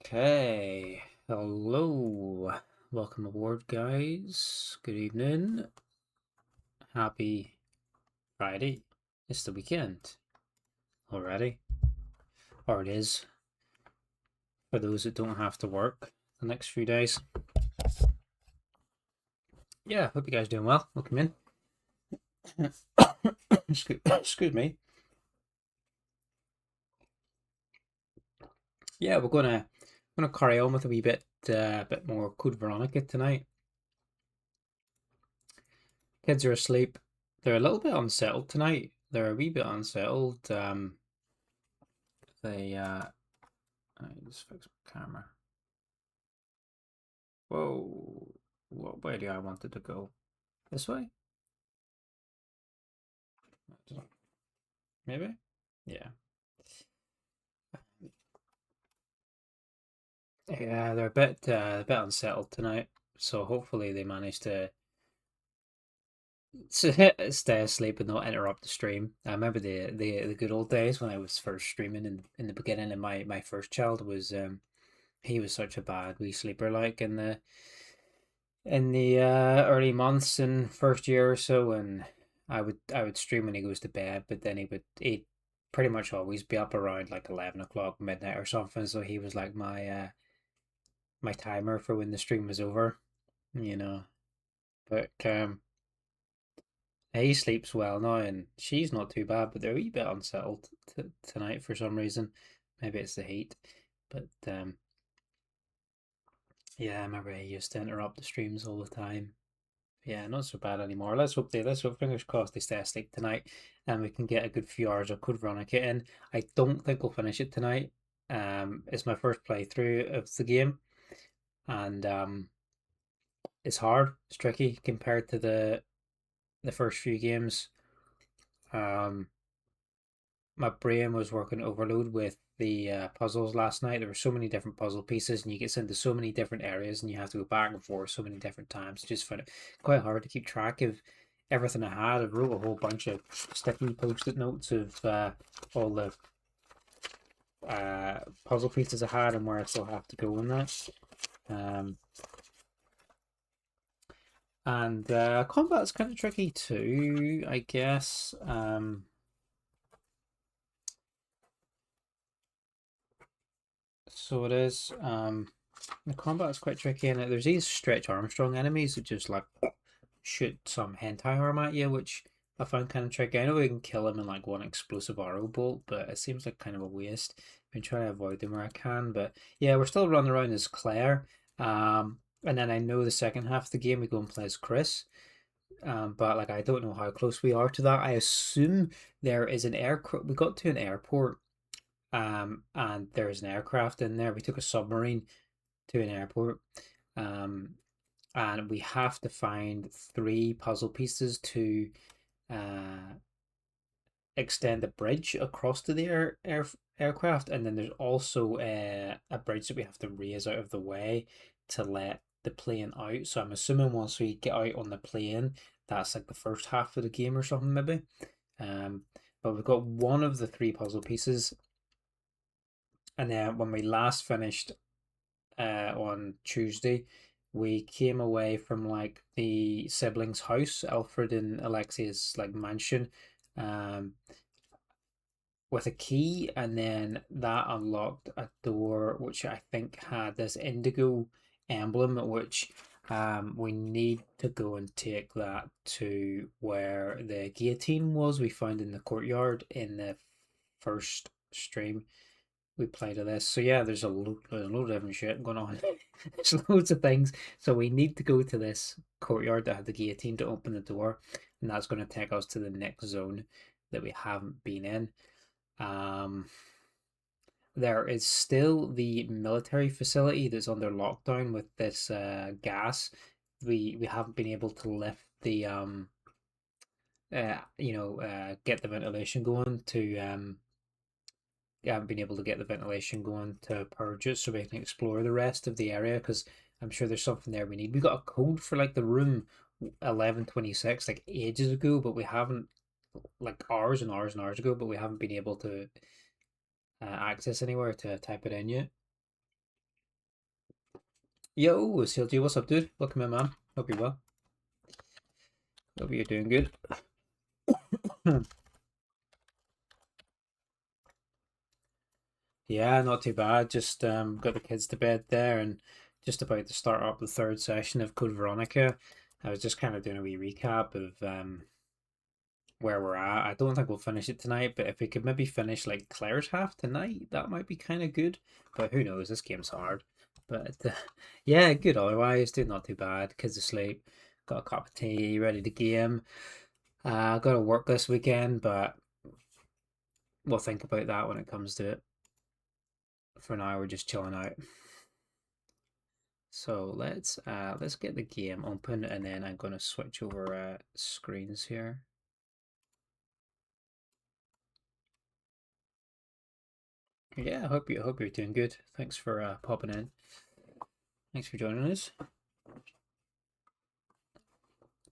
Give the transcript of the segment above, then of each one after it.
Okay, hello. Welcome aboard, guys. Good evening. Happy Friday. It's the weekend already, or it is for those that don't have to work the next few days. Yeah, hope you guys doing well. Welcome in. Excuse me. Yeah, we're gonna carry on with a wee bit more Code Veronica tonight. Kids are asleep. They're a little bit unsettled tonight. They're a wee bit unsettled. They I just fix my camera. Whoa. What way do I want it to go? This way? Maybe? Yeah. Yeah, they're a bit unsettled tonight. So hopefully they manage to stay asleep and not interrupt the stream. I remember the good old days when I was first streaming in the beginning, and my first child was he was such a bad wee sleeper, like in the early months and first year or so, and I would stream when he goes to bed, but then he'd pretty much always be up around like 11 o'clock midnight or something. So he was like my timer for when the stream was over, you know. But he sleeps well now, and she's not too bad, but they're a wee bit unsettled tonight for some reason. Maybe it's the heat, but yeah, I remember he used to interrupt the streams all the time. Yeah, not so bad anymore. Let's hope fingers crossed they stay asleep tonight and we can get a good few hours of Code Veronica in. I don't think we'll finish it tonight. It's my first playthrough of the game, and it's hard. It's tricky compared to the first few games. Um, my brain was working overload with the puzzles last night. There were so many different puzzle pieces, and you get sent to so many different areas, and you have to go back and forth so many different times. I just found it quite hard to keep track of everything I had. I wrote a whole bunch of sticky post-it notes of all the puzzle pieces I had and where I still have to go in that. Um, and combat's kind of tricky too, I guess. So it is. The combat is quite tricky, and there's these Stretch Armstrong enemies that just like shoot some hentai arm at you, which I found kind of tricky. I know we can kill them in like one explosive arrow bolt, but it seems like kind of a waste. I've been trying to avoid them where I can, but yeah, we're still running around as Claire. And then I know the second half of the game we go and play as Chris. But like I don't know how close we are to that. I assume there is an air. We got to an airport, and there's an aircraft in there. We took a submarine to an airport, um, and we have to find three puzzle pieces to uh, extend the bridge across to the aircraft, and then there's also a bridge that we have to raise out of the way to let the plane out. So I'm assuming once we get out on the plane, that's like the first half of the game or something maybe. Um, but we've got one of the three puzzle pieces, and then when we last finished on Tuesday, we came away from like the siblings' house, Alfred and Alexia's like mansion, um, with a key, and then that unlocked a door which I think had this indigo emblem, which we need to go and take that to where the guillotine was we found in the courtyard in the first stream we played of this. So yeah, there's a load of different shit going on. There's loads of things. So we need to go to this courtyard that had the guillotine to open the door, and that's going to take us to the next zone that we haven't been in. Um, there is still the military facility that's under lockdown with this gas. We haven't been able to lift the get the ventilation going to haven't been able to get the ventilation going to purge it so we can explore the rest of the area because I'm sure there's something there we need. We got a code for like the room 1126 like ages ago, but we haven't like hours and hours and hours ago, but we haven't been able to access anywhere to type it in yet. Yo, it's LG. What's up, dude? Welcome in, man. Hope you're well. Hope you're doing good. Yeah, not too bad. Just got the kids to bed there and just about to start up the third session of Code Veronica. I was just kind of doing a wee recap of where we're at. I don't think we'll finish it tonight, but if we could maybe finish like Claire's half tonight, that might be kind of good. But who knows? This game's hard. But yeah, good otherwise. Doing not too bad. Kids asleep. Got a cup of tea, ready to game. Got to work this weekend, but we'll think about that when it comes to it. For now, we're just chilling out. So let's get the game open, and then I'm gonna switch over screens here. Yeah, I hope you're doing good. Thanks for popping in. Thanks for joining us.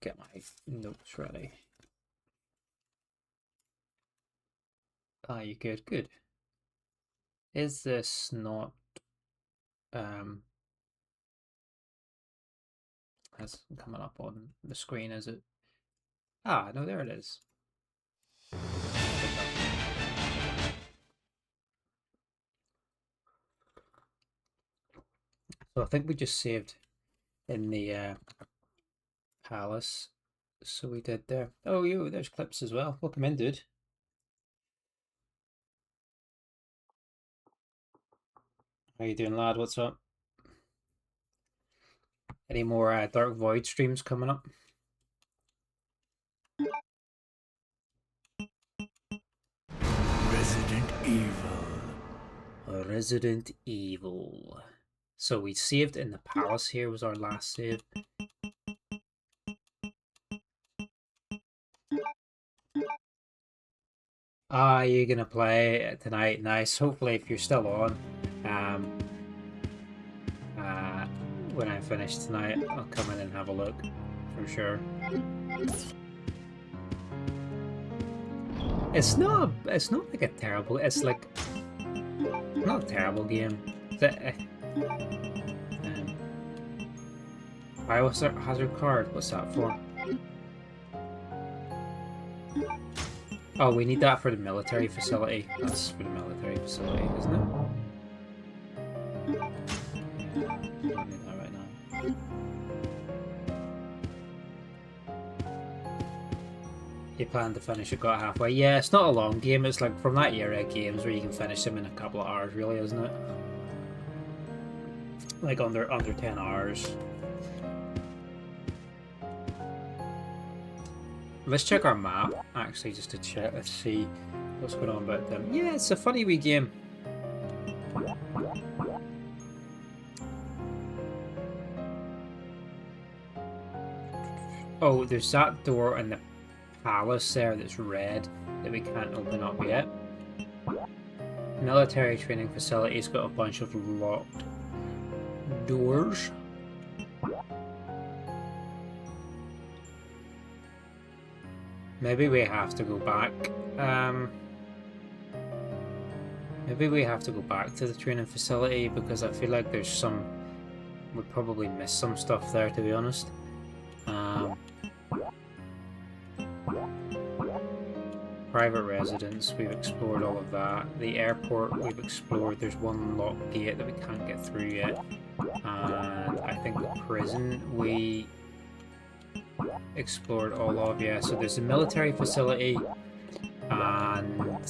Get my notes ready. Ah, you good? Good. Is this not that's coming up on the screen, is it? Ah, no, there it is. So I think we just saved in the palace. So we did there. Oh, there's clips as well. Welcome in, dude. How you doing, lad? What's up? Any more Dark Void streams coming up? Resident Evil. Resident Evil. So we saved in the palace here, was our last save. Ah, you're gonna play tonight. Nice. Hopefully, if you're still on, when I finish tonight, I'll come in and have a look for sure. It's not like a terrible. It's like not a terrible game. Biohazard card. What's that for? Oh, we need that for the military facility. That's for the military facility, isn't it? Yeah, we don't need that right now. You plan to finish it, got halfway. Yeah, it's not a long game. It's like from that era of games where you can finish them in a couple of hours, really, isn't it? Like under 10 hours. Let's check our map, actually, just to check. Let's see what's going on about them. Yeah, it's a funny wee game. Oh, there's that door in the palace there that's red that we can't open up yet. Military training facility's got a bunch of locked doors. Maybe we have to go back. Maybe we have to go back to the training facility because I feel like there's some. We probably missed some stuff there, to be honest. Private residence, we've explored all of that. The airport, we've explored. There's one locked gate that we can't get through yet. And I think the prison we explored all of, yeah. So there's a military facility and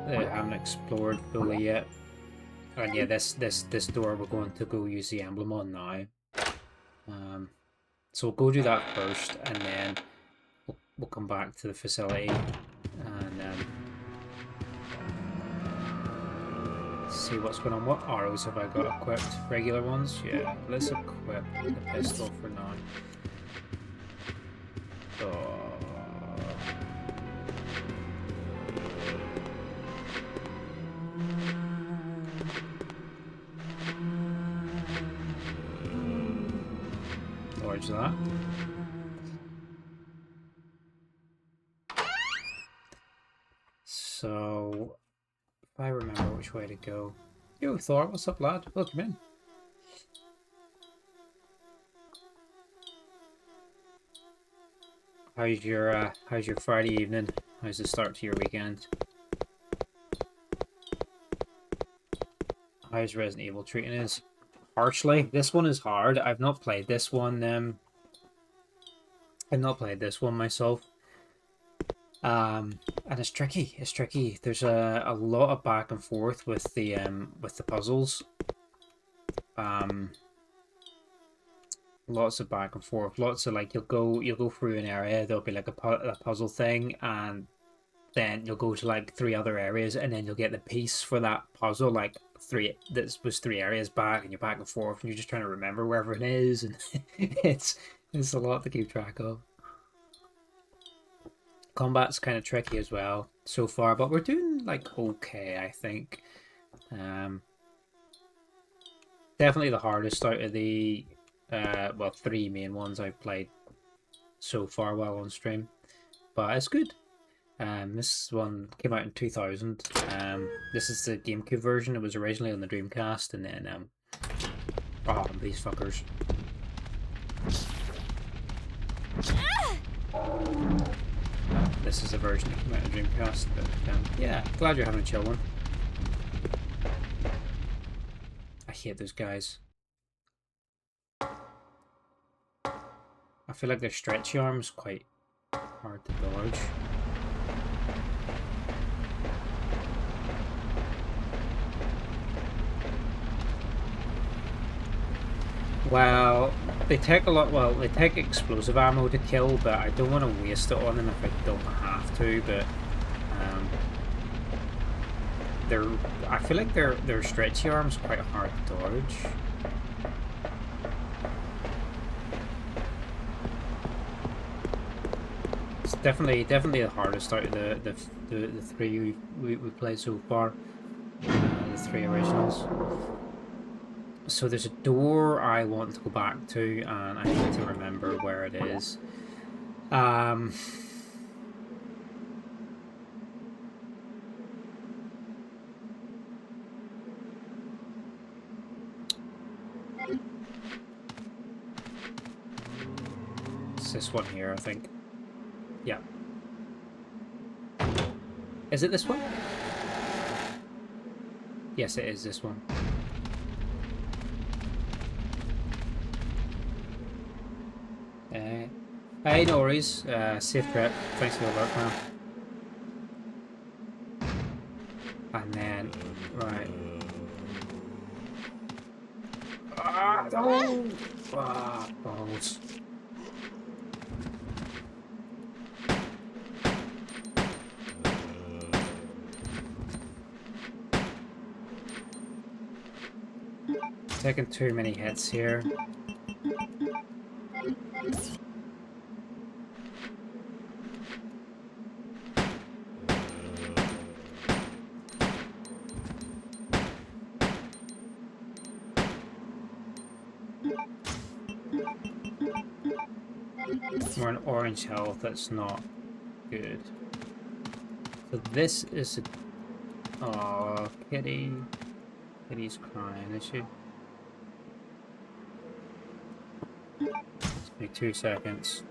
they haven't explored fully yet. And yeah, this door we're going to go use the emblem on now. So we'll go do that first, and then we'll come back to the facility and see what's going on. What arrows have I got equipped? Regular ones? Yeah, let's equip the pistol for now. Large that. So, if I remember which way to go. Yo, Thor, what's up, lad? Welcome in. How's your Friday evening? How's the start to your weekend? How's Resident Evil treating us? Harshly. This one is hard. I've not played this one. I've not played this one myself. And it's tricky. It's tricky. There's a lot of back and forth with the puzzles. Lots of back and forth. Lots of like you'll go through an area. There'll be like a puzzle thing, and then you'll go to like 3 other areas, and then you'll get the piece for that puzzle. Like that was 3 areas back, and you're back and forth, and you're just trying to remember wherever it is, and it's a lot to keep track of. Combat's kind of tricky as well so far, but we're doing like okay, I think. Definitely the hardest out of the 3 main ones I've played so far while on stream, but it's good. This one came out in 2000. This is the GameCube version. It was originally on the Dreamcast, and then oh, these fuckers. This is the version that came out on Dreamcast, but yeah, glad you're having a chill one. I hate those guys. I feel like their stretchy arms quite hard to dodge. Well, they take a lot. Well, they take explosive ammo to kill, but I don't want to waste it on them if I don't have to. But I feel like their stretchy arms quite hard to dodge. It's definitely the hardest out of the 3 we played so far. The 3 originals. So there's a door I want to go back to, and I need to remember where it is. It's this one here, I think. Yeah. Is it this one? Yes, it is this one. Hey, no worries. Safe trip. Thanks for the alert, man. And then, right. Oh! Ah, balls. Taking too many hits here. We're an orange health, that's not good. So this is a... Aww, kitty. Kitty's crying, is she? Give me 2 seconds.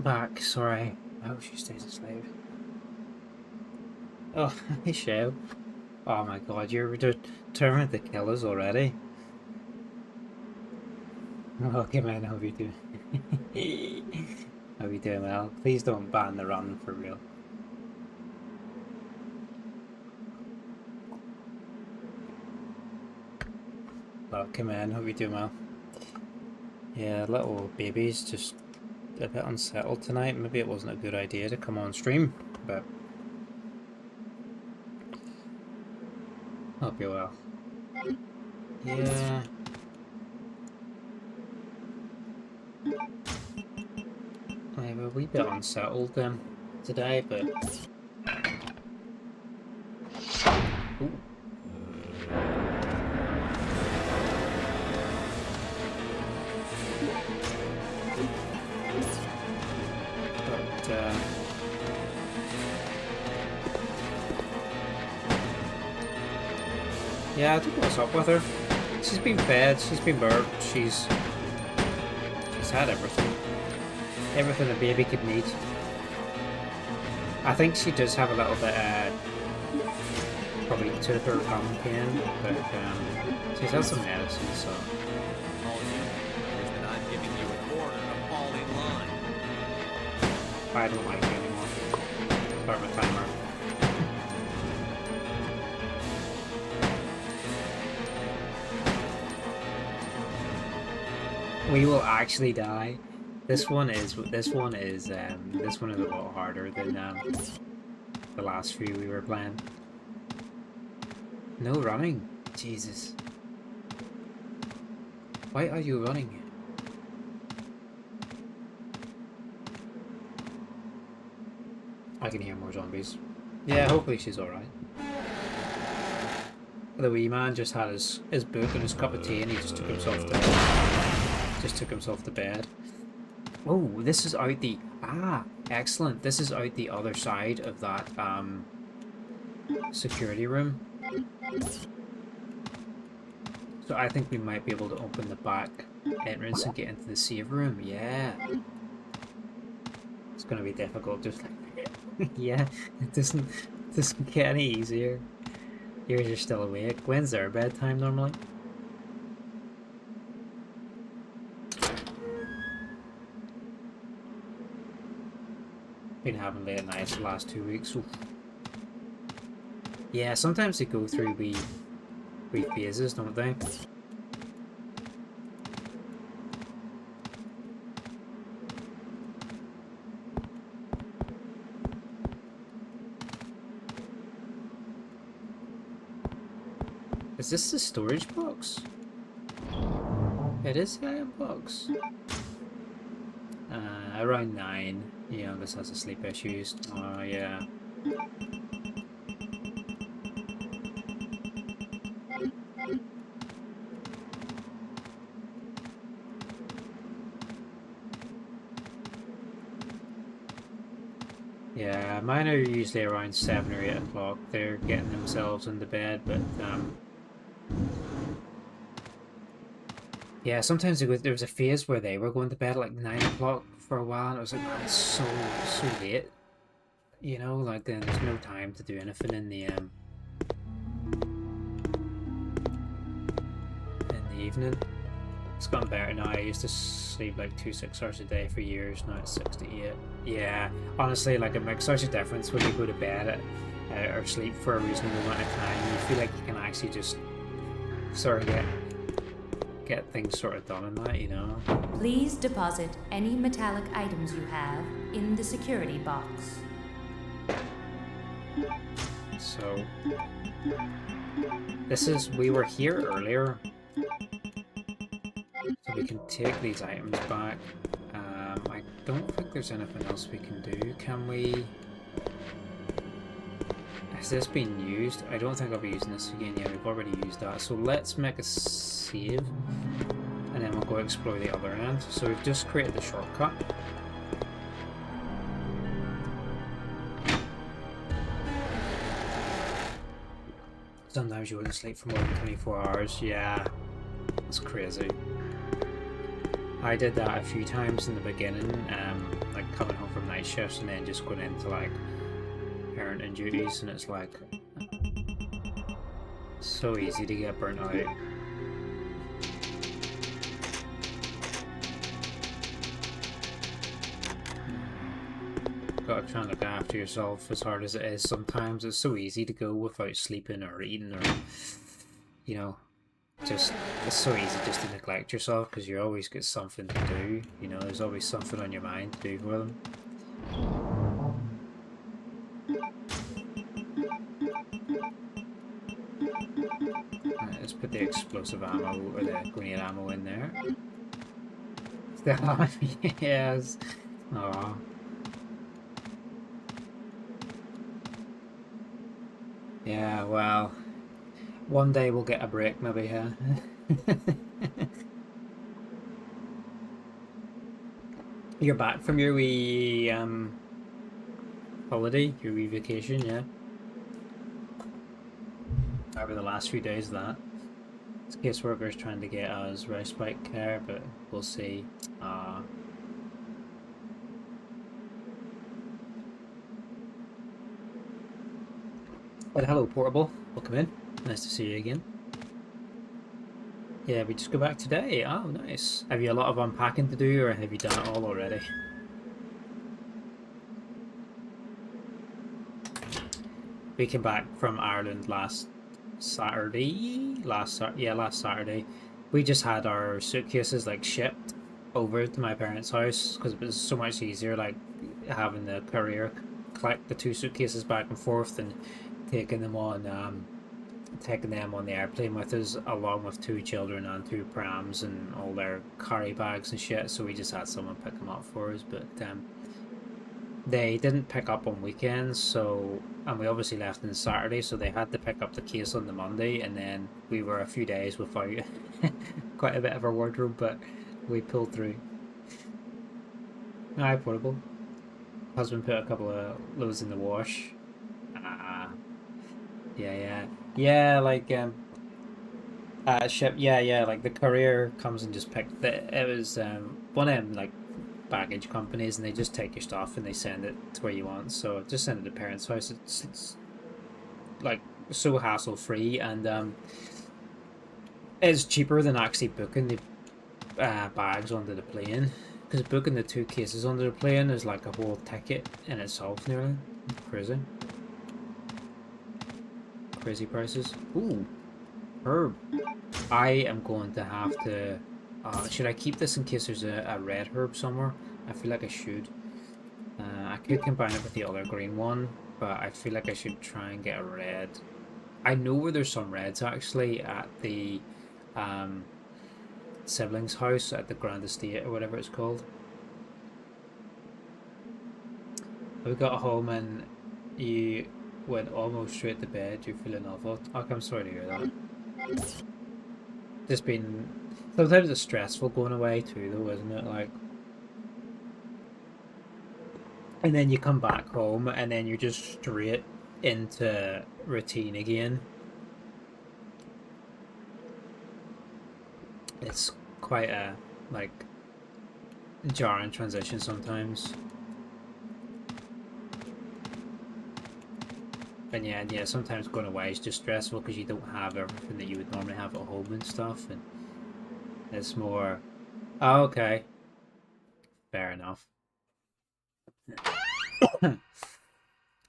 back. Sorry. I hope she stays asleep. Oh, hey, Shell. Oh my god, you're determined to kill us already. Okay, man, I hope you do. Hope you doing well. Please don't ban the run for real. Okay, man, hope you doing well. Yeah, little baby's just a bit unsettled tonight. Maybe it wasn't a good idea to come on stream, but hope you're well. Yeah. I'm a wee bit unsettled today, but ooh. But yeah, I don't know what's up with her. She's been fed, she's been burped, she's had everything. Everything a baby could need. I think she does have a little bit probably tooth or gum pain, but she's had some medicine, so. All you know is that I'm giving you an order to fall in line. I don't like it anymore. Start my timer. We will actually die. This one is a lot harder than the last few we were playing. No running. Jesus. Why are you running? I can hear more zombies. Yeah, hopefully she's alright. The wee man just had his book and his cup of tea and he just took himself to bed. Oh, this is out the... Ah, excellent. This is out the other side of that security room. So I think we might be able to open the back entrance and get into the save room. Yeah. It's going to be difficult, just like... Yeah, it doesn't get any easier. Yours are still awake. When's their bedtime normally? Been having late nights the last 2 weeks. Oof. Yeah, sometimes they go through wee phases, don't they? Is this the storage box? It is the iron box. Around 9. Yeah, this has a sleep issues. Oh, yeah. Yeah, mine are usually around 7 or 8 o'clock. They're getting themselves into bed, but yeah, sometimes there was a phase where they were going to bed at like 9 o'clock for a while, and I was like, man, it's so late. You know, like then there's no time to do anything in the evening. It's gotten better now. I used to sleep like 2 6-hours a day for years. Now it's 6 to 8. Yeah, honestly, like it makes such a difference when you go to bed or sleep for a reasonable amount of time. You feel like you can actually just sort of get things sort of done in that, you know. Please deposit any metallic items you have in the security box. So we were here earlier, so we can take these items back. I don't think there's anything else we can do. Can we? Has this been used? I don't think I'll be using this again. Yeah, we've already used that. So let's make a save, and then we'll go explore the other end. So we've just created the shortcut. Sometimes you wouldn't sleep for more than 24 hours. Yeah, that's crazy. I did that a few times in the beginning, like coming home from night shifts and then just going into like parenting duties, and it's like so easy to get burnt out. Gotta try and look after yourself as hard as it is. Sometimes it's so easy to go without sleeping or eating, or you know, just it's so easy just to neglect yourself because you always get something to do. You know, there's always something on your mind to do for them. Right, let's put the explosive ammo or the grenade ammo in there. Yes. Aww. Yeah, well, one day we'll get a break, maybe, huh? You're back from your wee holiday, your wee vacation, yeah? Over the last few days of that. This caseworker's trying to get us respite care, but we'll see. But hello, Portable. Welcome in. Nice to see you again. Yeah, we just go back today. Oh, nice. Have you a lot of unpacking to do, or have you done it all already? We came back from Ireland last Saturday. Last Saturday. We just had our suitcases like shipped over to my parents' house because it was so much easier, like having the courier collect the 2 suitcases back and forth than taking them on the airplane with us, along with 2 children and 2 prams and all their carry bags and shit. So we just had someone pick them up for us, but they didn't pick up on weekends, so, and we obviously left on Saturday, so they had to pick up the case on the Monday, and then we were a few days without quite a bit of our wardrobe, but we pulled through. Aye, Portable. Husband put a couple of loads in the wash. Yeah, like ship. Yeah, like the courier comes and just picked it was one of them like baggage companies, and they just take your stuff and they send it to where you want. So just send it to parents' house. It's like so hassle free, and it's cheaper than actually booking the bags onto the plane, because booking the 2 cases onto the plane is like a whole ticket in itself, nearly. Crazy prices. Ooh, herb. I am going to have to should I keep this in case there's a red herb somewhere? I feel like I should. I could combine it with the other green one, but I feel like I should try and get a red. I know where there's some reds actually at the siblings' house at the Grand Estate or whatever it's called. We got home and you went almost straight to bed. You're feeling awful. Oh, I'm sorry to hear that. Just been sometimes it's stressful going away too, though, isn't it? Like, and then you come back home and then you're just straight into routine again. It's quite a like jarring transition sometimes. And yeah, sometimes going away is just stressful because you don't have everything that you would normally have at home and stuff, and it's more, oh, okay, fair enough.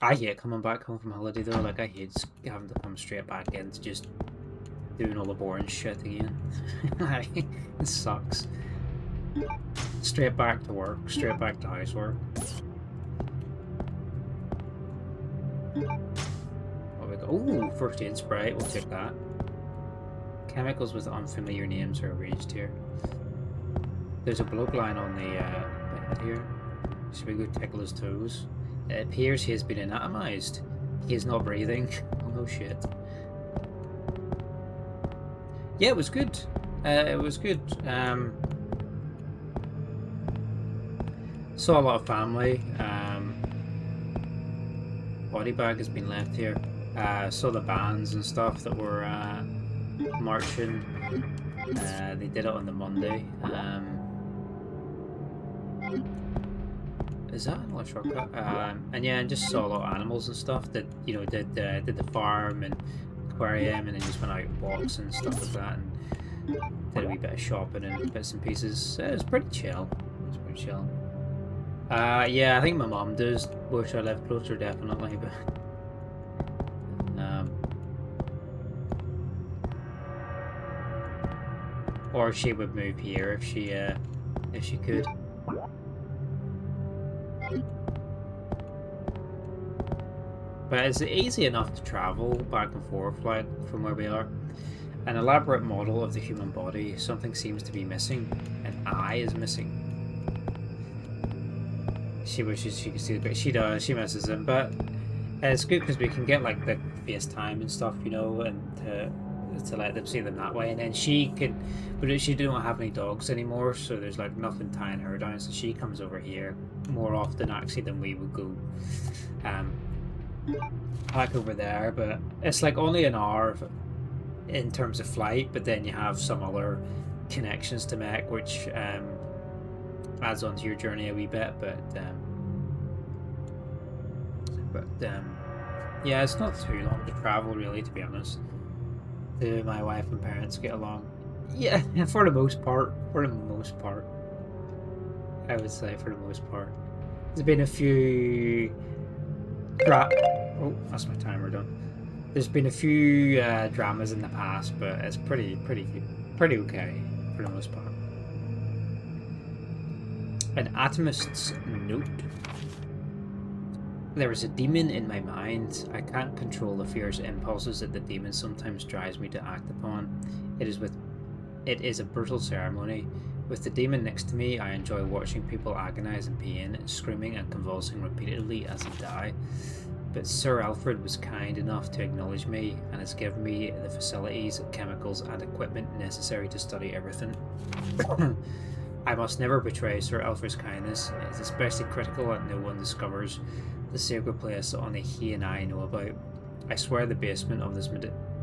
I hate coming back home from holiday though. Like, I hate having to come straight back into just doing all the boring shit again. It sucks. Straight back to work, straight back to housework. Ooh, first aid spray, we'll take that. Chemicals with unfamiliar names are arranged here. There's a bloke line on the bed here. Should we go tickle his toes? It appears he has been anatomized. He is not breathing. Oh no shit. Yeah, it was good. It was good. Saw a lot of family. Body bag has been left here. Saw the bands and stuff that were marching. They did it on the Monday. Is that another shortcut? And yeah, and just saw a lot of animals and stuff. That did the farm and aquarium, and then just went out and walks and stuff like that, and did a wee bit of shopping and bits and pieces. It was pretty chill. It was pretty chill. Yeah, I think my mom does wish I lived closer, definitely, but or she would move here if she could. But it's easy enough to travel back and forth, like, from where we are. An elaborate model of the human body. Something seems to be missing. An eye is missing. She wishes she could see the bit. She does. She misses them, but it's good because we can get like the FaceTime and stuff, and to let them see them that way. And then she could, but she don't have any dogs anymore, so there's like nothing tying her down. So she comes over here more often actually than we would go. Back over there, but it's like only an hour in terms of flight, but then you have some other connections to make, which adds on to your journey a wee bit. But yeah, it's not too long to travel, really, to be honest. Do my wife and parents get along? Yeah, for the most part. For the most part, I would say for the most part. There's been a few. Oh, that's my timer done. There's been a few dramas in the past, but it's pretty okay for the most part. An atomist's note. There is a demon in my mind. I can't control the fierce impulses that the demon sometimes drives me to act upon. It is a brutal ceremony. With the demon next to me, I enjoy watching people agonize in pain, screaming and convulsing repeatedly as they die. But Sir Alfred was kind enough to acknowledge me and has given me the facilities, chemicals and equipment necessary to study everything. I must never betray Sir Alfred's kindness. It is especially critical that no one discovers the sacred place that only he and I know about. I swear the basement of this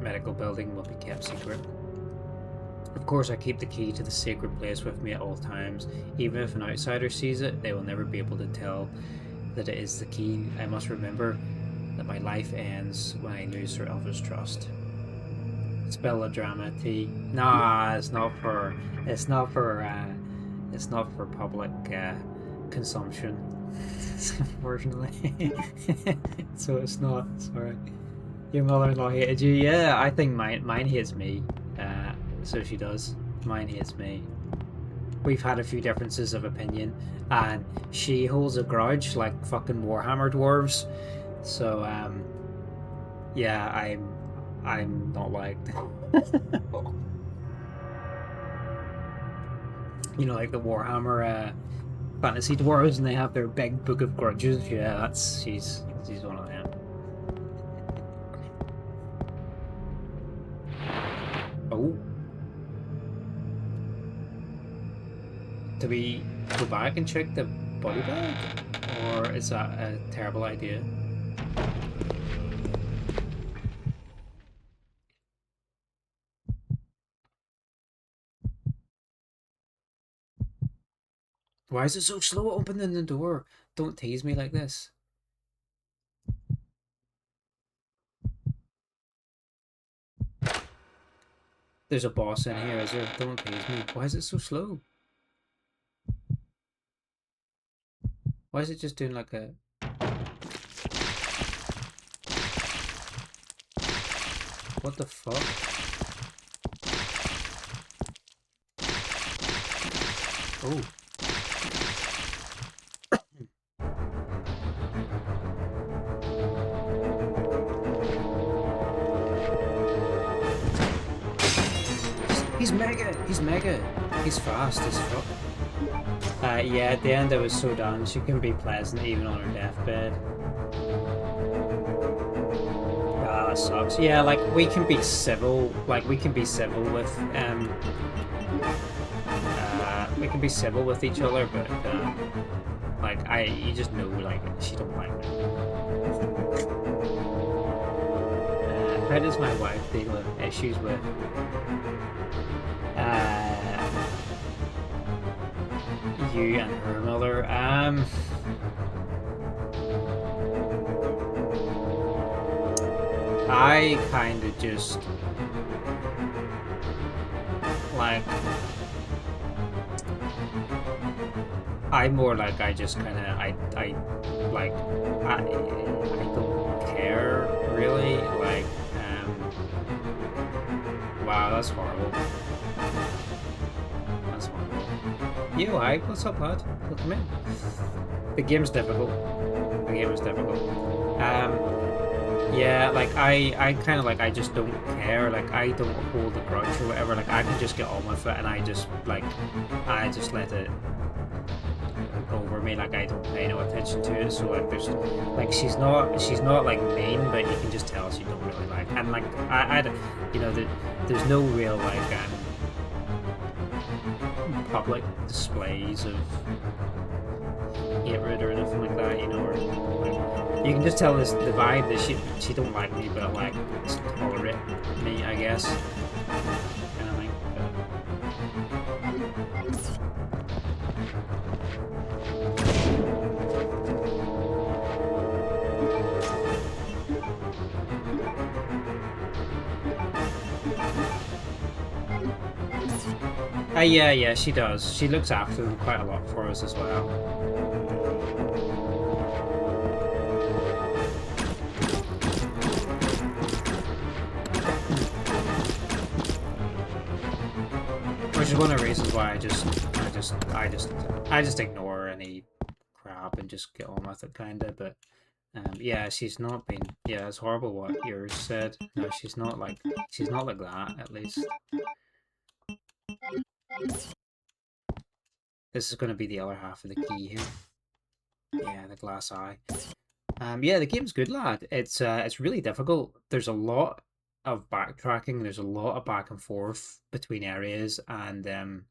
medical building will be kept secret. Of course, I keep the key to the sacred place with me at all times. Even if an outsider sees it, they will never be able to tell that it is the key. I must remember that my life ends when I lose Sir Alfred's trust. Spell a drama tea. Nah, it's not for public consumption, unfortunately. So it's not. Sorry. Your mother-in-law hated you. Yeah, I think mine hates me. So she does. Mine hates me. We've had a few differences of opinion, and she holds a grudge like fucking Warhammer dwarves. So yeah, I'm not liked. Like the Warhammer fantasy dwarves, and they have their big book of grudges. Yeah, she's one of them. Oh. Do we go back and check the body bag? Or is that a terrible idea? Why is it so slow opening the door? Don't tease me like this. There's a boss in here, is there? Don't tease me. Why is it so slow? Why is it just doing like a... What the fuck? Oh. He's mega. He's fast as fuck. Yeah, at the end I was so done. She can be pleasant even on her deathbed. Ah, that sucks. Yeah, like we can be civil. Like we can be civil with we can be civil with each other, but like you just know, like she don't like me. How does my wife deal with issues with? you and her mother. I kind of just like. I'm more like I just kind of I like I don't care really like wow, that's horrible. That's horrible. You like what's up, lad? Welcome in. The game's difficult. The game is difficult. Yeah, like I kind of like I just don't care. Like I don't hold a grudge or whatever. Like I can just get on with it, and I just let it over me. Like I don't pay no attention to it. So like there's like she's not like mean, but you can just tell she don't really like. And like I you know there's no real like public displays of hatred or anything like that, you know, or like, you can just tell the vibe that she don't like me, but like tolerate me, I guess, kind of thing. Yeah, she does. She looks after them quite a lot for us as well. Which is one of the reasons why I just ignore any crap and just get on with it, kinda. But yeah, she's not been. Yeah, it's horrible what yours said. No, she's not like that. At least. This is going to be the other half of the key here. Yeah, the glass eye. Yeah, the game's good, lad. It's really difficult. There's a lot of backtracking. There's a lot of back and forth between areas, and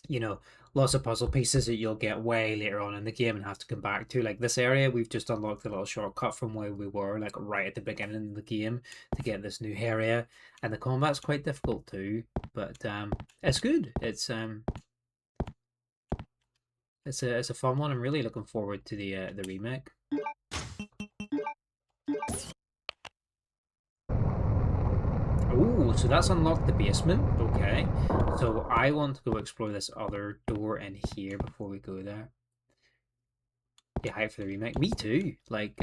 you know, lots of puzzle pieces that you'll get way later on in the game and have to come back to. Like this area, we've just unlocked a little shortcut from where we were, like right at the beginning of the game, to get this new area. And the combat's quite difficult too, but it's good. It's a fun one. I'm really looking forward to the remake. Oh, so that's unlocked the basement. Okay, so I want to go explore this other door in here before we go there. Yeah, hype for the remake. Me too. Like,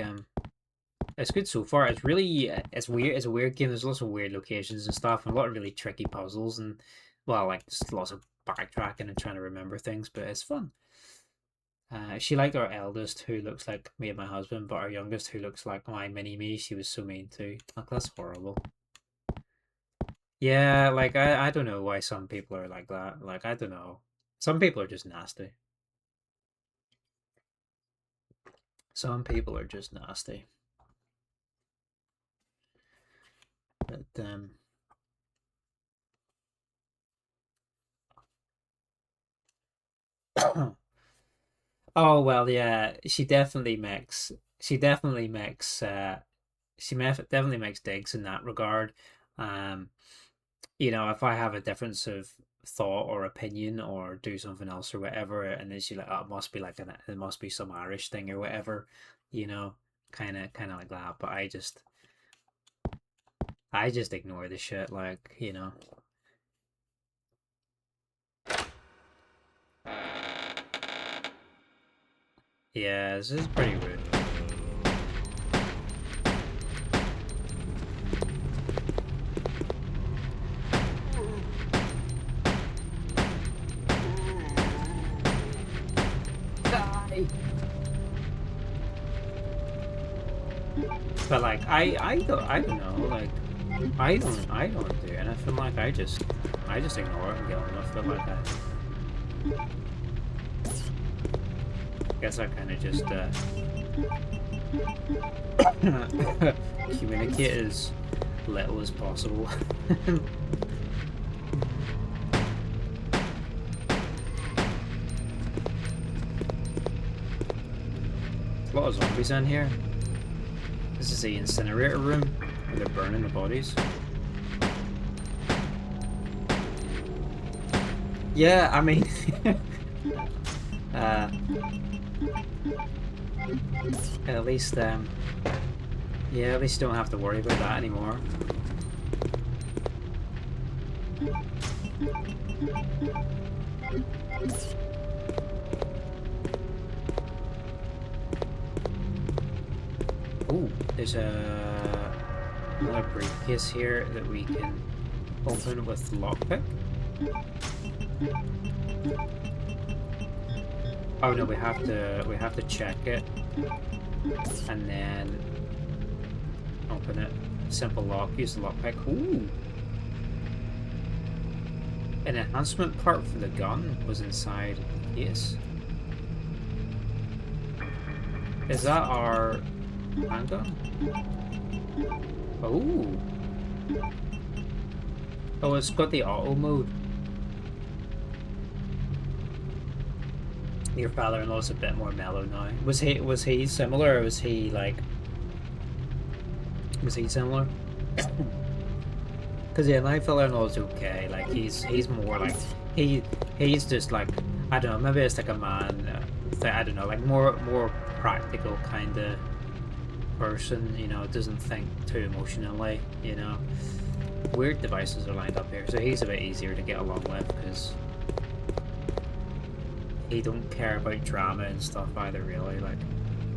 it's good so far. It's really, it's weird. It's a weird game. There's lots of weird locations and stuff, and a lot of really tricky puzzles, and well, like just lots of backtracking and trying to remember things. But it's fun. She liked our eldest, who looks like me and my husband, but our youngest, who looks like my mini-me, she was so mean too. Like, that's horrible. Yeah, like, I don't know why some people are like that. Like, I don't know. Some people are just nasty. Some people are just nasty. But, oh well, yeah. Definitely makes definitely makes digs in that regard. You know, if I have a difference of thought or opinion or do something else or whatever, and then she's like, oh, it must be like it must be some Irish thing or whatever, you know, kind of like that. But I just ignore the shit, like, you know. Yeah, this is pretty rude. Die. But like I don't know, like I don't do anything. Like I just ignore it and get on with it. Like I guess I kind of just communicate as little as possible. There's a lot of zombies in here. This is the incinerator room where they're burning the bodies. Yeah, I mean, At least, yeah, at least you don't have to worry about that anymore. Oh, there's another briefcase here that we can open with lockpick. Oh no, we have to check it and then open it. Simple lock. Use the lockpick. Ooh. An enhancement part for the gun was inside the case. Is that our handgun? Oh. Oh, it's got the auto mode. Your father-in-law's a bit more mellow now. Was he similar, or was he like? Was he similar? Because yeah, my father-in-law's okay. Like he's more like he's just like, I don't know. Maybe it's like a man. I don't know, like more practical kind of person. You know, doesn't think too emotionally. You know, weird devices are lined up here, so he's a bit easier to get along with because he don't care about drama and stuff either. Really, like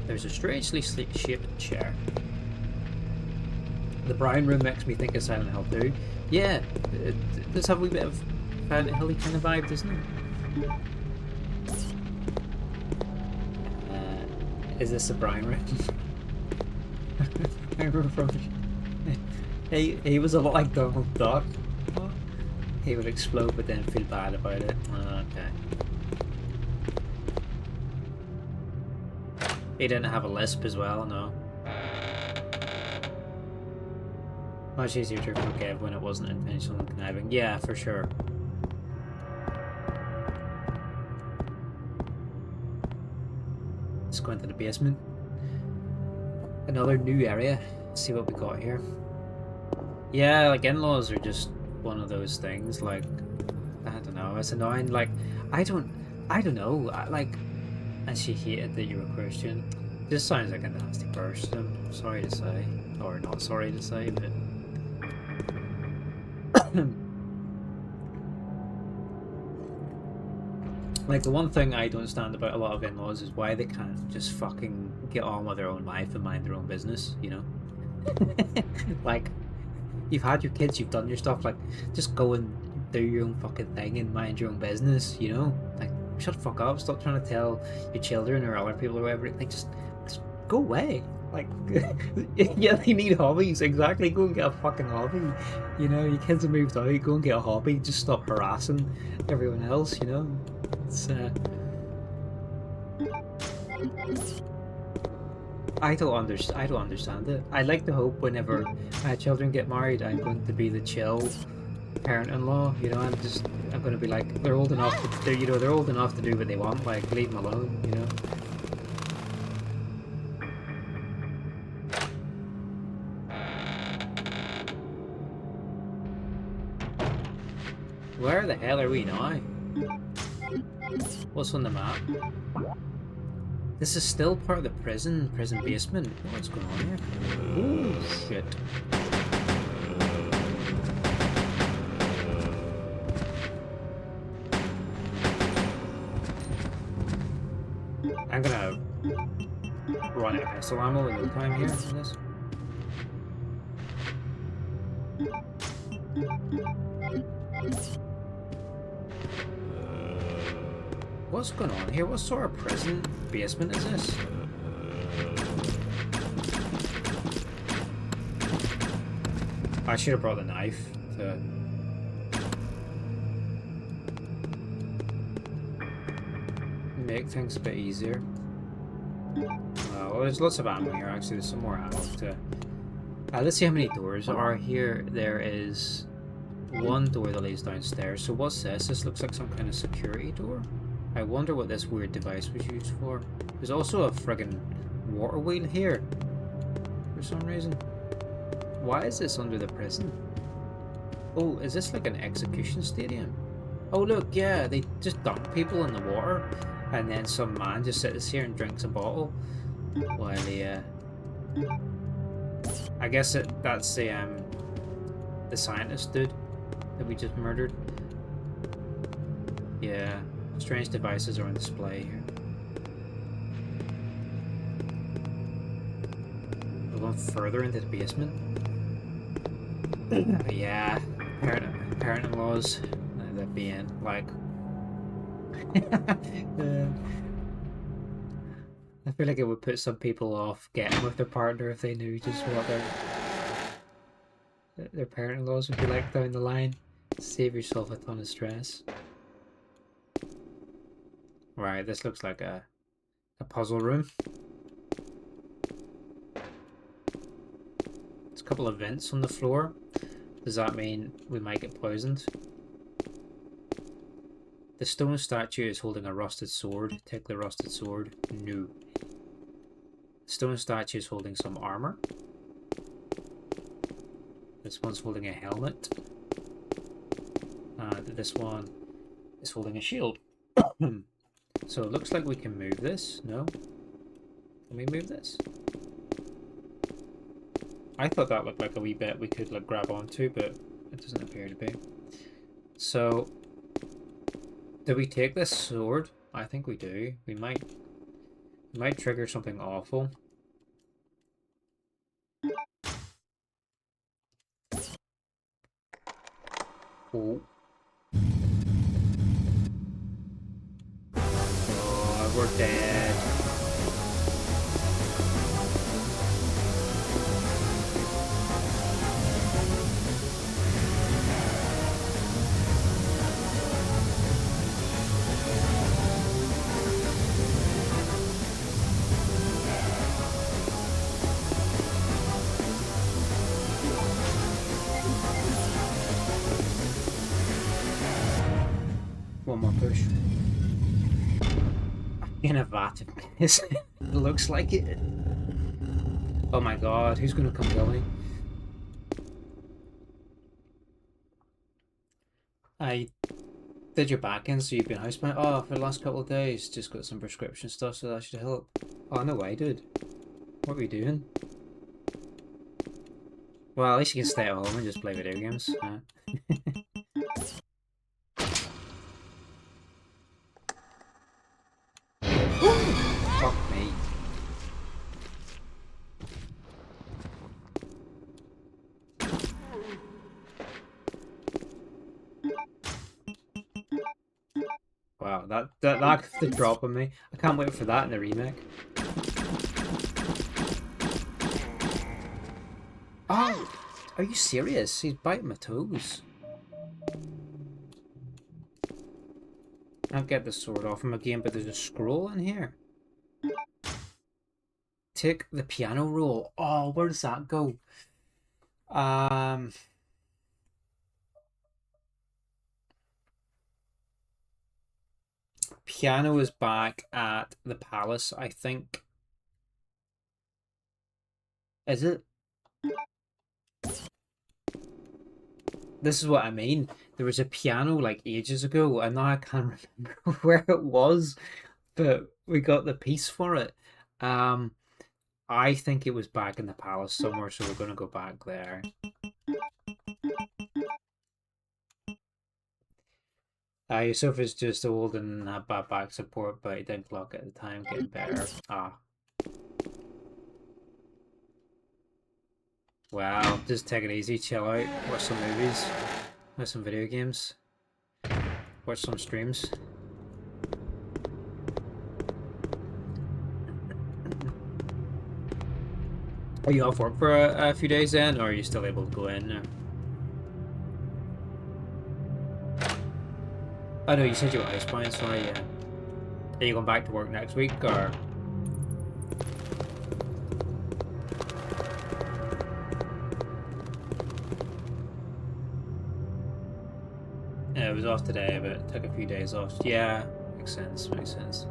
there's a strangely shaped chair. The brown room makes me think of Silent Hill 2. Yeah, it does have a wee bit of Silent Hill-y kind of vibe, doesn't it? Is this a brown room? I remember from... He was a lot like Donald Duck. He would explode but then feel bad about it. Okay. He didn't have a lisp as well, no. Much easier to forgive when it wasn't intentional and conniving. Yeah, for sure. Let's go into the basement. Another new area. Let's see what we got here. Yeah, like in-laws are just one of those things. Like, I don't know. It's annoying. Like, I don't know. And she hated that you were Christian. Just sounds like a nasty person. Sorry to say, or not sorry to say, but. Like, the one thing I don't understand about a lot of in-laws is why they can't just fucking get on with their own life and mind their own business, you know? Like, you've had your kids, you've done your stuff, like, just go and do your own fucking thing and mind your own business, you know? Like, shut the fuck up, stop trying to tell your children or other people or whatever, like, just go away. Like, yeah, they need hobbies, exactly. Go and get a fucking hobby. You know, your kids have moved out, go and get a hobby. Just stop harassing everyone else, you know? It's, I don't understand it. I like to hope whenever my children get married, I'm going to be the chill parent-in-law. You know, I'm going to be like, they're old enough to do, you know, they're old enough to do what they want. Like, leave them alone, you know? Where the hell are we now? What's on the map? This is still part of the prison basement. What's going on here? Oh shit. I'm gonna run out of pistol ammo in no time here for this. What's going on here? What sort of prison basement is this? I should have brought a knife to... make things a bit easier. Well, there's lots of ammo here actually. There's some more ammo to... let's see how many doors are here. There is one door that leads downstairs. So what's this? This looks like some kind of security door. I wonder what this weird device was used for. There's also a friggin' water wheel here for some reason. Why is this under the prison? Oh, is this like an execution stadium? Oh look, yeah, they just dunk people in the water, and then some man just sits here and drinks a bottle while he. I guess that's the scientist dude that we just murdered. Yeah, strange devices are on display here. We're going further into the basement. Yeah, parent-in-laws, they're being like. I feel like it would put some people off getting with their partner if they knew just what their parent-in-laws would be like down the line. Save yourself a ton of stress. Right, this looks like a puzzle room. There's a couple of vents on the floor. Does that mean we might get poisoned? The stone statue is holding a rusted sword. Take the rusted sword. No. The stone statue is holding some armor. This one's holding a helmet. And this one is holding a shield. So it looks like we can move this. No? Can we move this? I thought that looked like a wee bit we could like grab onto, but it doesn't appear to be. So, do we take this sword? I think we do. We might trigger something awful. Oh. Oh, we're dead. One more push. In a vat of piss. It looks like it. Oh my god, who's gonna come kill me? I did your back in, so you've been housebound? Oh, for the last couple of days, just got some prescription stuff, so that should help. Oh, no way, dude. What are we doing? Well, at least you can stay at home and just play video games. Fuck me. Wow, that got the drop on me. I can't wait for that in the remake. Oh, are you serious? He's biting my toes. I'll get the sword off him again, but there's a scroll in here. Take the piano roll. Oh, where does that go? Piano is back at the palace, I think. Is it? This is what I mean. There was a piano like ages ago, and now I can't remember where it was, but we got the piece for it. I think it was back in the palace somewhere, so we're gonna go back there. Yusuf is just old and had bad back support, but he didn't clock at the time, getting better. Ah. Wow, just take it easy, chill out, watch some movies, play some video games, watch some streams. Are you off work for a few days then, or are you still able to go in? I know you said you were housebound, sorry, yeah. Are you going back to work next week, or...? Yeah, it was off today, but took a few days off. Yeah, makes sense, makes sense.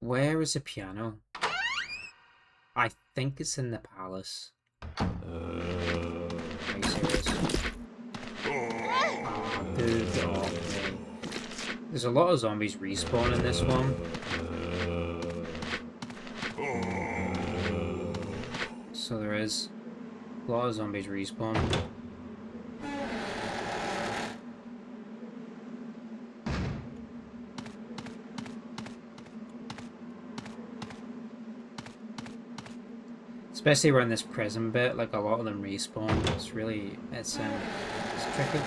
Where is the piano? I think it's in the palace. Are you serious? Oh, dude, oh, man. There's a lot of zombies respawn in this one. So there is a lot of zombies respawn. Especially around this prison bit, like a lot of them respawn. It's really, it's tricky.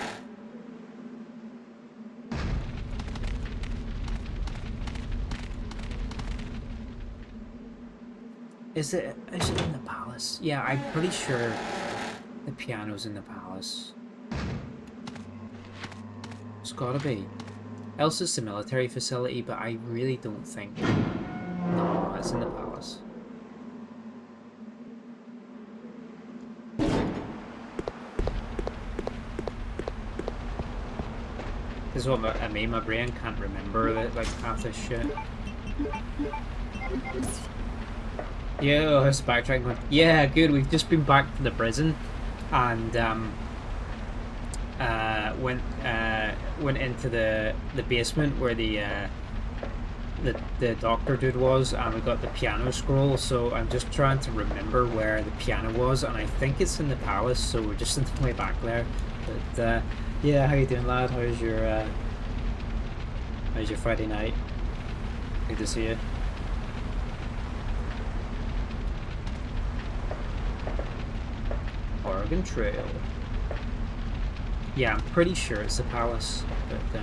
Is it in the palace? Yeah, I'm pretty sure the piano's in the palace. It's gotta be. Else it's the military facility, but I really don't think. No, it's in the palace. This is what I mean, my brain can't remember that, like, half this shit. Yeah, oh, it's backtracking one. Yeah, good, we've just been back to the prison and went into the basement where the doctor dude was, and we got the piano scroll, so I'm just trying to remember where the piano was, and I think it's in the palace, so we're just on the way back there. But yeah, how you doing, lad? How's your Friday night? Good to see you. Oregon Trail. Yeah, I'm pretty sure it's the palace, but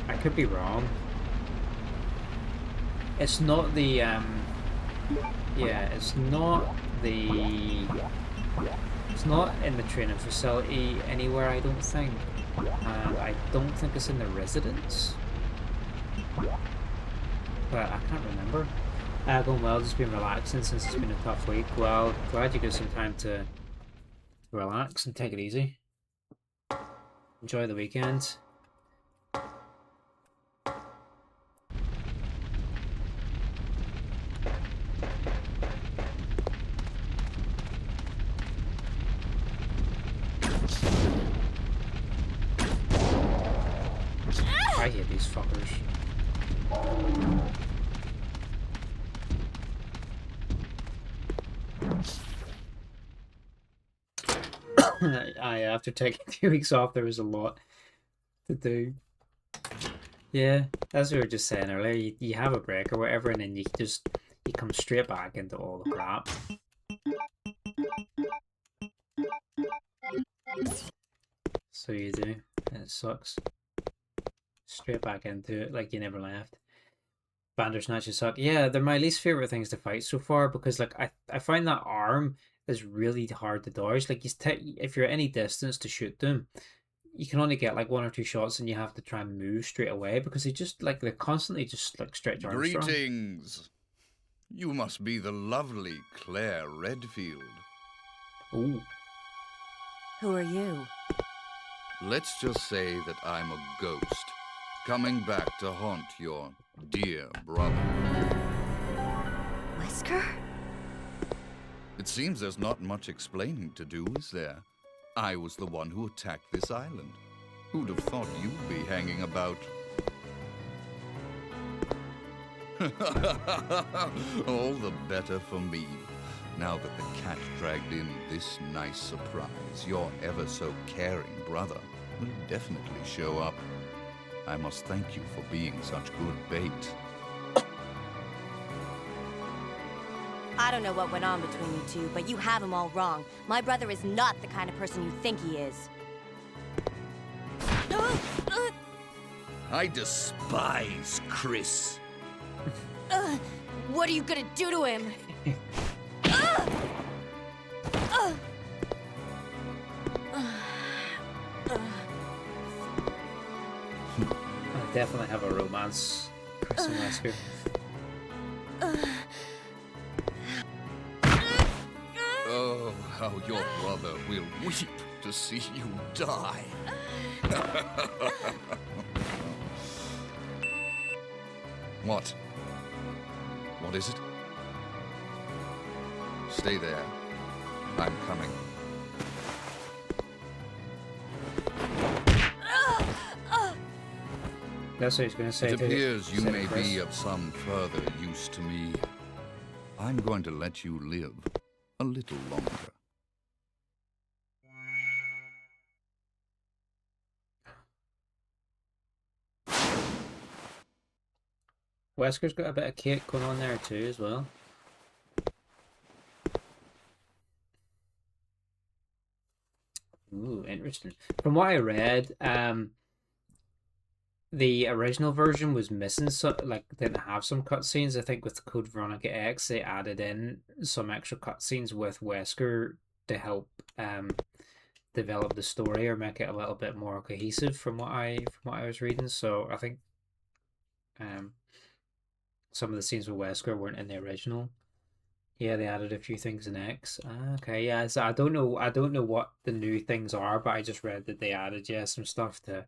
I could be wrong. It's not the yeah, it's not the. It's not in the training facility anywhere, I don't think. And I don't think it's in the residence. But I can't remember. Going well, just been relaxing since it's been a tough week. Well, glad you got some time to relax and take it easy. Enjoy the weekend. I hate these fuckers. After taking 2 weeks off, there was a lot to do. Yeah, as we were just saying earlier, you have a break or whatever, and then you come straight back into all the crap. So you do. It sucks. Straight back into it, like you never left. Bandersnatches suck. Yeah, they're my least favorite things to fight so far, because like I find that arm is really hard to dodge. Like if you're at any distance to shoot them, you can only get like 1 or 2 shots, and you have to try and move straight away because they constantly just like stretch arms. Greetings. You must be the lovely Claire Redfield. Ooh. Who are you? Let's just say that I'm a ghost, coming back to haunt your dear brother. Whisker? It seems there's not much explaining to do, is there? I was the one who attacked this island. Who'd have thought you'd be hanging about? All the better for me. Now that the cat dragged in this nice surprise, your ever so caring brother will definitely show up. I must thank you for being such good bait. I don't know what went on between you two, but you have him all wrong. My brother is not the kind of person you think he is. I despise Chris. What are you gonna do to him? I definitely have a romance, Chris and Wesker. Oh, how your brother will weep to see you die. What? What is it? Stay there. I'm coming. That's what he's going to say. It appears you may be of some further use to me. I'm going to let you live a little longer. Wesker's got a bit of cake going on there too as well. Ooh, interesting. From what I read, the original version was missing didn't have some cutscenes. I think with Code Veronica X they added in some extra cutscenes with Wesker to help develop the story or make it a little bit more cohesive from what I was reading. So I think some of the scenes with Wesker weren't in the original. Yeah, they added a few things in X. Okay, yeah. So I don't know what the new things are, but I just read that they added some stuff to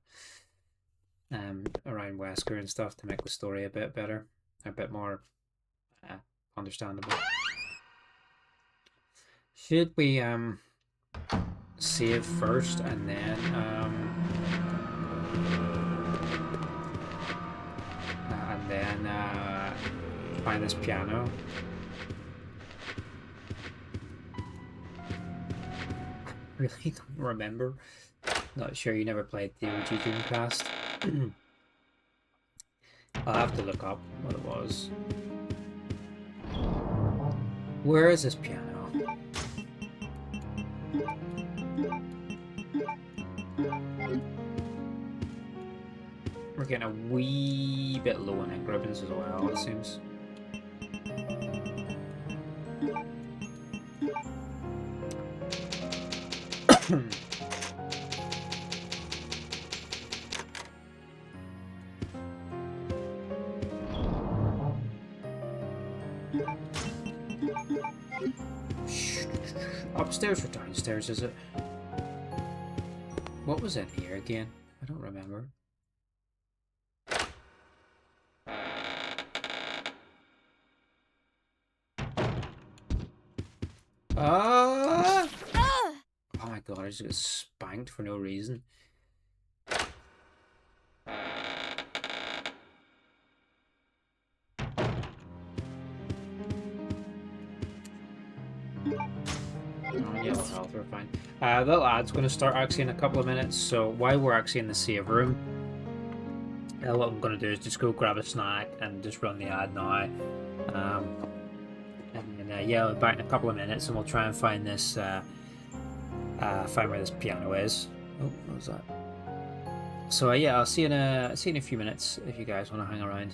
around Wesker and stuff to make the story a bit better, a bit more understandable. Should we save first and then find this piano? Really don't remember. Not sure. You never played the OG Dreamcast. I'll have to look up what it was. Where is this piano? We're getting a wee bit low on ink ribbons as well, it seems. Upstairs or downstairs, is it? What was in here again? I don't remember. Oh my god, I just got spanked for no reason. Yellow health, we're fine. The little ad's going to start actually in a couple of minutes, so while we're actually in the save room, what I'm going to do is just go grab a snack and just run the ad now. And then, yeah, we'll be back in a couple of minutes and we'll try and find this, find where this piano is. Oh, what was that? So, yeah, I'll see you in a few minutes if you guys want to hang around.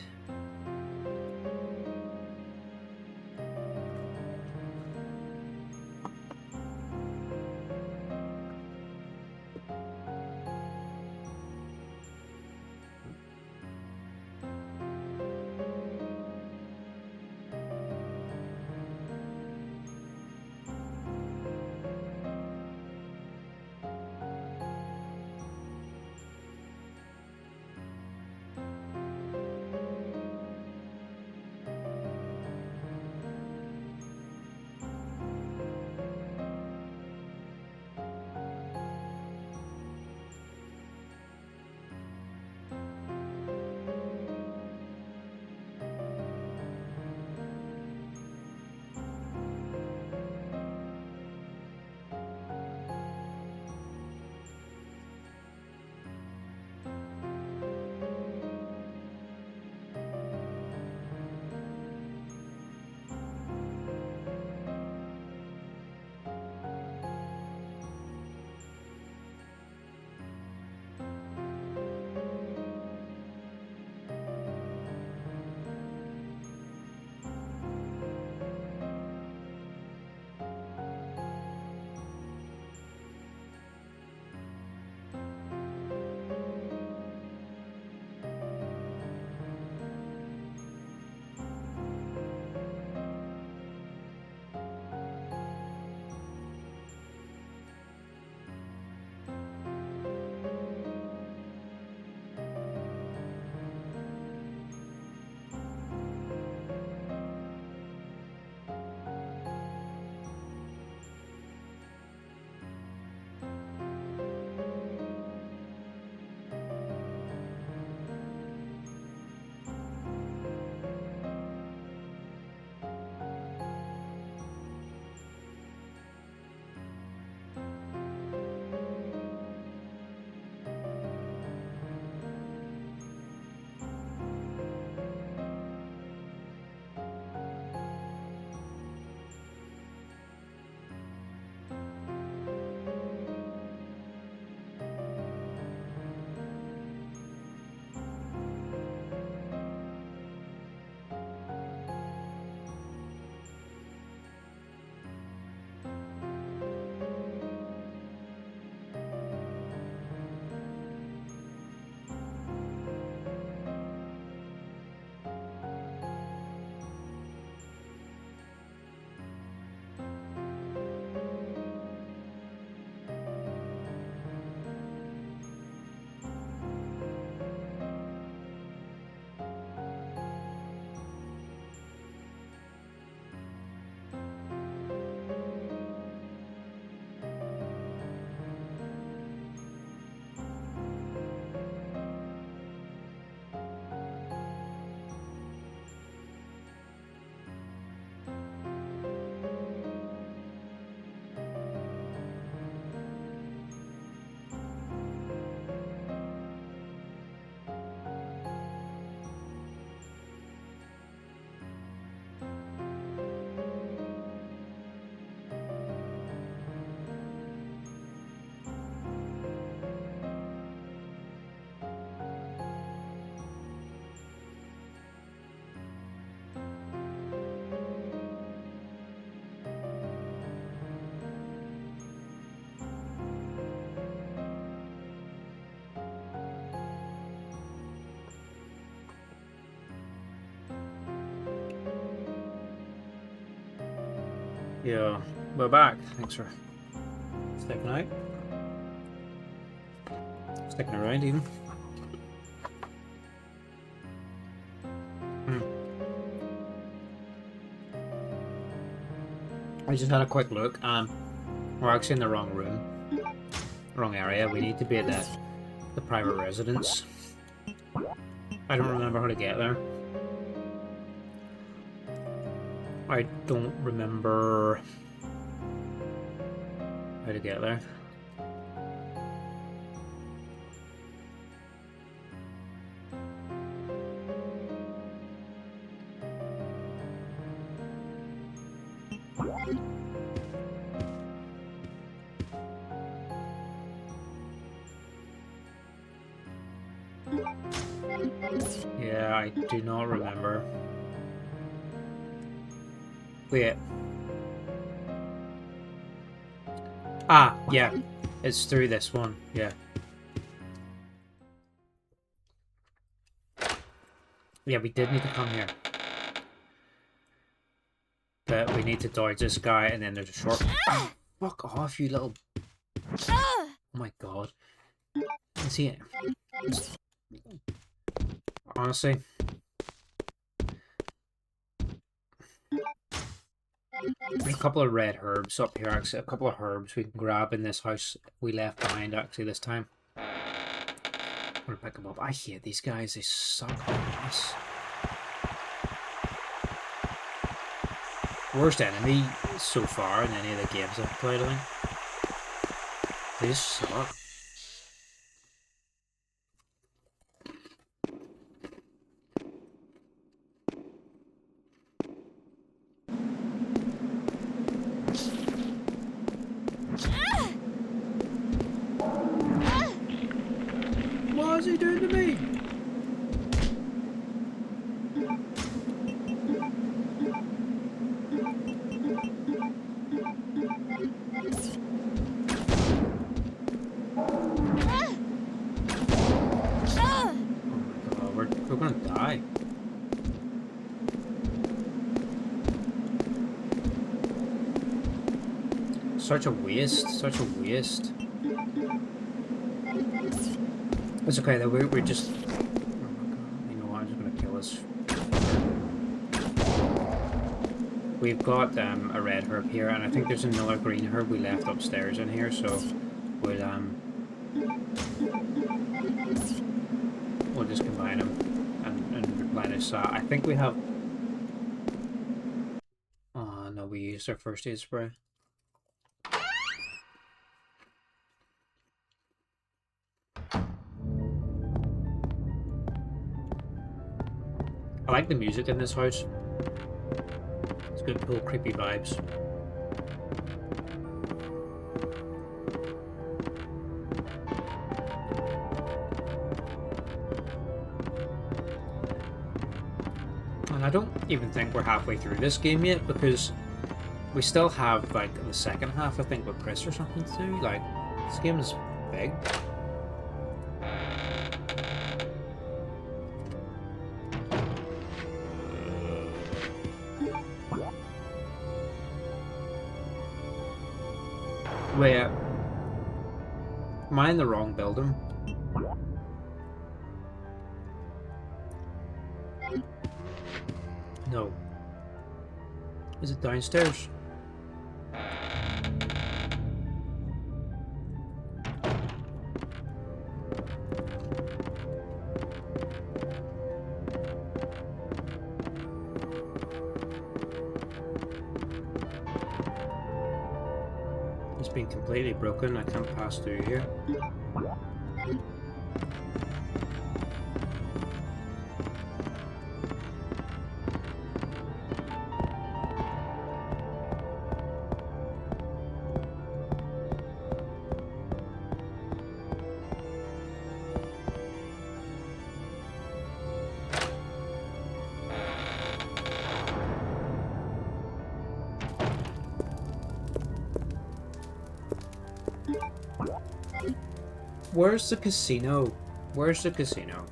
Yeah, we're back. Thanks for sticking out. Sticking around even. I just had a quick look and we're actually in the wrong room. Wrong area. We need to be at the private residence. I don't remember how to get there. I don't remember how to get there. Yeah, I do not remember. Wait. Ah, yeah. It's through this one, yeah. Yeah, we did need to come here. But we need to dodge this guy and then there's a short... Oh, fuck off, you little... Oh my god. See it? Honestly... There's a couple of red herbs up here, actually. A couple of herbs we can grab in this house we left behind, actually, this time. I'm gonna pick them up. I hate these guys. They suck ass. Worst enemy so far in any of the games I've played, I think. They just suck. What is he doing to me? Oh my god, we're gonna die. Such a waste, such a waste. It's okay though, we're just... Oh my god, you know what, I'm just gonna kill this. We've got a red herb here, and I think there's another green herb we left upstairs in here, so we'll just combine them and replenish that. I think we have... Oh no, we used our first aid spray. I like the music in this house. It's good, cool, creepy vibes. And I don't even think we're halfway through this game yet, because we still have like the second half, I think, with Chris or something to do. Like, this game is big. Wait, am I in the wrong building? No. Is it downstairs? It's been completely broken. I can't pass through here. Where's the casino? Where's the casino?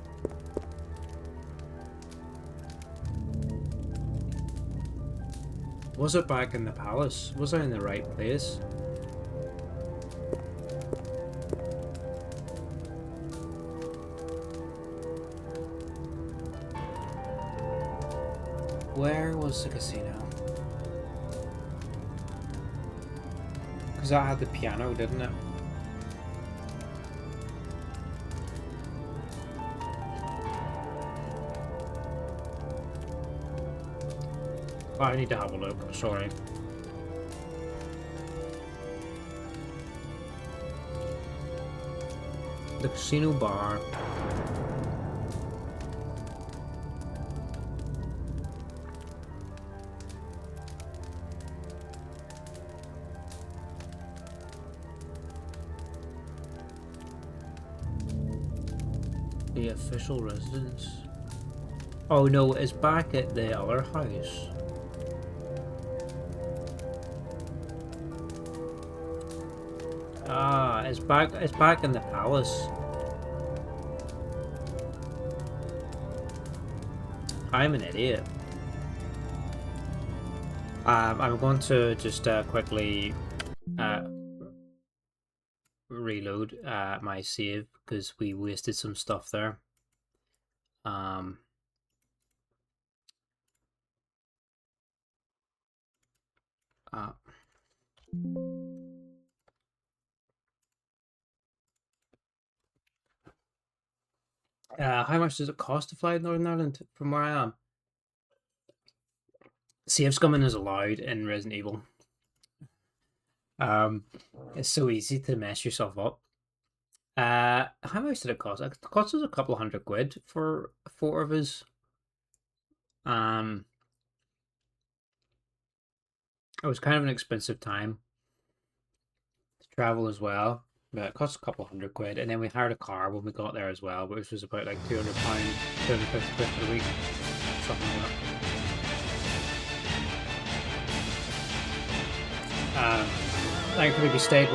Was it back in the palace? Was I in the right place? Where was the casino? Because that had the piano, didn't it? Oh, I need to have a look, sorry. The casino bar. The official residence. Oh no, it's back at the other house. Ah, it's back in the palace. I'm an idiot. I'm going to just quickly reload my save because we wasted some stuff there. How much does it cost to fly to Northern Ireland from where I am? Save scumming is allowed in Resident Evil. It's so easy to mess yourself up. How much did it cost? It cost us a couple £100 for 4 of us. It was kind of an expensive time to travel as well. But it cost a couple £100, and then we hired a car when we got there as well, which was about like £200, £250 for the week, something like that. Thankfully, we stayed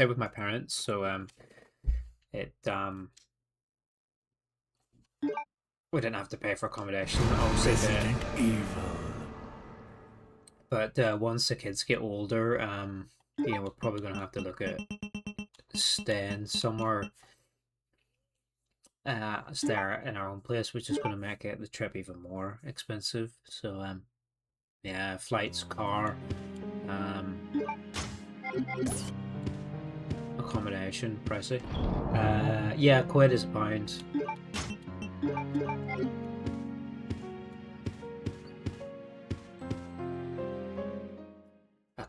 with my parents, so we didn't have to pay for accommodation. Obviously, Resident Evil. But once the kids get older, you know, we're probably going to have to look at staying somewhere, stay in our own place, which is going to make the trip even more expensive. So, yeah, flights, car, accommodation, pricey. Yeah, quid is £1.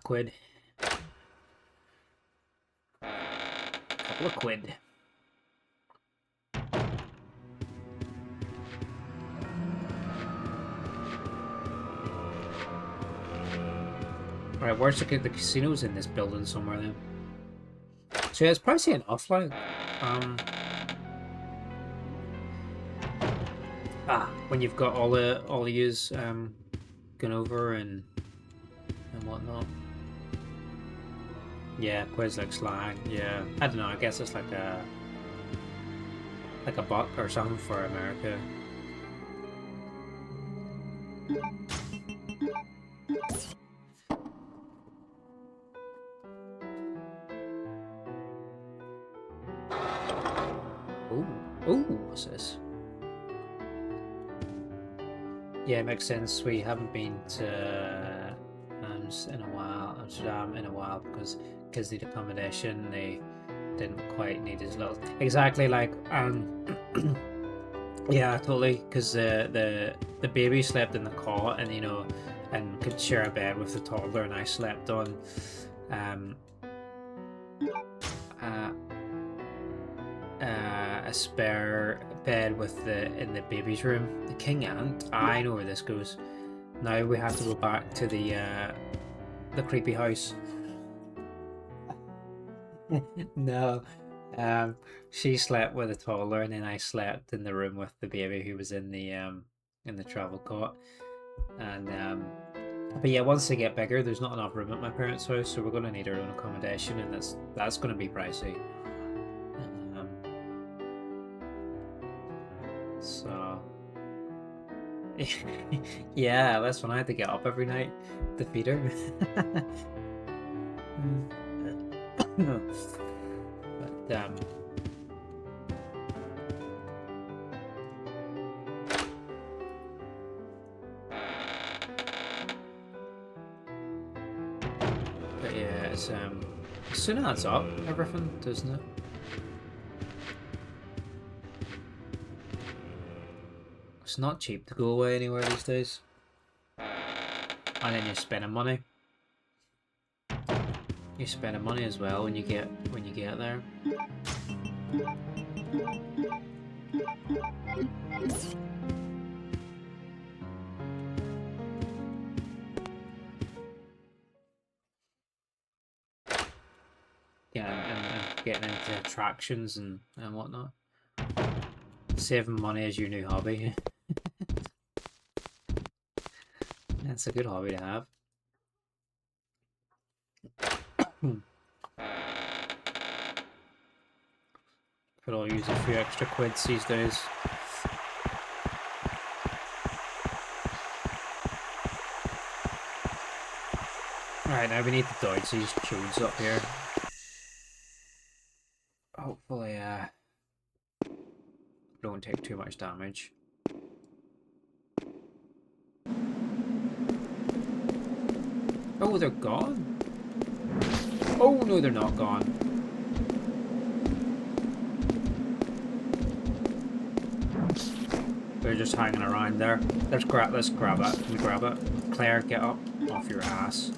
Quid. Couple of quid. Alright, where's the casino's in this building somewhere then? So yeah, it's pricey enough, like when you've got all the yous going over and whatnot. Yeah, quiz like slag. Yeah, I don't know. I guess it's like a buck or something for America. Ooh, what's this? Yeah, it makes sense. We haven't been to Amsterdam in a while because kids need accommodation. They didn't quite need as little. Exactly, like yeah, totally. Because the baby slept in the cot, and you know, and could share a bed with the toddler, and I slept on a spare bed in the baby's room. The king ant. I know where this goes. Now we have to go back to the creepy house. No, she slept with a toddler, and then I slept in the room with the baby who was in the travel cot. And but yeah, once they get bigger, there's not enough room at my parents' house, so we're going to need our own accommodation, and that's going to be pricey. So Yeah, that's when I had to get up every night to feed her. But yeah, it's soon adds up, everything, doesn't it? It's not cheap to go away anywhere these days. And then you're spending money. You're spending money as well when you get there. Yeah, and getting into attractions and whatnot. Saving money is your new hobby. That's a good hobby to have. Could all use a few extra quids these days. Alright, now we need to dodge these chodes up here. Hopefully, don't take too much damage. Oh, they're gone? Oh, no, they're not gone. They're just hanging around there. Let's grab it. Can we grab it? Claire, get up off your ass.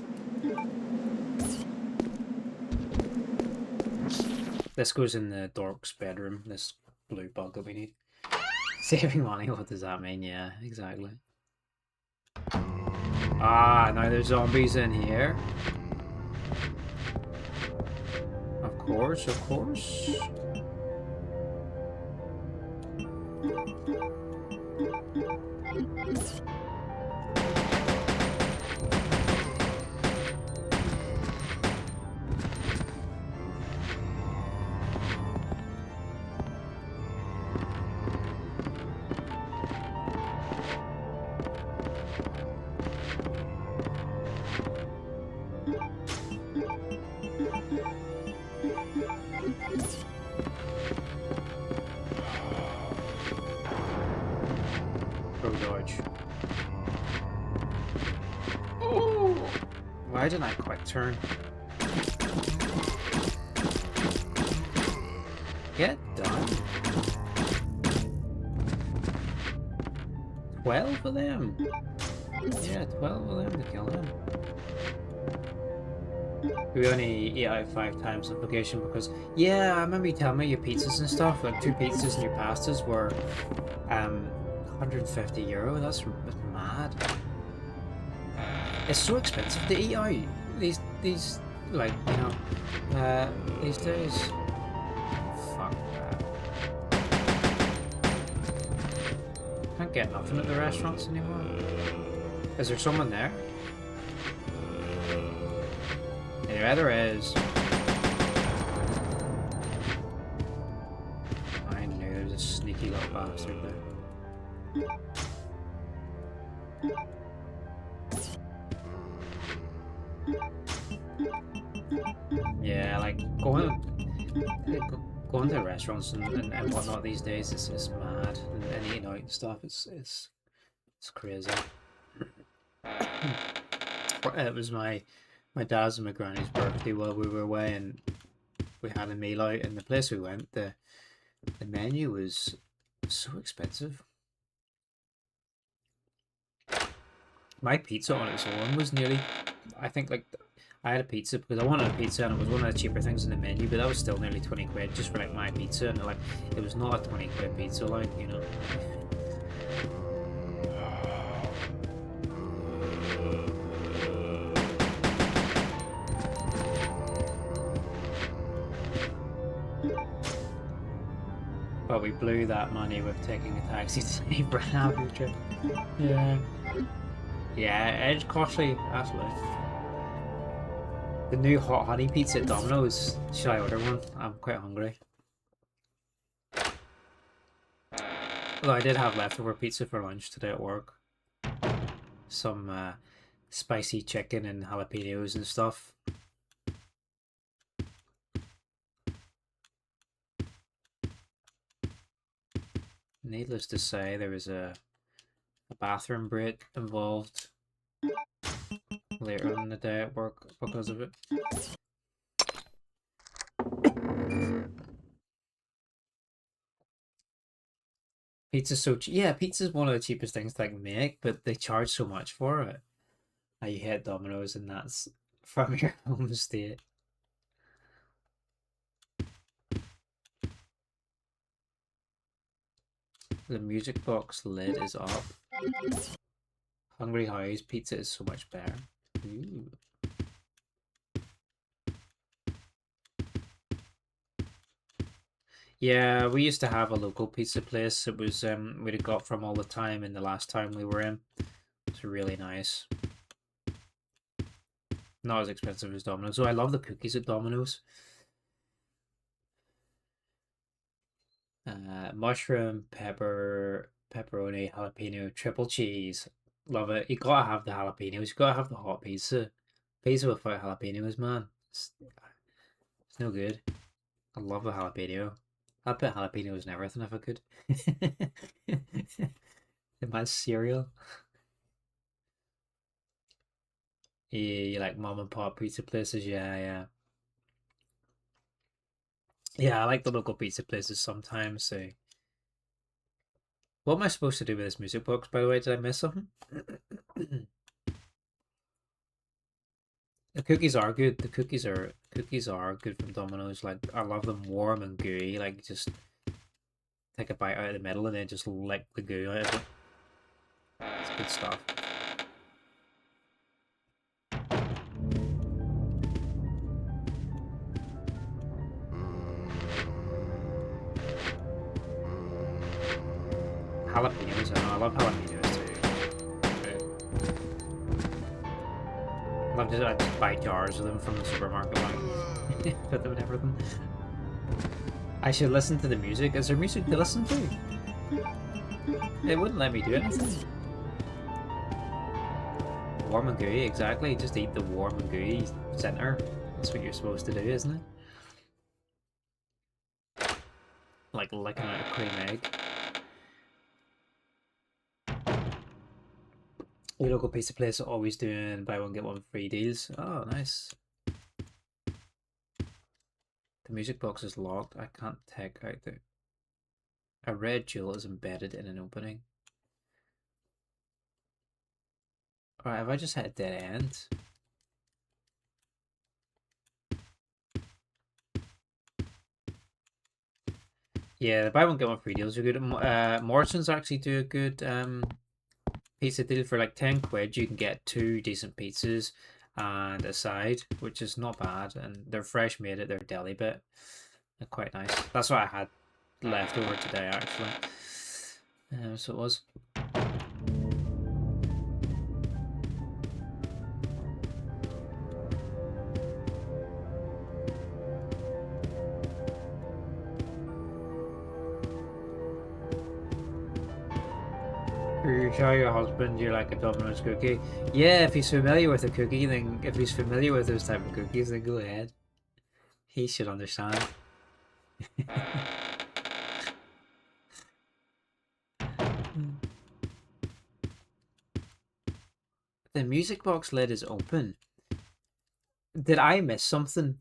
This goes in the dork's bedroom, this blue bug that we need. Saving money, what does that mean? Yeah, exactly. Ah, now there's zombies in here. Of course, of course. Why didn't I quick turn? Get done. 12 of them. Yeah, 12 of them to kill him. We only eat out 5 times application because, yeah, I remember you telling me your pizzas and stuff, like 2 pizzas and your pastas were €150. That's mad. It's so expensive to eat out these like, you know, these days. Fuck that. Can't get nothing at the restaurants anymore. Is there someone there? Yeah, there is. I knew there was a sneaky little bastard there. Yeah, like going to restaurants and whatnot these days is mad, and eating out and stuff. It's crazy. It was my dad's and my granny's birthday while we were away, and we had a meal out. And the place we went, the menu was so expensive. My pizza on its own was nearly, I think, like, I had a pizza because I wanted a pizza and it was one of the cheaper things in the menu, but that was still nearly 20 quid just for like my pizza, and like it was not a 20 quid pizza, like, you know. But we blew that money with taking a taxi to save for an average trip. Yeah. Yeah, it's costly, absolutely. The new hot honey pizza at Domino's. Should I order one? I'm quite hungry. Although I did have leftover pizza for lunch today at work. some spicy chicken and jalapenos and stuff. Needless to say, there was a bathroom break involved later on in the day at work because of it. Pizza's so cheap. Yeah, pizza's one of the cheapest things to make, but they charge so much for it. You hit Domino's and that's from your home state. The music box lid is up. Hungry Howie's pizza is so much better. Ooh. Yeah, we used to have a local pizza place. It was we'd have got from all the time in the last time we were in. It's really nice. Not as expensive as Domino's. So I love the cookies at Domino's. Mushroom, pepperoni, jalapeno, triple cheese. Love it. You gotta have the jalapenos. You gotta have the hot pizza. Pizza without jalapenos, man. It's no good. I love the jalapeno. I'd put jalapenos in everything if I could. In my cereal. Yeah, you like mom and pop pizza places? Yeah. Yeah, I like the local pizza places sometimes. So, what am I supposed to do with this music box, by the way? Did I miss something? The cookies are good. The cookies are good from Domino's. Like I love them warm and gooey. Like just take a bite out of the middle and then just lick the goo out of it. It's good stuff. Jalapenos, I love jalapenos too. I just buy jars of them from the supermarket, like put them in everything. I should listen to the music. Is there music to listen to? It wouldn't let me do anything. Warm and gooey, exactly. Just eat the warm and gooey center. That's what you're supposed to do, isn't it? Like licking out a cream egg. Your local pizza place are always doing buy one get one free deals. Oh, nice. The music box is locked. I can't take out the... A red jewel is embedded in an opening. Alright, have I just hit a dead end? Yeah, the buy one get one free deals are good. Morrison's actually do a good pizza deal for like 10 quid. You can get 2 decent pizzas and a side, which is not bad. And they're fresh made at their deli bit. They're quite nice. That's what I had left over today, actually. So it was. You show your husband you like a Domino's cookie. Yeah, if he's familiar with a cookie, then if he's familiar with those type of cookies, then go ahead. He should understand. The music box lid is open. Did I miss something?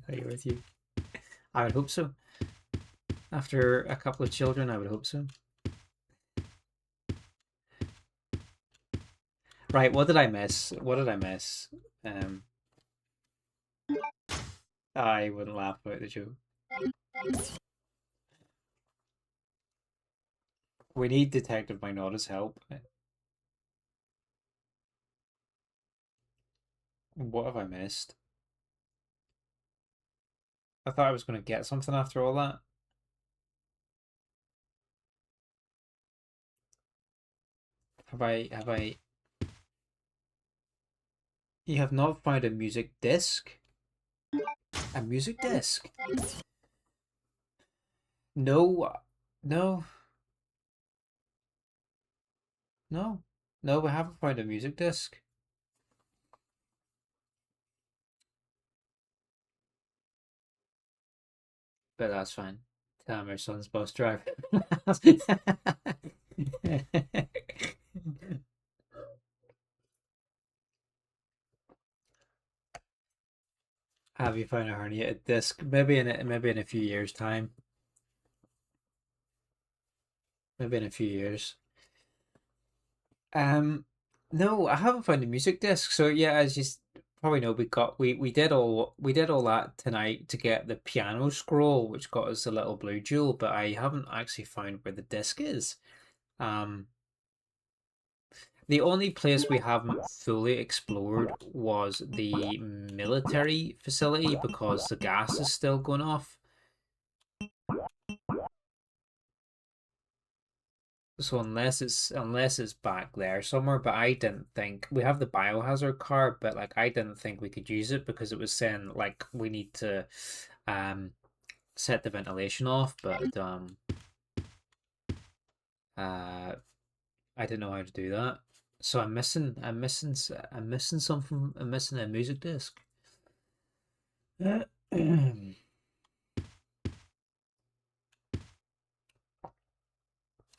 Familiar with you? I would hope so. After a couple of children, I would hope so. Right, what did I miss? What did I miss? I wouldn't laugh about the joke. We need Detective Magnotta's help. What have I missed? I thought I was going to get something after all that. Have I... You have not found a music disc? A music disc? No. No. No. No, we haven't found a music disc. But that's fine. Tell my son's bus driver. Have you found a herniated disc? Maybe in a few years' time. Maybe in a few years. No, I haven't found a music disc. So yeah, as you probably know, we did all that tonight to get the piano scroll, which got us the little blue jewel. But I haven't actually found where the disc is. The only place we haven't fully explored was the military facility because the gas is still going off. So unless it's back there somewhere, but I didn't think we have the biohazard card, but like I didn't think we could use it because it was saying like we need to set the ventilation off, but I didn't know how to do that. So I'm missing something. I'm missing a music disc.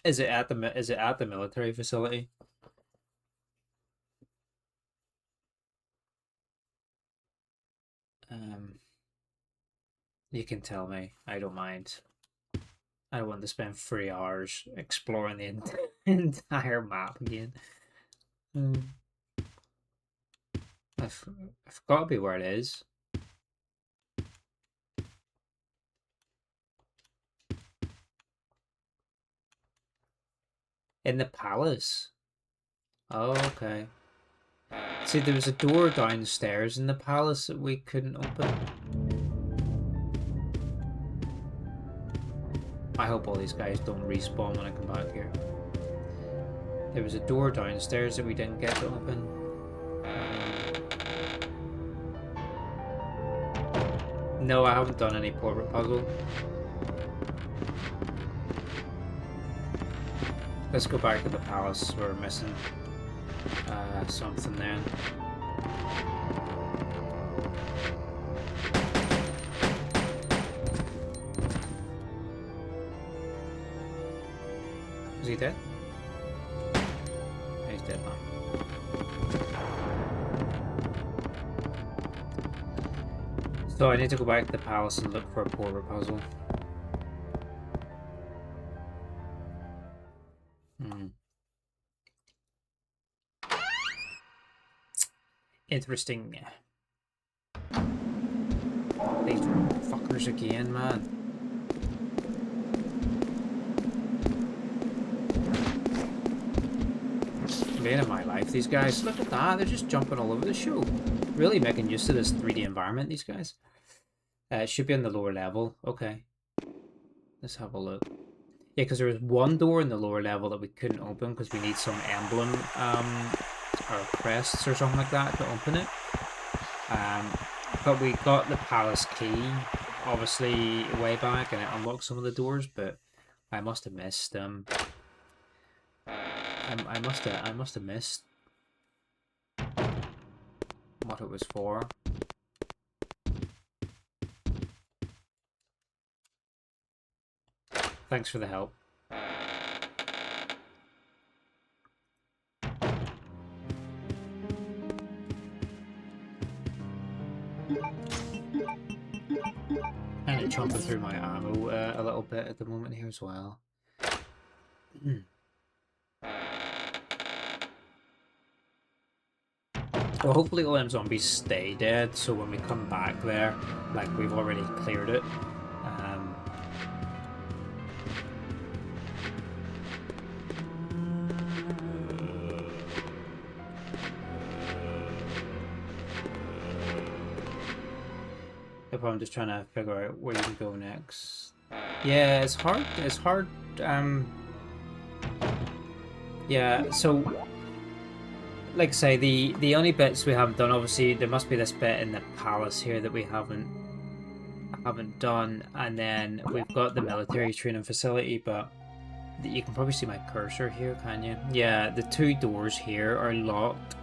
Is it at the military facility? You can tell me. I don't mind. I don't want to spend 3 hours exploring the entire map again. I've got to be where it is. In the palace. Oh, okay. See, there was a door downstairs in the palace that we couldn't open. I hope all these guys don't respawn when I come back here. There was a door downstairs that we didn't get to open. No, I haven't done any portrait puzzle. Let's go back to the palace. We're missing something then. Is he dead? He's dead now. So I need to go back to the palace and look for a portrait puzzle. Interesting. These fuckers again, man. Bane of my life, these guys. Look at that, they're just jumping all over the show. Really making use of this 3D environment, these guys. It should be on the lower level. Okay. Let's have a look. Yeah, because there was one door in the lower level that we couldn't open because we need some emblem, or crests or something like that to open it. But we got the palace key, obviously, way back, and it unlocked some of the doors, but I must have missed, I must have missed what it was for. Thanks for the help. And chomping through my ammo a little bit at the moment here as well. Well, hopefully all them zombies stay dead, so when we come back there, like, we've already cleared it. If I'm just trying to figure out where you can go next. Yeah, it's hard, yeah, so like I say, the only bits we haven't done, obviously there must be this bit in the palace here that we haven't done, and then we've got the military training facility, but You can probably see my cursor here, can you? Yeah, the two doors here are locked.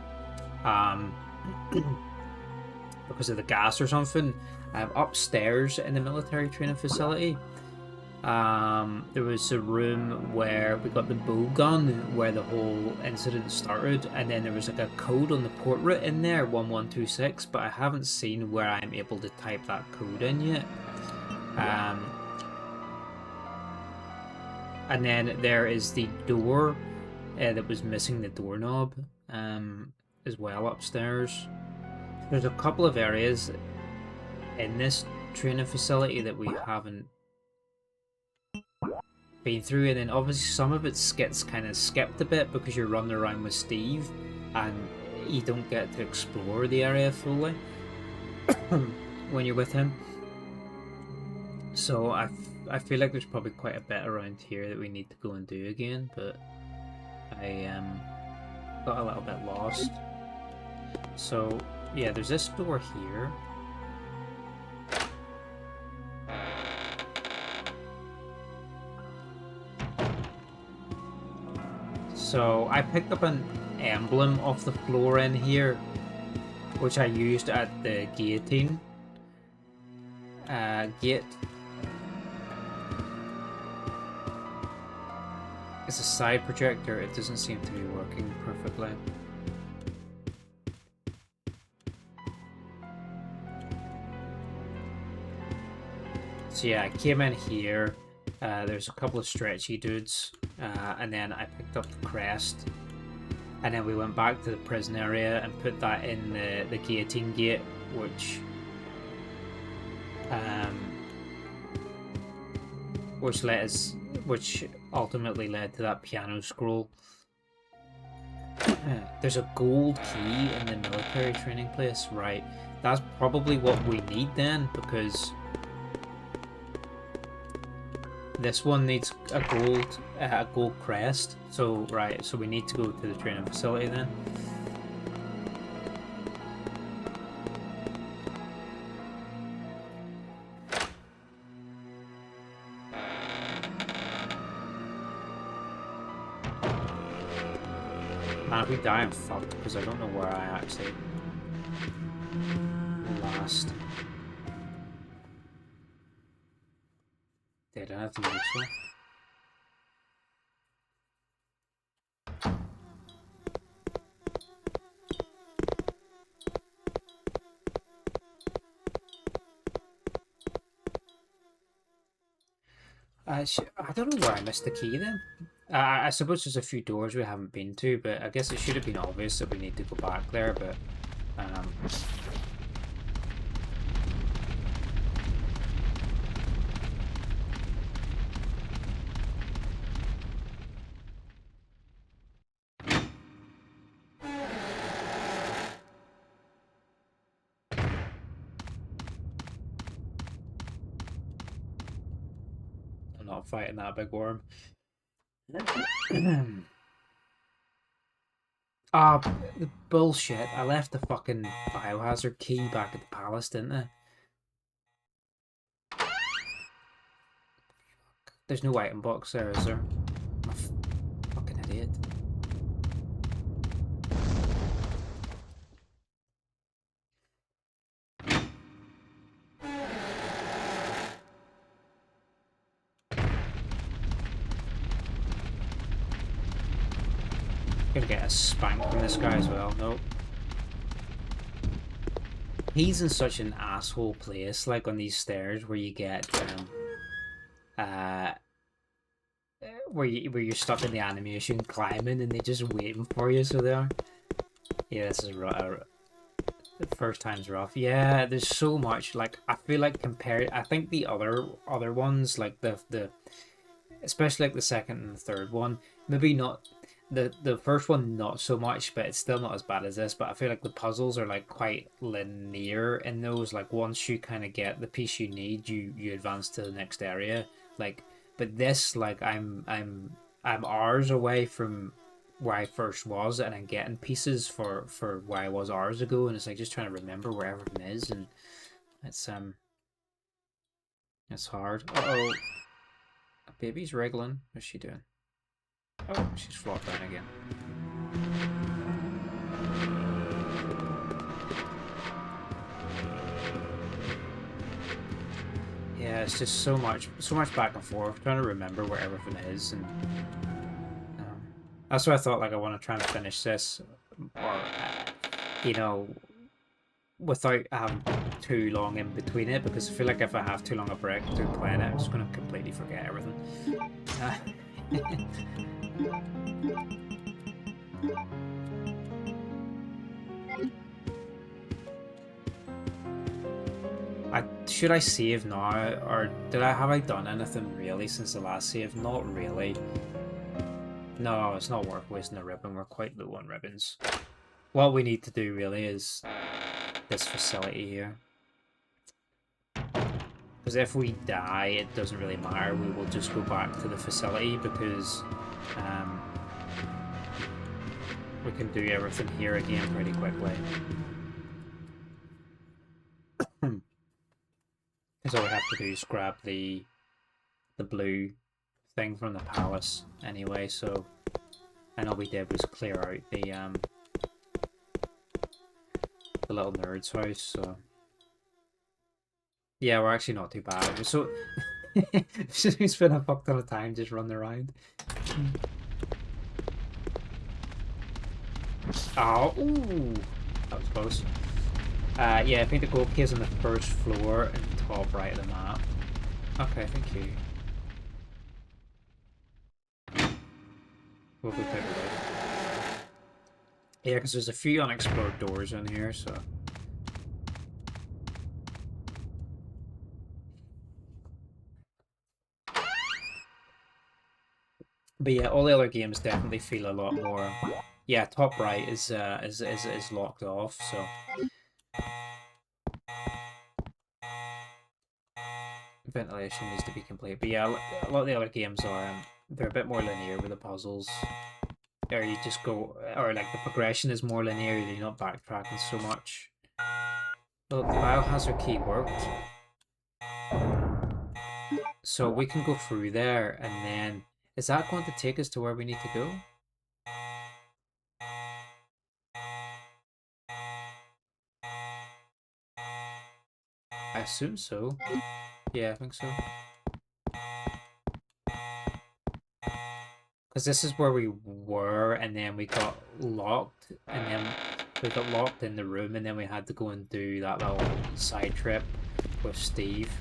Because of the gas or something. Upstairs in the military training facility, there was a room where we got the bow gun where the whole incident started, and then there was like a code on the portrait in there, 1126, but I haven't seen where I'm able to type that code in yet. And then there is the door that was missing the doorknob as well upstairs. There's a couple of areas in this training facility that we haven't been through, and then obviously some of it gets kind of skipped a bit because you're running around with Steve and you don't get to explore the area fully when you're with him. So I feel like there's probably quite a bit around here that we need to go and do again, but I got a little bit lost. So yeah, there's this door here. So I picked up an emblem off the floor in here, which I used at the guillotine gate. It's a side projector, it doesn't seem to be working perfectly. So yeah, I came in here, there's a couple of stretchy dudes, and then I picked up the crest, and then we went back to the prison area and put that in the guillotine gate, which ultimately led to that piano scroll. There's a gold key in the military training place, right? That's probably what we need then, because this one needs a gold crest. So right, so we need to go to the training facility then. Man, if we die, I'm fucked, because I don't know where I actually last did anything useful. I don't know where I missed the key then. I suppose there's a few doors we haven't been to, but I guess it should have been obvious that we need to go back there, but I'm not fighting that big worm. Ah, the bullshit. I left the fucking biohazard key back at the palace, didn't I? There's no item box there, is there? I'm a fucking idiot. Gonna get a spank from this guy as well. Nope. He's in such an asshole place, like on these stairs where you get where you're stuck in the animation climbing and they're just waiting for you, so they are. Yeah, this is the first time's rough. Yeah, there's so much, like I feel like compared, I think the other ones, like the especially like the second and the third one, maybe not. The first one not so much, but it's still not as bad as this, but I feel like the puzzles are like quite linear in those. Like once you kind of get the piece you need, you advance to the next area. Like, but this, like I'm hours away from where I first was, and I'm getting pieces for where I was hours ago, and it's like just trying to remember where everything is, and it's hard. Uh-oh. A baby's wriggling. What's she doing? Oh, she's flopped down again. Yeah, it's just so much back and forth, trying to remember where everything is, and that's why I thought, like, I want to try and finish this, or you know, without having too long in between it, because I feel like if I have too long a break to playing it, I'm just going to completely forget everything. Should I save now, or have I done anything really since the last save? Not really. No, it's not worth wasting a ribbon. We're quite low on ribbons. What we need to do really is this facility here. Because if we die, it doesn't really matter. We will just go back to the facility because we can do everything here again pretty quickly. Because all we have to do is grab the blue thing from the palace anyway, so, and all we did was clear out the little nerd's house, so yeah, we're actually not too bad. So we spent a fuck ton of time just running around. Oh, ooh, that was close. Yeah, I think the gold key is on the first floor and the top right of the map. Okay, thank you. We'll go take a look. Yeah, because there's a few unexplored doors in here, so. But yeah, all the other games definitely feel a lot more. Yeah, top right is locked off, so. Ventilation needs to be complete, but yeah, a lot of the other games are they're a bit more linear with the puzzles, or you just go, or like the progression is more linear. You're not backtracking so much. Look, the biohazard key worked, so we can go through there, and then is that going to take us to where we need to go? I assume so. Yeah, I think so. Because this is where we were, and then we got locked, and then we got locked in the room, and then we had to go and do that little side trip with Steve.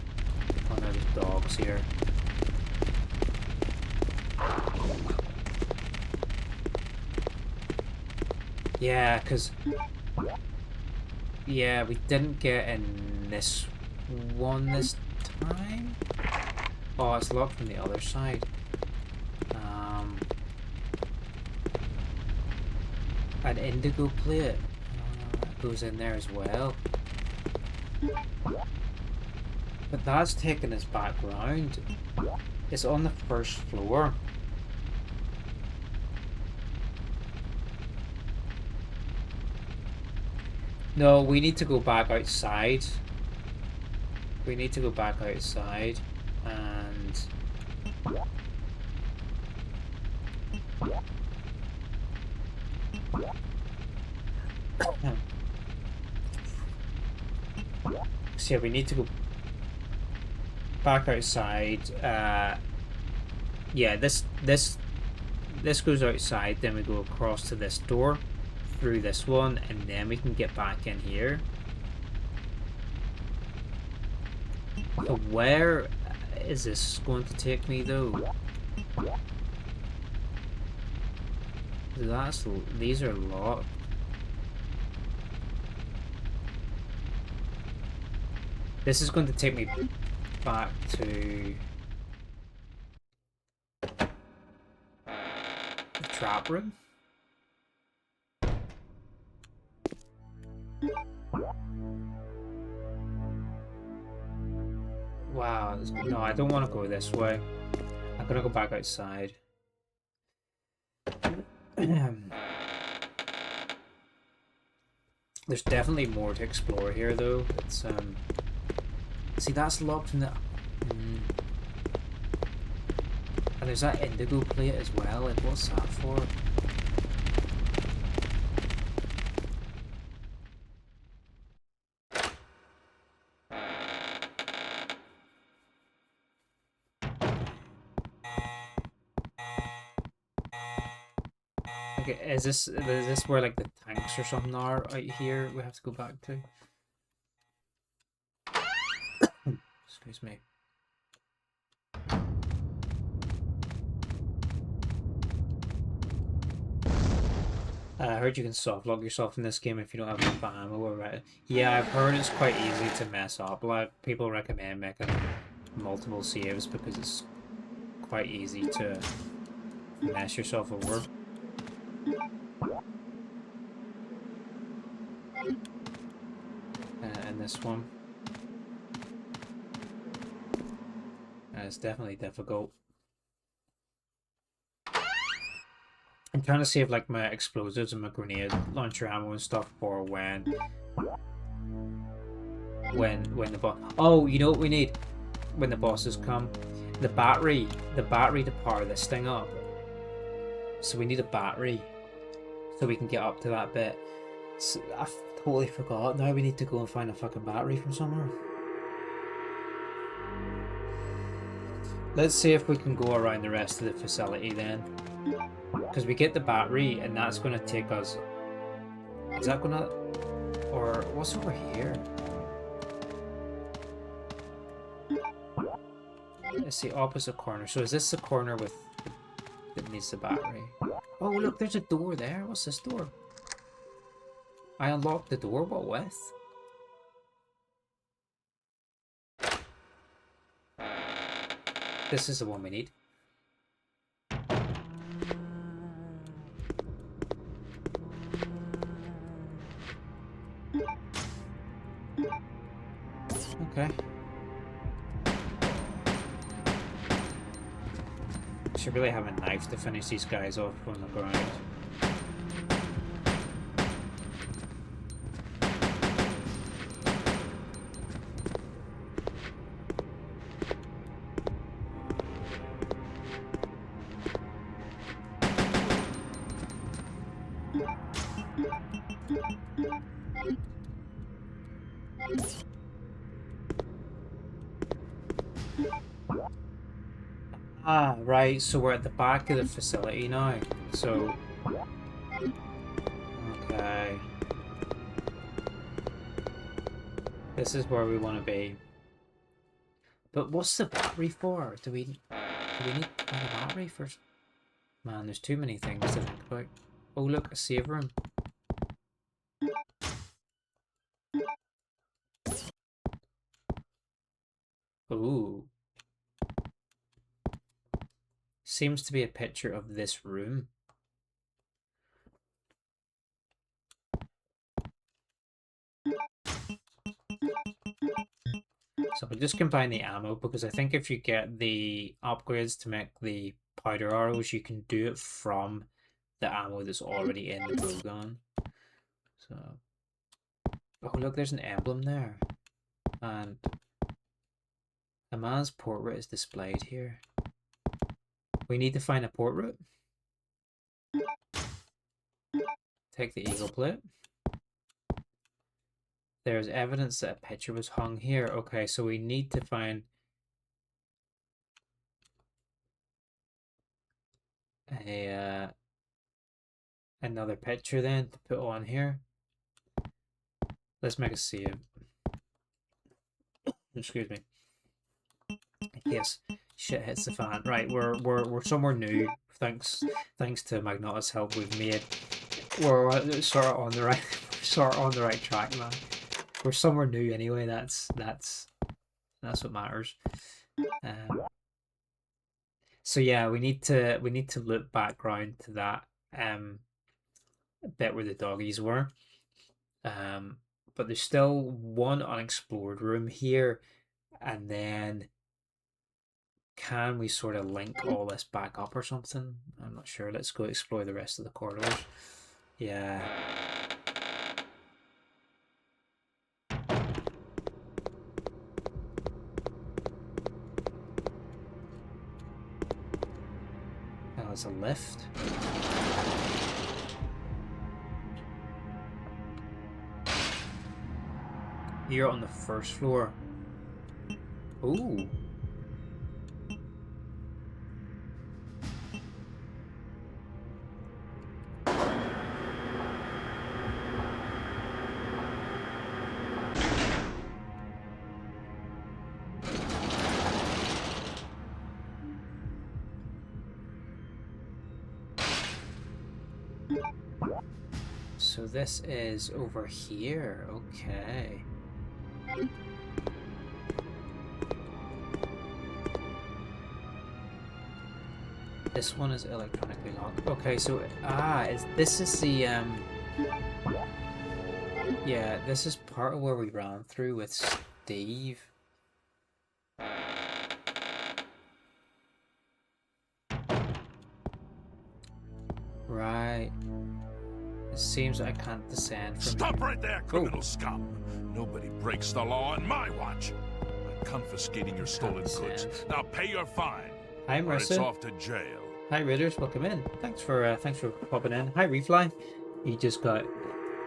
Oh no, there's dogs here. Yeah, because... yeah, we didn't get in this one this time? Oh, it's locked from the other side. An indigo plate goes in there as well. But that's taking us back round. It's on the first floor. No, we need to go back outside. We need to go back outside and... so yeah, we need to go back outside. Yeah, this goes outside, then we go across to this door, through this one, and then we can get back in here. So where is this going to take me though? These are locked. This is going to take me back to the trap room. Wow, no, I don't want to go this way. I'm gonna go back outside. There's definitely more to explore here though. It's see, that's locked from the And there's that indigo plate as well. Like, what's that for? Okay, is this where like the tanks or something are out here? We have to go back to. Excuse me. I heard you can soft lock yourself in this game if you don't have enough ammo or yeah, I've heard it's quite easy to mess up. Like, people recommend making multiple saves because it's quite easy to mess yourself over. And this one. It's definitely difficult. I'm trying to save like my explosives and my grenade launcher ammo and stuff for when the boss. Oh, you know what we need when the bosses come? The battery to power this thing up. So we need a battery so we can get up to that bit. So I totally forgot. Now we need to go and find a fucking battery from somewhere. Let's see if we can go around the rest of the facility then. Because we get the battery and that's going to take us... Is that going to... Or what's over here? It's the opposite corner. So is this the corner with... that needs the battery? Oh look, there's a door there. What's this door? I unlocked the door. What with? This is the one we need. Okay. Should really have a knife to finish these guys off on the ground. Ah, right, so we're at the back of the facility now. So... Okay. This is where we want to be. But what's the battery for? Do we need to find a battery first? Man, there's too many things to think about. Oh look, a save room. Ooh. Seems to be a picture of this room. So we'll just combine the ammo because I think if you get the upgrades to make the powder arrows, you can do it from the ammo that's already in the bowgun. So, oh look, there's an emblem there, and a man's portrait is displayed here. We need to find a portrait. Take the eagle plate. There's evidence that a picture was hung here. Okay, so we need to find a another picture then to put on here. Let's make a save. Excuse me. In case shit hits the fan. Right, we're somewhere new. Thanks to Magnotta's help, we're sort of on the right track, man. We're somewhere new anyway. That's what matters. So yeah, we need to loop back round to that bit where the doggies were. But there's still one unexplored room here, and then can we sort of link all this back up or something? I'm not sure. Let's go explore the rest of the corridors. Yeah. there's a lift. You're on the first floor. Ooh. So this is over here. Okay. This one is electronically locked. Okay, so this is the yeah, this is part of where we ran through with Steve. Right. It seems I can't descend from Stop here. right there, criminal scum! Nobody breaks the law on my watch. I'm confiscating your stolen goods. Now pay your fine. Hi, Or it's Marissa. off to jail. Hi, Raiders. Welcome in. Thanks for popping in. Hi, Refly. You just got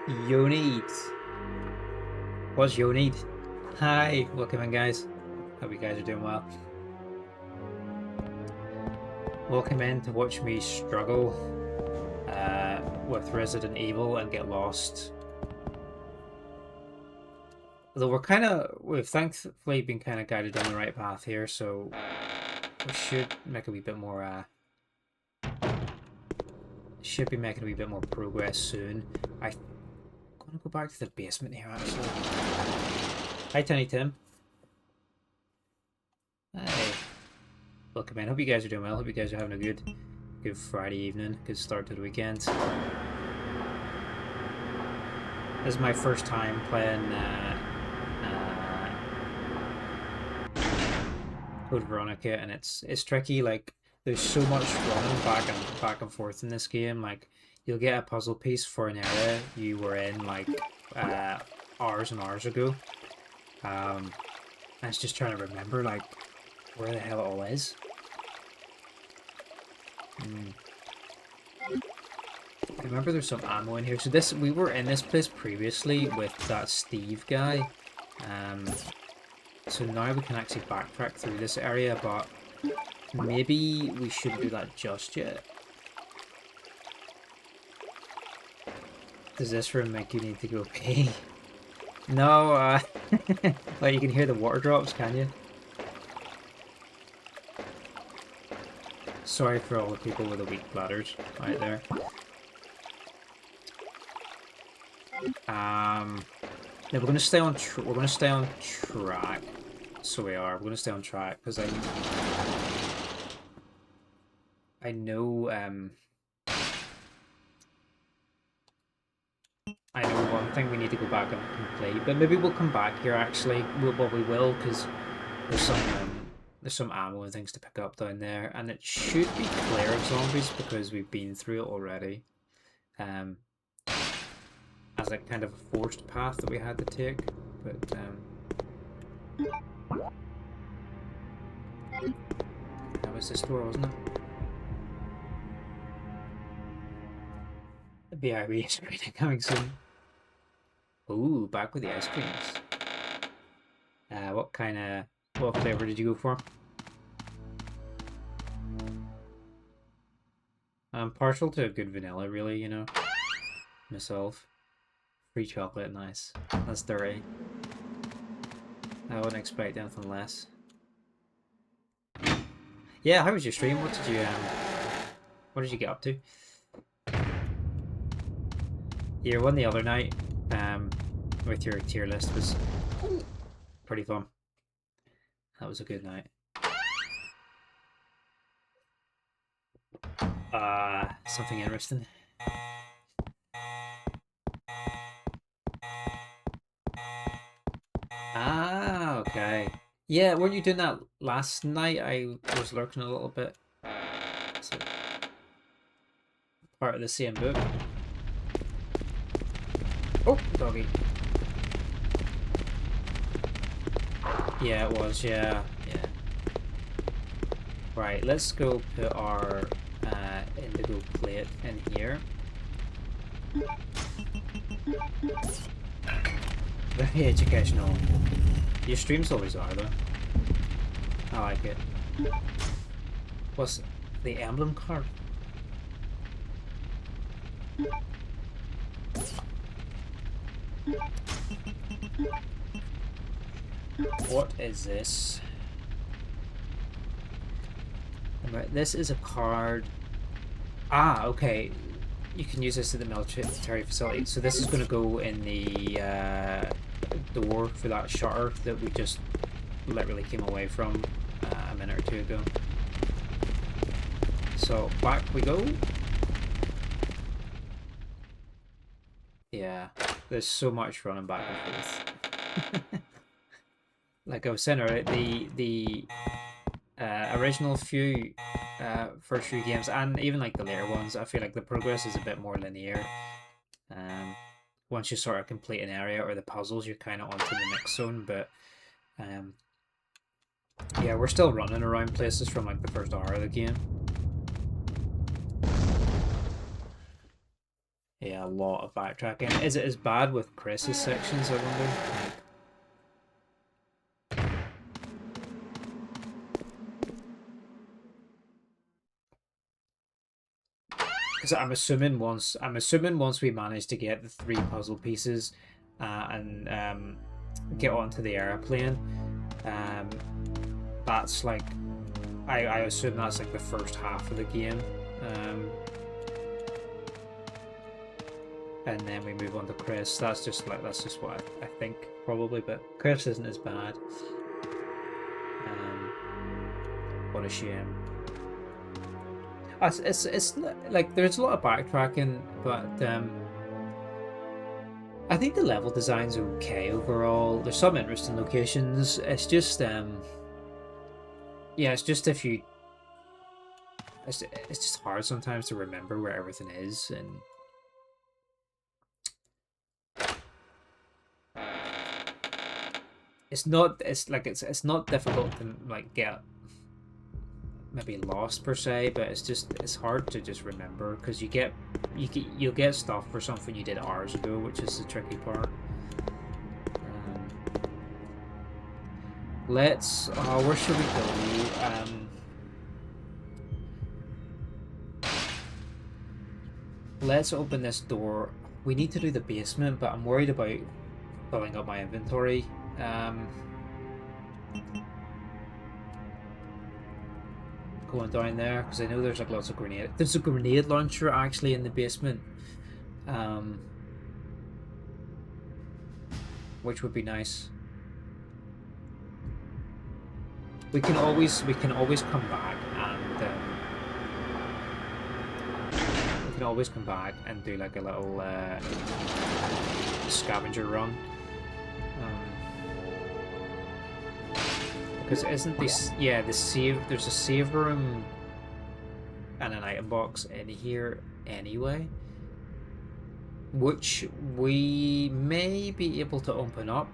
Yonid. What's Yonid? Hi. Welcome in, guys. Hope you guys are doing well. Welcome in to watch me struggle with Resident Evil and get lost. Although we've thankfully been kind of guided on the right path here, so we should make a wee bit more. Should be making a wee bit more progress soon. I'm gonna go back to the basement here actually. Hi, Tiny Tim. Hey. Welcome in. Hope you guys are doing well. Hope you guys are having a good Friday evening. Good start to the weekend. This is my first time playing Code Veronica, and it's tricky. Like, there's so much running back and forth in this game. Like, you'll get a puzzle piece for an area you were in like hours and hours ago. And it's just trying to remember like where the hell it all is. I remember there's some ammo in here. So we were in this place previously with that Steve guy. So now we can actually backtrack through this area, but maybe we shouldn't do that just yet. Does this room make you need to go pee? No, like you can hear the water drops, can you? Sorry for all the people with the weak bladders out there. No, we're gonna stay on. We're gonna stay on track. So we are. We're gonna stay on track because I know. I know one thing we need to go back and complete, but maybe we'll come back here. Actually, we will because there's some ammo and things to pick up down there, and it should be clear of zombies because we've been through it already. As a kind of a forced path that we had to take, but that was this door, wasn't it? The BIB is really coming soon. Ooh, back with the ice creams. What flavor did you go for? I'm partial to a good vanilla, really, you know, myself. Free chocolate, nice. That's dirty. I wouldn't expect anything less. Yeah, how was your stream? What did you get up to? Your one the other night, with your tier list was pretty fun. That was a good night. Something interesting. Ah, okay. Yeah, weren't you doing that last night? I was lurking a little bit. So, part of the same book. Oh, doggy. Yeah, it was, yeah. Right, let's go put our indigo plate in here. Very educational. Your streams always are though. I like it. What's the emblem card? What is this? This is a card. Ah, okay. You can use this at the military facility. So this is going to go in the door for that shutter that we just literally came away from a minute or two ago. So back we go. Yeah, there's so much running back and forth. Like I was saying earlier, the original few first few games, and even like the later ones, I feel like the progress is a bit more linear. Once you sort of complete an area or the puzzles, you're kind of onto the next zone. But yeah, we're still running around places from like the first hour of the game. Yeah, a lot of backtracking. Is it as bad with Chris's sections, I wonder? Because I'm assuming once we manage to get the 3 puzzle pieces and get onto the airplane, that's like I assume that's like the first half of the game. And then we move on to Chris. That's just what I think probably, but Chris isn't as bad. What a shame. It's like there's a lot of backtracking, but I think the level design's okay overall. There's some interesting locations. It's just yeah, it's just if you it's just hard sometimes to remember where everything is, and it's not difficult to like get maybe lost per se, but it's hard to just remember because you'll get stuff for something you did hours ago, which is the tricky part. Let's where should we go? Let's open this door. We need to do the basement, but I'm worried about filling up my inventory. Going down there because I know there's like lots of grenade. There's a grenade launcher actually in the basement, which would be nice. We can always come back and do like a little scavenger run. Because isn't this there's a save room and an item box in here anyway, which we may be able to open up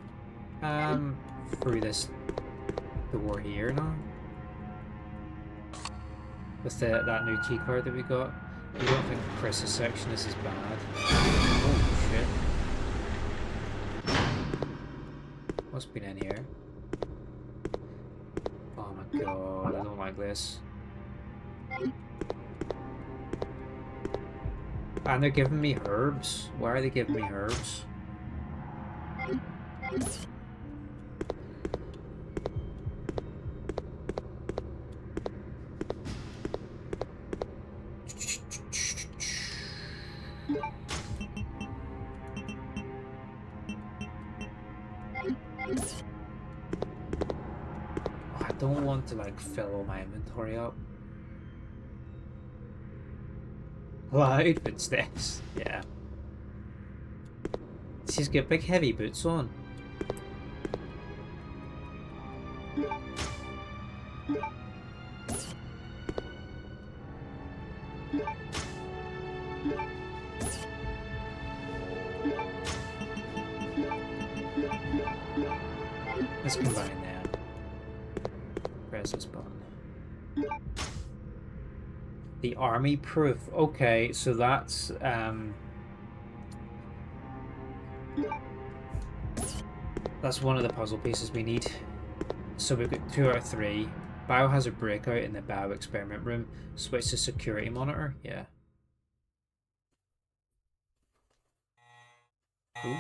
through this door here now with that new key card that we got. I don't think Chris's section is as bad. Oh shit. What's been in here? Oh my god, I don't like this. And they're giving me herbs. Why are they giving me herbs? I don't want to like fill all my inventory up. Loud footsteps, yeah. She's got big heavy boots on. Let's combine that. Press this button. The army proof. Okay, so that's one of the puzzle pieces we need. So we've got 2 out of 3. Biohazard breakout in the bio experiment room. Switch to security monitor. Yeah. Ooh.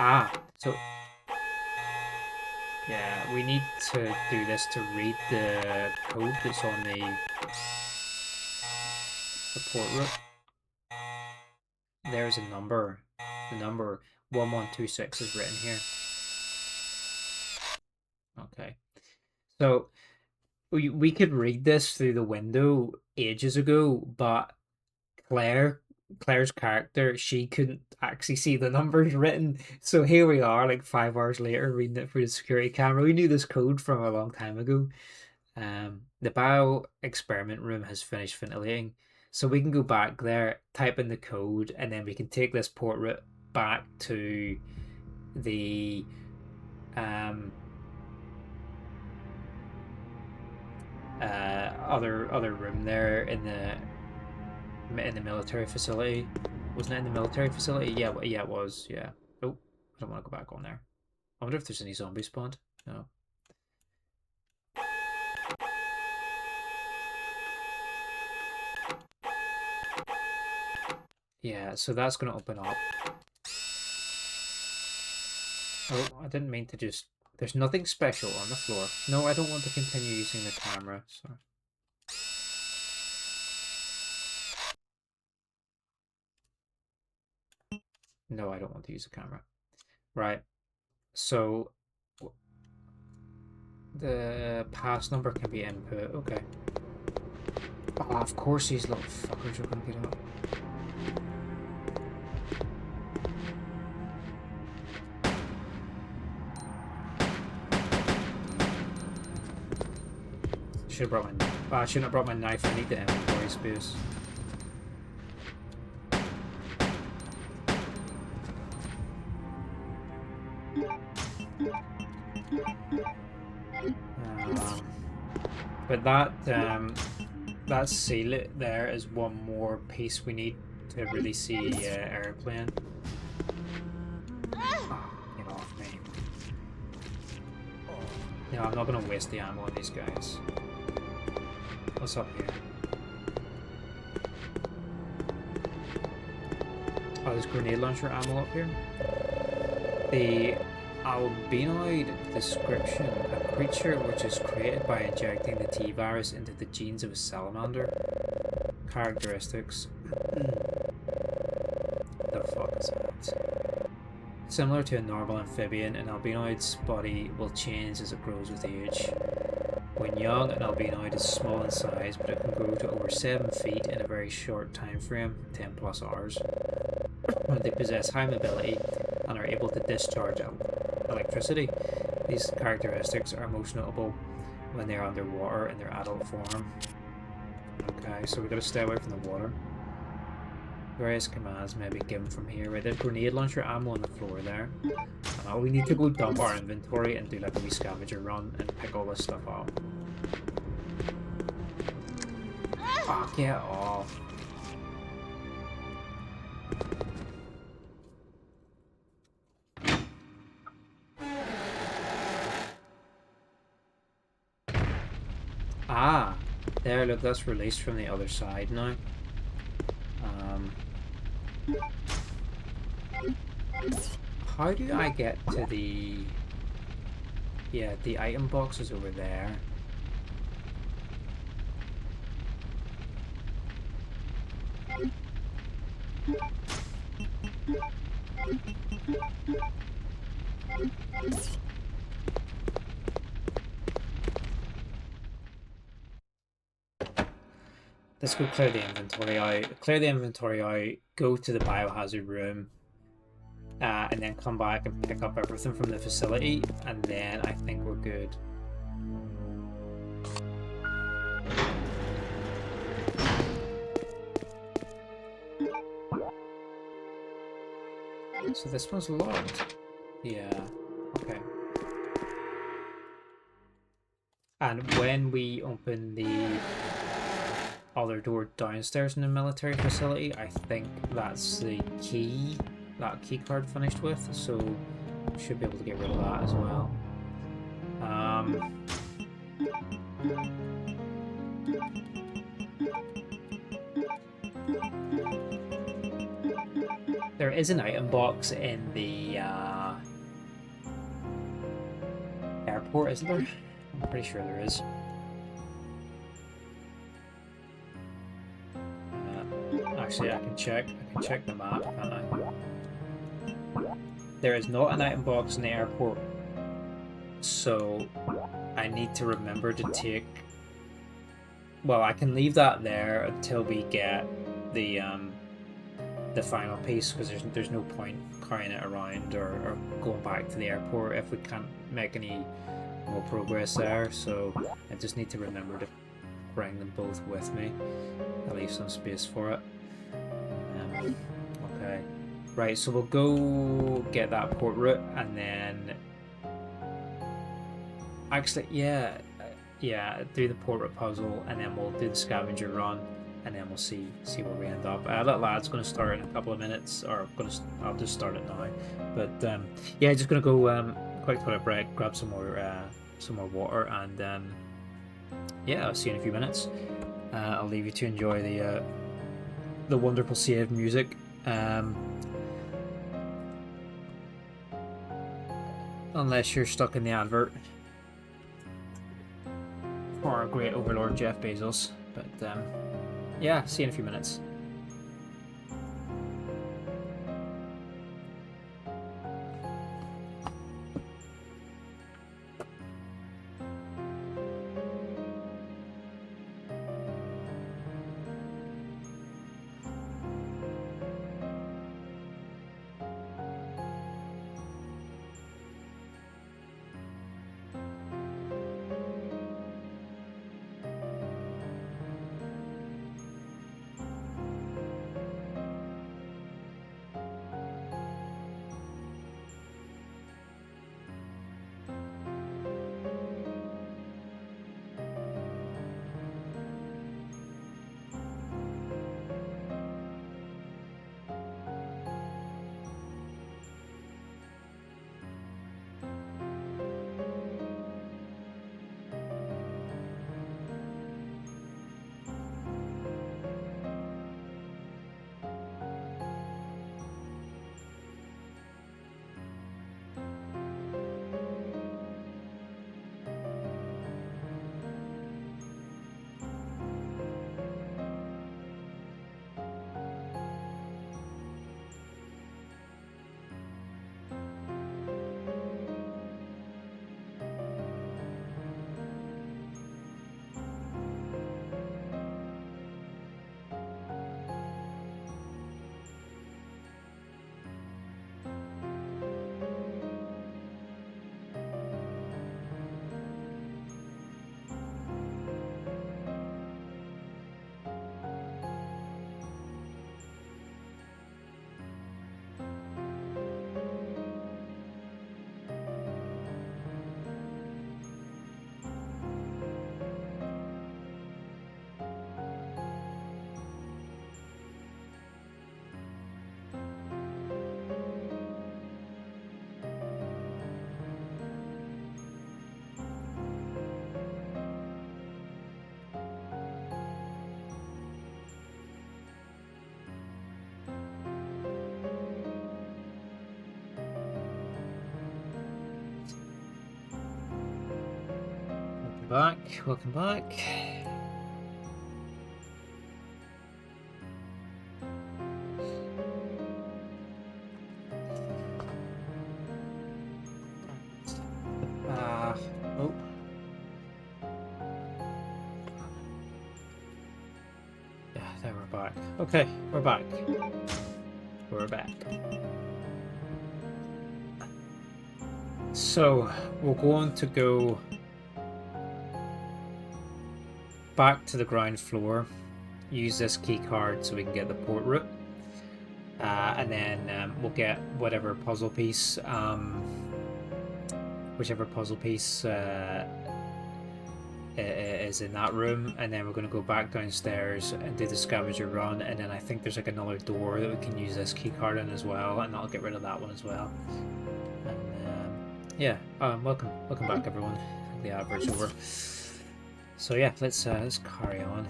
Ah, so yeah, we need to do this to read the code that's on the port route. There's a number. The number 1126 is written here. Okay. So we could read this through the window ages ago, but Claire's character, she couldn't actually see the numbers written. So here we are, like 5 hours later, reading it through the security camera. We knew this code from a long time ago. The bio experiment room has finished ventilating. So we can go back there, type in the code, and then we can take this port route back to the other room there in the military facility. Wasn't it in the military facility? Yeah, it was. Yeah. Oh, I don't want to go back on there. I wonder if there's any zombies spawned. No. Yeah, so that's going to open up. Oh, I didn't mean to just... There's nothing special on the floor. No, I don't want to continue using the camera. Sorry. No, I don't want to use the camera. Right. So... The pass number can be input. Okay. Oh, of course these little fuckers are going to get up. Should have brought my... I shouldn't have brought my knife. I need the inventory space. But that seal it there is one more piece we need to really see airplane. Oh, get off me. No, I'm not gonna waste the ammo on these guys. What's up here? Oh, there's grenade launcher ammo up here. The albinoid description: a creature which is created by injecting the T virus into the genes of a salamander. Characteristics. The fuck is that? Similar to a normal amphibian, an albinoid's body will change as it grows with age. When young, an albinoid is small in size, but it can grow to over 7 feet in a very short time frame, 10 plus hours. They possess high mobility and are able to discharge electricity. These characteristics are most notable when they are underwater in their adult form. Okay, so we've got to stay away from the water. Various commands may be given from here. Right, there's grenade launcher ammo on the floor there. We need to go dump our inventory and do like a wee scavenger run and pick all this stuff up. Oh, get off. Ah, there, look, that's released from the other side now. How do I get to the... Yeah, the item box is over there. Let's go clear the inventory out. Clear the inventory out, go to the biohazard room, and then come back and pick up everything from the facility, and then I think we're good. So this one's locked. Yeah, okay. And when we open the other door downstairs in the military facility. I think that's the key that key card finished with, so should be able to get rid of that as well. There is an item box in the airport, isn't there? I'm pretty sure there is. Actually, I can check the map, can't I? There is not an item box in the airport, so I need to remember to take... Well, I can leave that there until we get the final piece, because there's no point carrying it around or going back to the airport if we can't make any more progress there. So I just need to remember to bring them both with me. I'll leave some space for it. Okay, right, so we'll go get that port route, and then actually do the port route puzzle, and then we'll do the scavenger run, and then we'll see where we end up. That lad's going to start in a couple of minutes, or I'll just start it now. But yeah, just going to go quick toilet break, grab some more water, and yeah, I'll see you in a few minutes. I'll leave you to enjoy the wonderful save music. Unless you're stuck in the advert for our great overlord Jeff Bezos. But yeah, see you in a few minutes. Welcome back. Oh. Yeah, there we're back. Okay, we're back. We're back. So, we're going to go back to the ground floor, use this key card so we can get the port route, and then we'll get whatever puzzle piece, is in that room, and then we're going to go back downstairs and do the scavenger run, and then I think there's like another door that we can use this key card in as well, and I'll get rid of that one as well. And yeah, welcome back everyone. The advert's over. So yeah, let's carry on.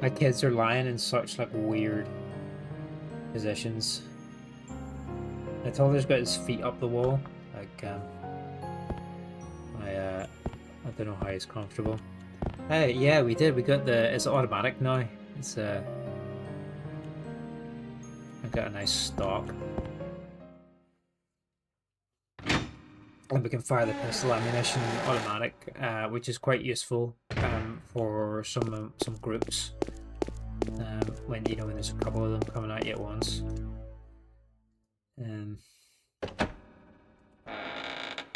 My kids are lying in such like weird positions. I told he's got his feet up the wall. Like I don't know how he's comfortable. Hey, yeah, we did. We got it's automatic now. It's I got a nice stock. And we can fire the pistol ammunition automatic, which is quite useful for some groups. When when there's a couple of them coming at you at once.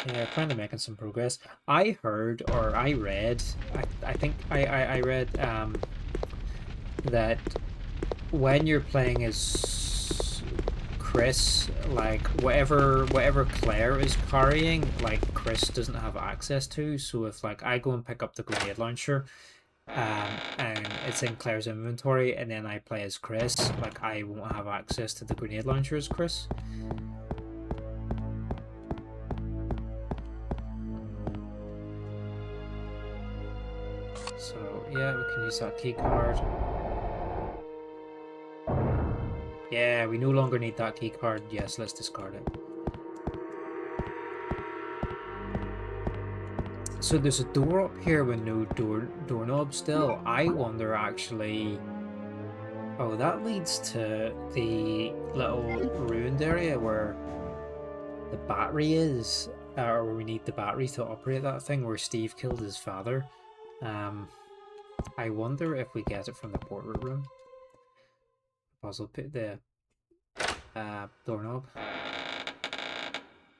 Yeah, finally making some progress. I heard, or I read, I think I read that when you're playing as Chris, like whatever Claire is carrying, like Chris doesn't have access to. So if like I go and pick up the grenade launcher, and it's in Claire's inventory, and then I play as Chris, like I won't have access to the grenade launcher as Chris. So yeah, we can use that key card. Yeah, we no longer need that key card. Yes, let's discard it. So there's a door up here with no doorknob still. I wonder actually... Oh, that leads to the little ruined area where the battery is. Or where we need the battery to operate that thing where Steve killed his father. I wonder if we get it from the portrait room. Puzzle put the doorknob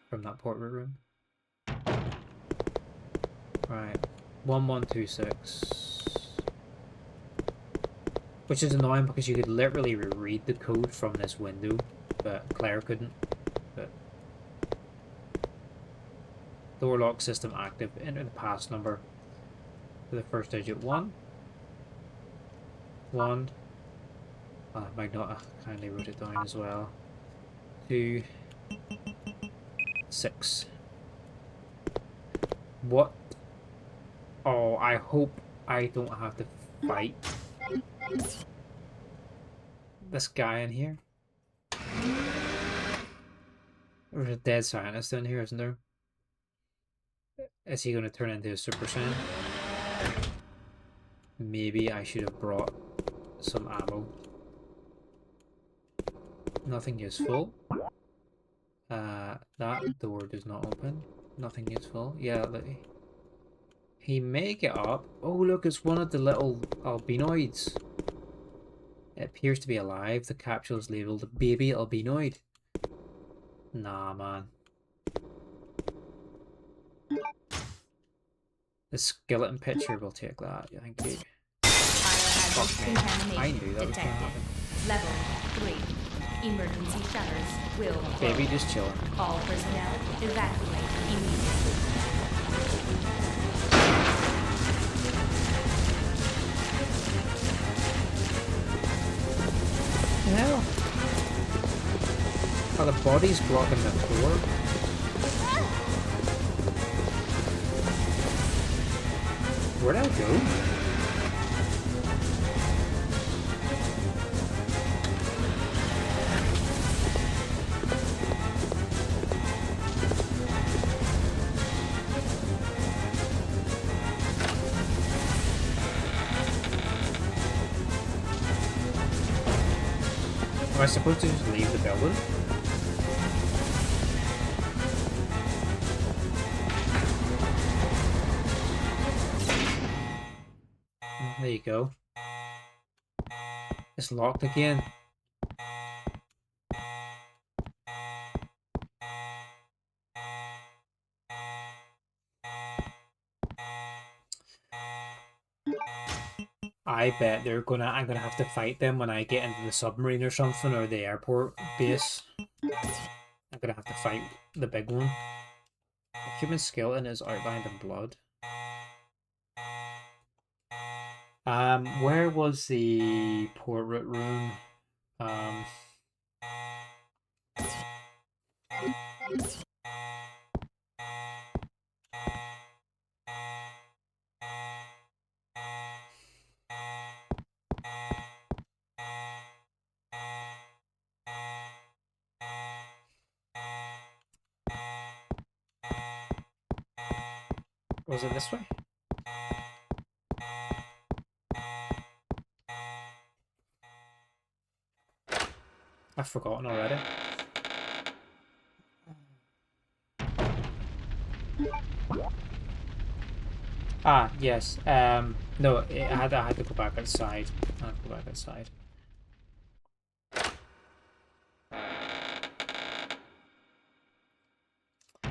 from that portrait room. Right, 1126. Which is annoying because you could literally read the code from this window, but Claire couldn't. But door lock system active. Enter the pass number for the first digit. 1. Magnota kindly wrote it down as well. 2. 6. What? Oh, I hope I don't have to fight this guy in here. There's a dead scientist in here, isn't there? Is he going to turn into a Super Saiyan? Maybe I should have brought some ammo. Nothing useful. That door does not open. Nothing useful. Yeah, he may get up. Oh, look, it's one of the little albinoids. It appears to be alive. The capsule is labeled Baby Albinoid. Nah, man. The skeleton picture will take that. Thank you. Fuck me. I knew that was going to happen. Level 3. Emergency shutters will close. Baby, just chill. All personnel evacuate immediately. Hell? Are the bodies blocking the floor? Where'd I go? Am I supposed to just leave the building? There you go. It's locked again. I bet I'm gonna have to fight them when I get into the submarine or something, or the airport base. I'm gonna have to fight the big one. The human skeleton is outlined in blood. Where was the portrait room? Um, was it this way? I've forgotten already. Ah, yes. No, I had to go back outside. I had to go back outside.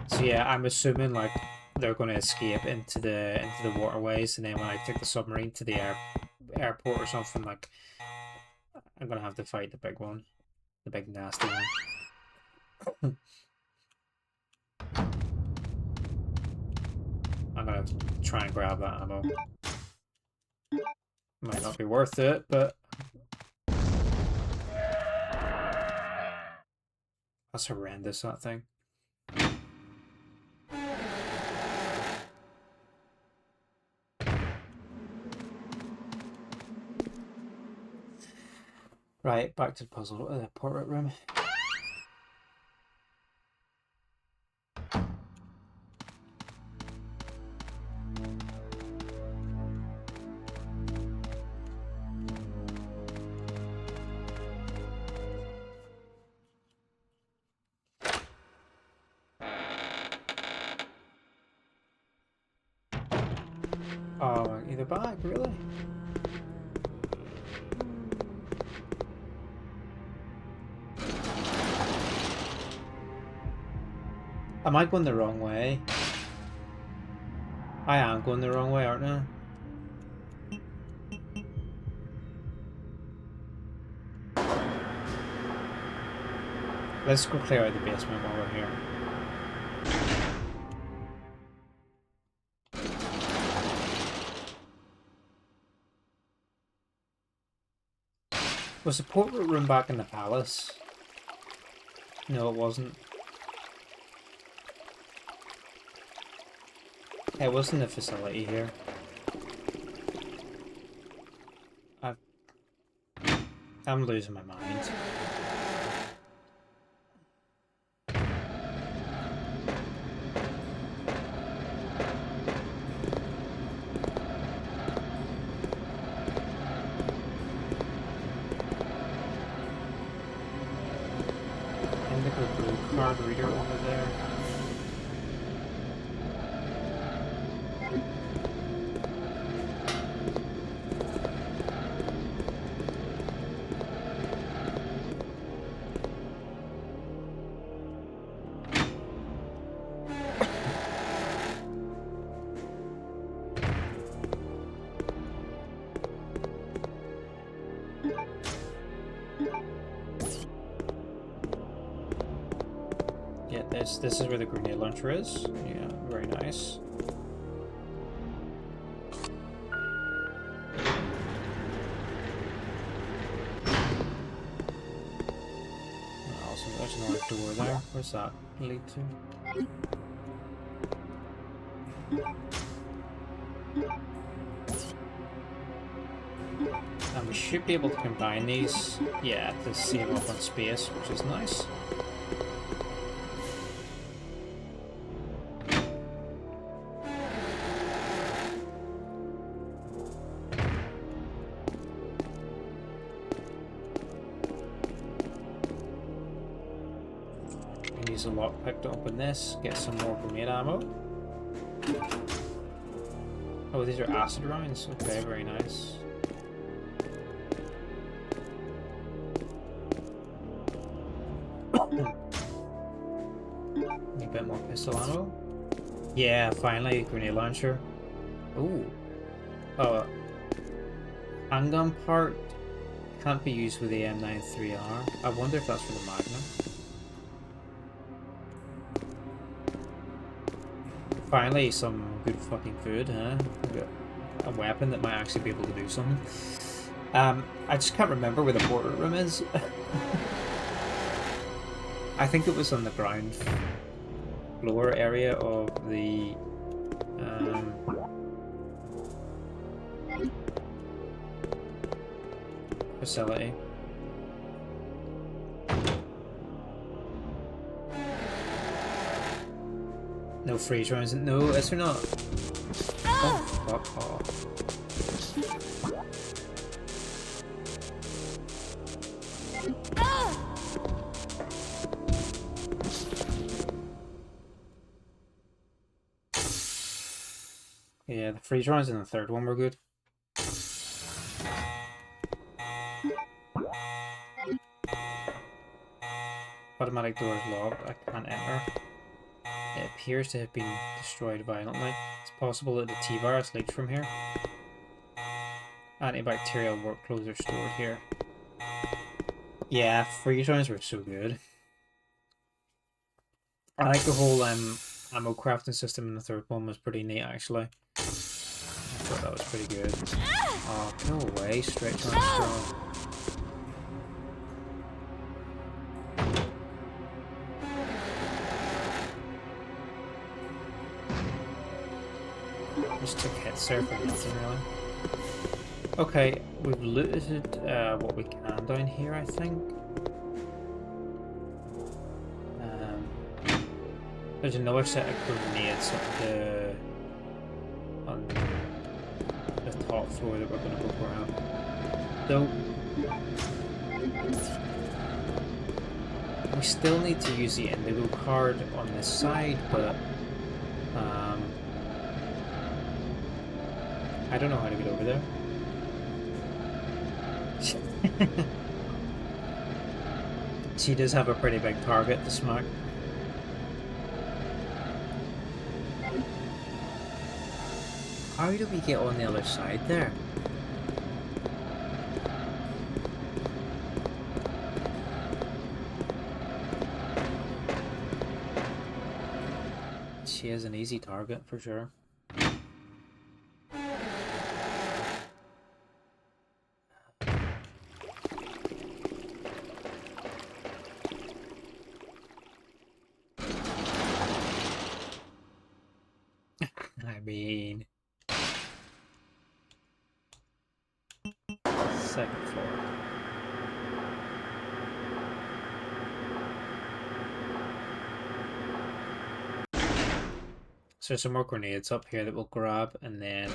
So yeah, I'm assuming like they're going to escape into the waterways, and then when I take the submarine to the airport or something, like I'm gonna have to fight the big one, the big nasty one. I'm gonna try and grab that ammo. Might not be worth it, but that's horrendous, that thing. Right, back to the puzzle, the portrait room. Oh, either back, really? Am I going the wrong way? I am going the wrong way, aren't I? Let's go clear out the basement while we're here. Was the portrait room back in the palace? No, it wasn't. It wasn't the facility here. I'm losing my mind. Indigo blue card reader over there. Yeah, this is where the grenade launcher is. Yeah, very nice. Also, there's another door there. Where's that lead to? And we should be able to combine these, yeah, to save up on space, which is nice. Use a lockpick to open this, get some more grenade ammo. Oh, these are acid rounds. Okay, very nice. A bit more pistol ammo. Yeah, finally, grenade launcher. Ooh. Oh, handgun part can't be used with the M93R. I wonder if that's for the Magnum. Finally, some good fucking food, huh? a weapon that might actually be able to do something. I just can't remember where the portrait room is. I think it was on the ground floor area of the facility. No freeze rounds. No, is there not? Oh, fuck off. Yeah, the freeze rounds in the third one were good. Automatic door is locked. I can't enter. It appears to have been destroyed violently. It's possible that the T-virus leaked from here. Antibacterial workflows are stored here. Yeah, freeze rounds were so good. I like the whole ammo crafting system in the third one was pretty neat actually. I thought that was pretty good. Oh, no way, stretch Armstrong. Just took hits there for nothing really. Okay, we've looted what we can down here, I think. There's another set of grenades on the top floor that we're going to go grab. Though, we still need to use the indigo card on this side, but I don't know how to get over there. She does have a pretty big target to smack. How do we get on the other side there? She is an easy target for sure. I mean, second floor. So there's some more grenades up here that we'll grab, and then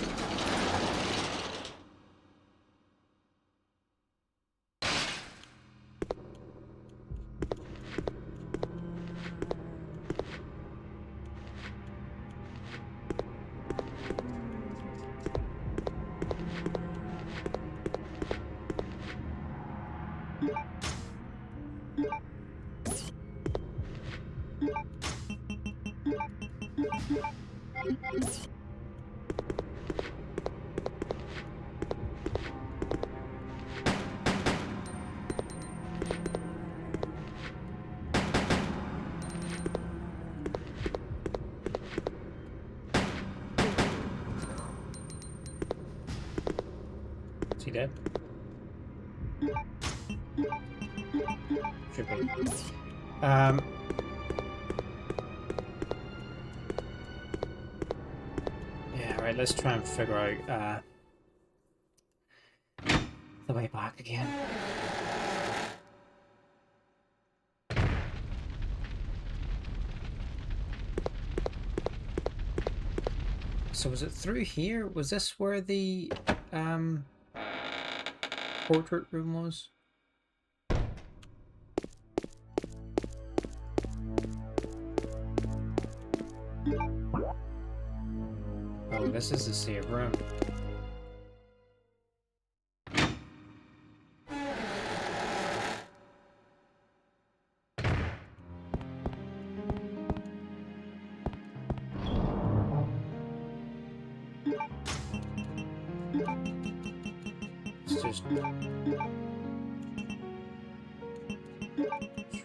is he dead? Should be. Yeah, right, let's try and figure out the way back again. So was it through here? Was this where the portrait room was? Oh, this is the save room. Let's just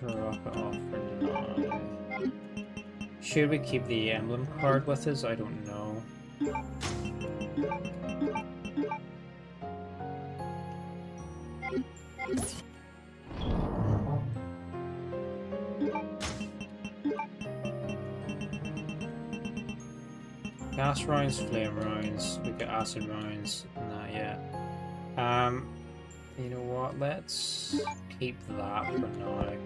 drop it off for now. Should we keep the emblem card with us? I don't know. Gas rounds, flame rounds, we got acid rounds, not yet. You know what, let's keep that for now.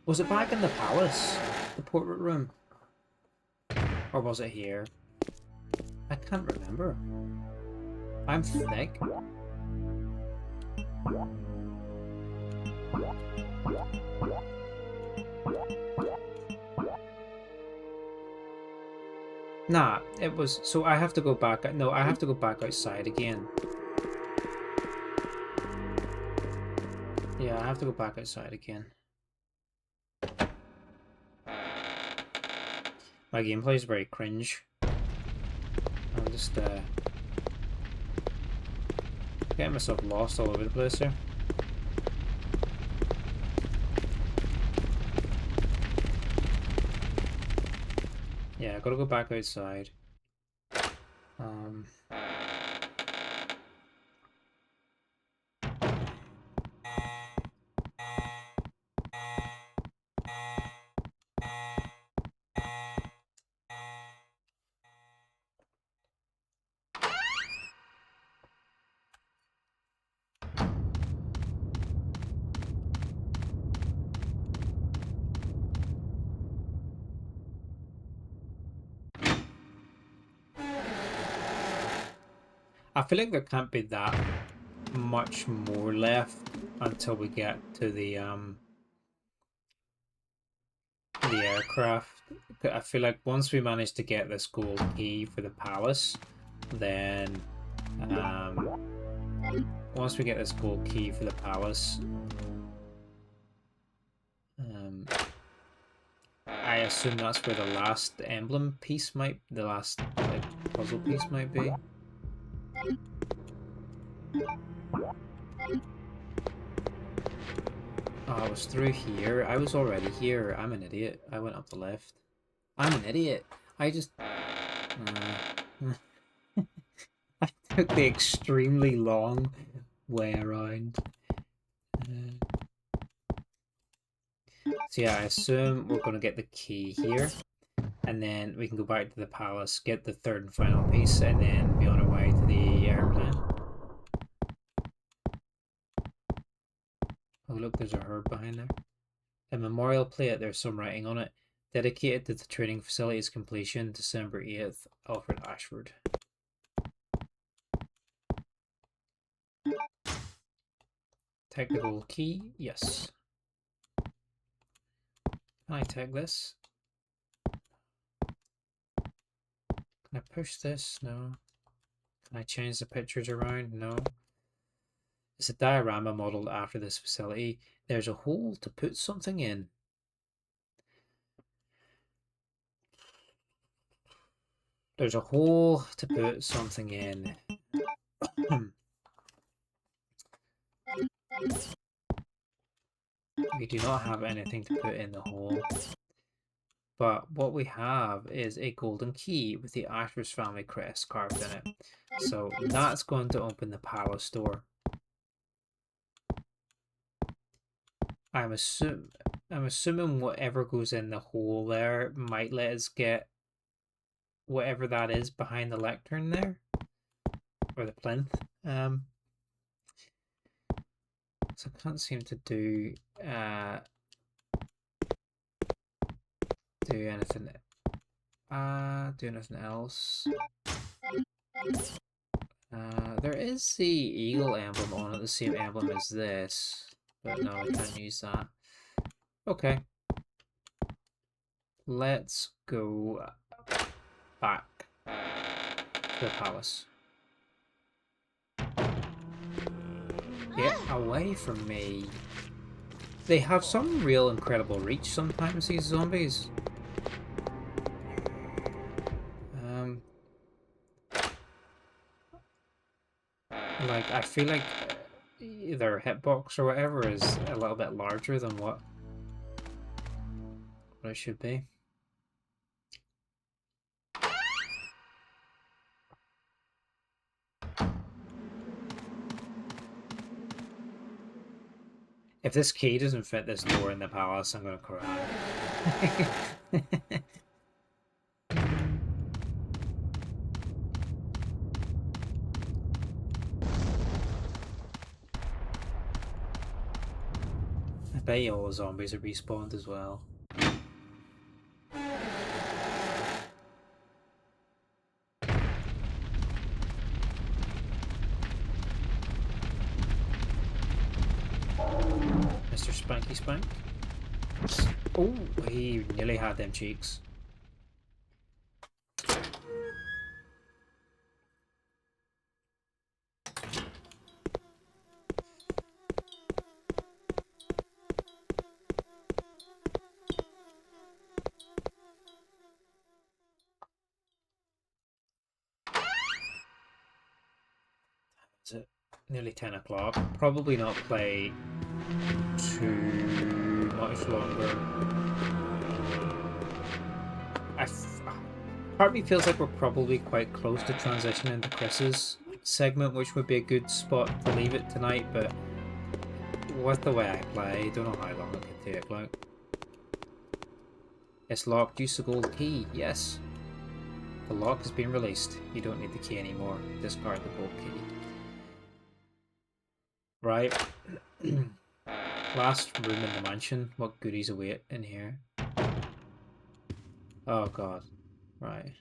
Was it back in the palace? The portrait room? Or was it here? I can't remember. I'm thick. Nah, it was... So I have to go back... No, I have to go back outside again. Yeah, I have to go back outside again. My gameplay is very cringe. I'm just getting myself lost all over the place here. Yeah, I gotta go back outside. I feel like there can't be that much more left until we get to the aircraft. I feel like once we manage to get this gold key for the palace, then once we get this gold key for the palace, I assume that's where the last emblem piece might, the last like puzzle piece might be. Oh, I was through here. I was already here. I'm an idiot. I went up the left. I'm an idiot. I just... I took the extremely long way around. So yeah, I assume we're going to get the key here. And then we can go back to the palace, get the third and final piece, and then be on our way to the airplane. Oh look, there's a herb behind there. A memorial plate, there's some writing on it. Dedicated to the training facility's completion, December 8th, Alfred Ashford. Technical key, yes. Can I take this? Can I push this? No. Can I change the pictures around? No. It's a diorama modelled after this facility. There's a hole to put something in. There's a hole to put something in. We do not have anything to put in the hole. But what we have is a golden key with the Ashford family crest carved in it. So that's going to open the palace door. I'm assuming whatever goes in the hole there might let us get whatever that is behind the lectern there. Or the plinth. So I can't seem to do anything else. There is the eagle emblem on it, the same emblem as this, but no, I can't use that. Okay, let's go back to the palace. Get away from me. They have some real incredible reach sometimes, these zombies. Like, I feel like their hitbox or whatever is a little bit larger than what it should be. If this key doesn't fit this door in the palace, I'm gonna cry. I bet you all the zombies are respawned as well. Mr. Spanky Spank. Oh, he nearly had them cheeks. Is it nearly 10 o'clock? Probably not play too much longer. Part of me feels like we're probably quite close to transitioning into Chris's segment, which would be a good spot to leave it tonight, but with the way I play, I don't know how long it could take. Like, it's locked. Use the gold key. Yes. The lock has been released. You don't need the key anymore. Discard the gold key. Right. Last room in the mansion. What goodies await in here? Oh god. Right.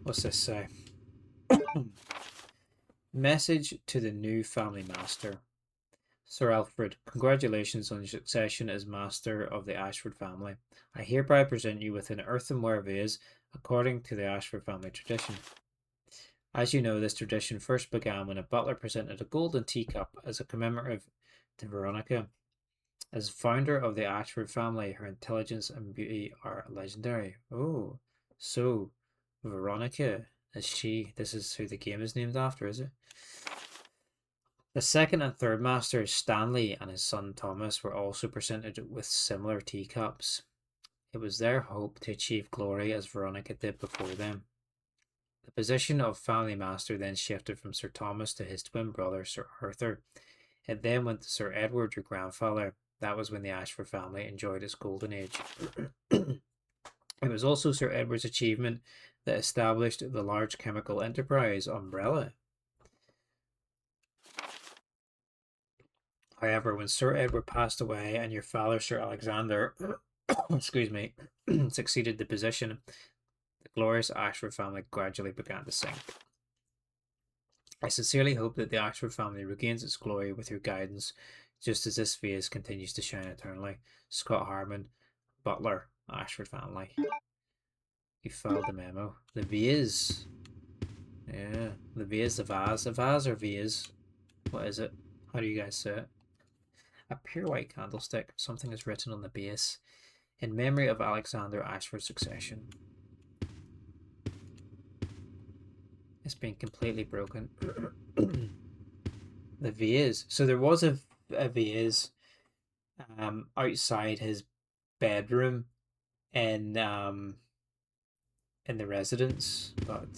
What's this say? Message to the new family master. Sir Alfred, congratulations on your succession as master of the Ashford family. I hereby present you with an earthenware vase according to the Ashford family tradition. As you know, this tradition first began when a butler presented a golden teacup as a commemorative to Veronica. As founder of the Ashford family, her intelligence and beauty are legendary. Oh, so Veronica is she? This is who the game is named after, is it? The second and third masters, Stanley and his son Thomas, were also presented with similar teacups. It was their hope to achieve glory as Veronica did before them. The position of family master then shifted from Sir Thomas to his twin brother, Sir Arthur. It then went to Sir Edward, your grandfather. That was when the Ashford family enjoyed its golden age. It was also Sir Edward's achievement that established the large chemical enterprise Umbrella. However, when Sir Edward passed away and your father, Sir Alexander, excuse me, succeeded the position, the glorious Ashford family gradually began to sink. I sincerely hope that the Ashford family regains its glory with your guidance, just as this vase continues to shine eternally. Scott Harmon, Butler, Ashford family. You filed the memo. The vase. Yeah, the vase, the vase. A vase or vase? What is it? How do you guys say it? A pure white candlestick. Something is written on the base. In memory of Alexander Ashford's succession. It's been completely broken. The vase. So there was a vase outside his bedroom in the residence, but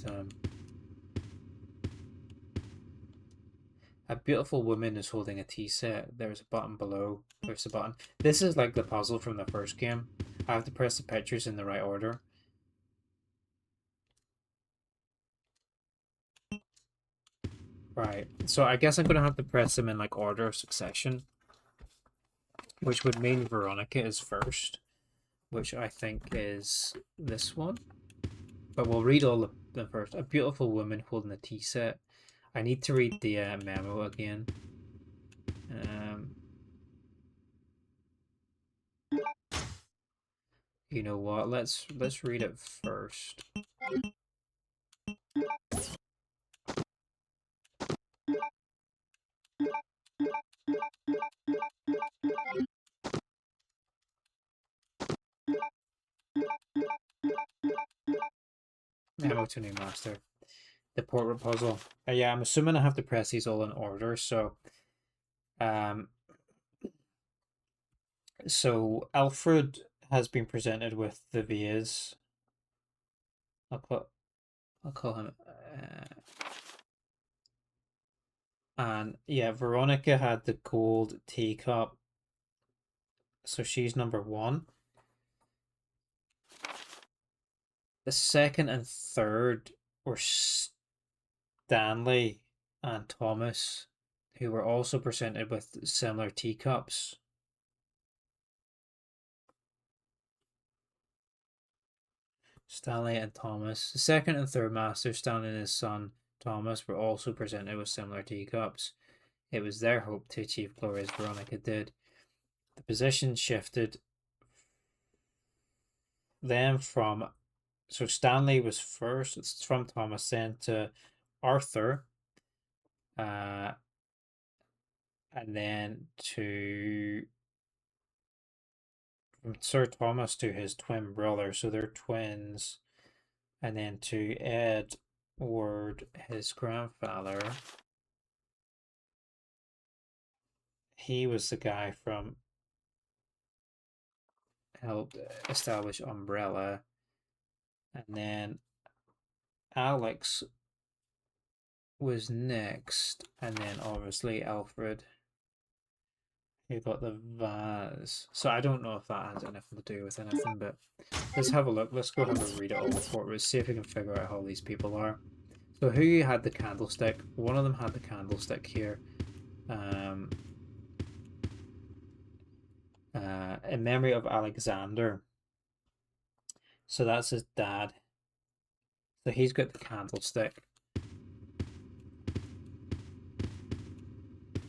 a beautiful woman is holding a tea set. There's a button below. There's a button. This is like the puzzle from the first game. I have to press the pictures in the right order. Right. So I guess I'm going to have to press them in like order of succession. Which would mean Veronica is first. Which I think is this one. But we'll read all of them first. A beautiful woman holding a tea set. I need to read the memo again. You know what? Let's read it first. Memo to new master. The portrait puzzle. Yeah, I'm assuming I have to press these all in order. So, So Alfred has been presented with the vase. I'll call him. And yeah, Veronica had the gold teacup. So she's number 1. The second and third were Stanley and Thomas, who were also presented with similar teacups. Stanley and Thomas. The second and third master, Stanley and his son Thomas, were also presented with similar teacups. It was their hope to achieve glory as Veronica did. The position shifted then from, so Stanley was first, it's from Thomas, then to Arthur, and then to from Sir Thomas to his twin brother, so they're twins, and then to Edward, his grandfather. He was the guy from helped establish Umbrella, and then Alex was next, and then obviously Alfred, who got the vase. So I don't know if that has anything to do with anything, but let's have a look. Let's go have a read it all before we see if we can figure out how these people are. So who had the candlestick? One of them had the candlestick here. In memory of Alexander. So that's his dad. So he's got the candlestick.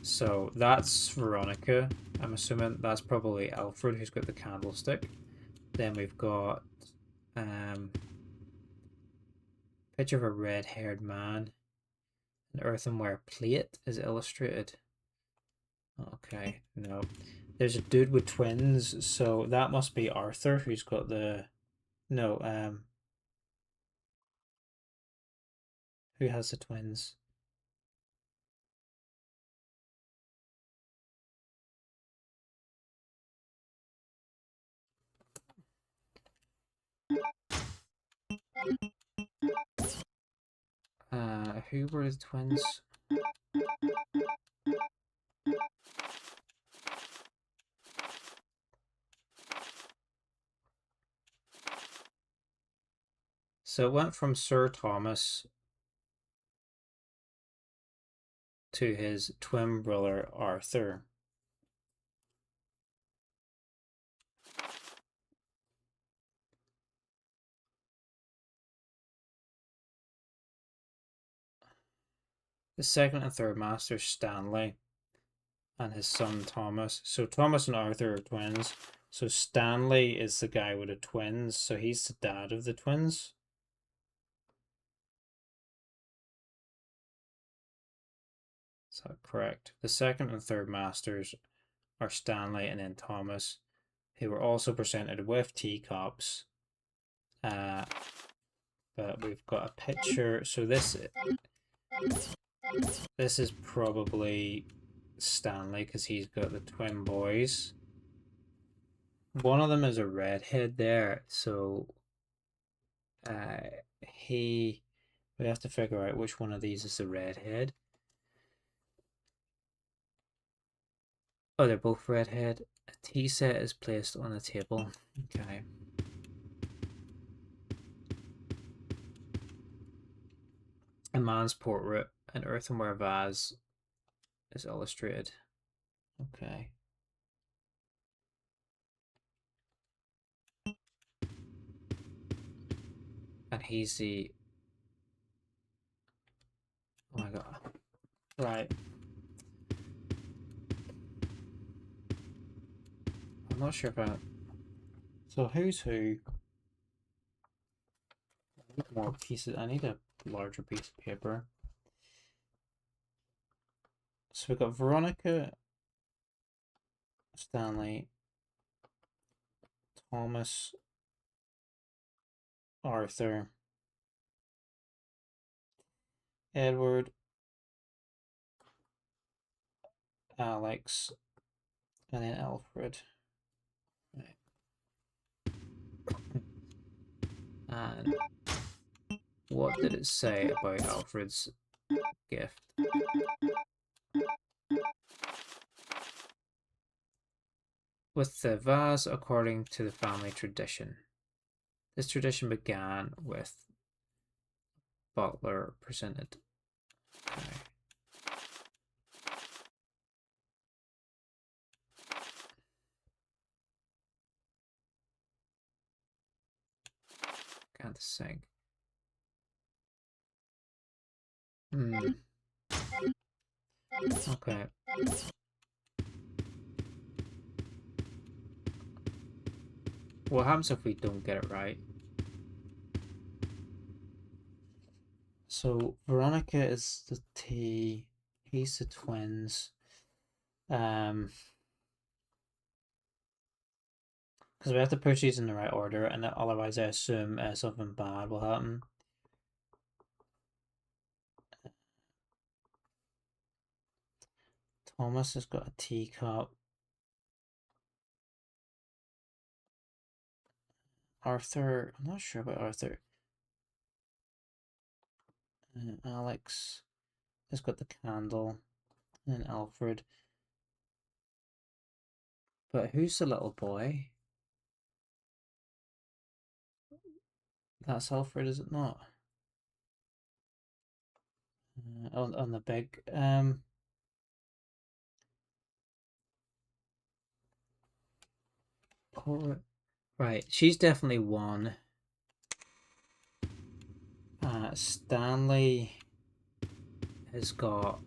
So that's Veronica. I'm assuming that's probably Alfred who's got the candlestick. Then we've got picture of a red-haired man. An earthenware plate is illustrated. Okay, no. There's a dude with twins, so that must be Arthur who's got the no, who has the twins? Who were the twins? So it went from Sir Thomas to his twin brother Arthur. The second and third master Stanley and his son Thomas. So Thomas and Arthur are twins. So Stanley is the guy with the twins. So he's the dad of the twins. Is that correct? The second and third masters are Stanley and then Thomas, who were also presented with teacups. But we've got a picture. So this is probably Stanley because he's got the twin boys. One of them is a redhead there, so we have to figure out which one of these is the redhead. Oh, they're both redhead. A tea set is placed on the table. Okay. A man's portrait, an earthenware vase is illustrated. Okay. And he's the... Oh my god. Right. I'm not sure about... So who's who? I need more pieces. I need a larger piece of paper. So we've got Veronica, Stanley, Thomas, Arthur, Edward, Alex, and then Alfred. And what did it say about Alfred's gift? With the vase according to the family tradition. This tradition began with butler presented. Okay. Can't sing. Okay. What happens if we don't get it right? So Veronica is the T, he's the twins. Because we have to push these in the right order, and otherwise I assume something bad will happen. Thomas has got a teacup. Arthur, I'm not sure about Arthur. Alex has got the candle. And Alfred. But who's the little boy? That's Alfred, is it not? On the big right, she's definitely one. Stanley has got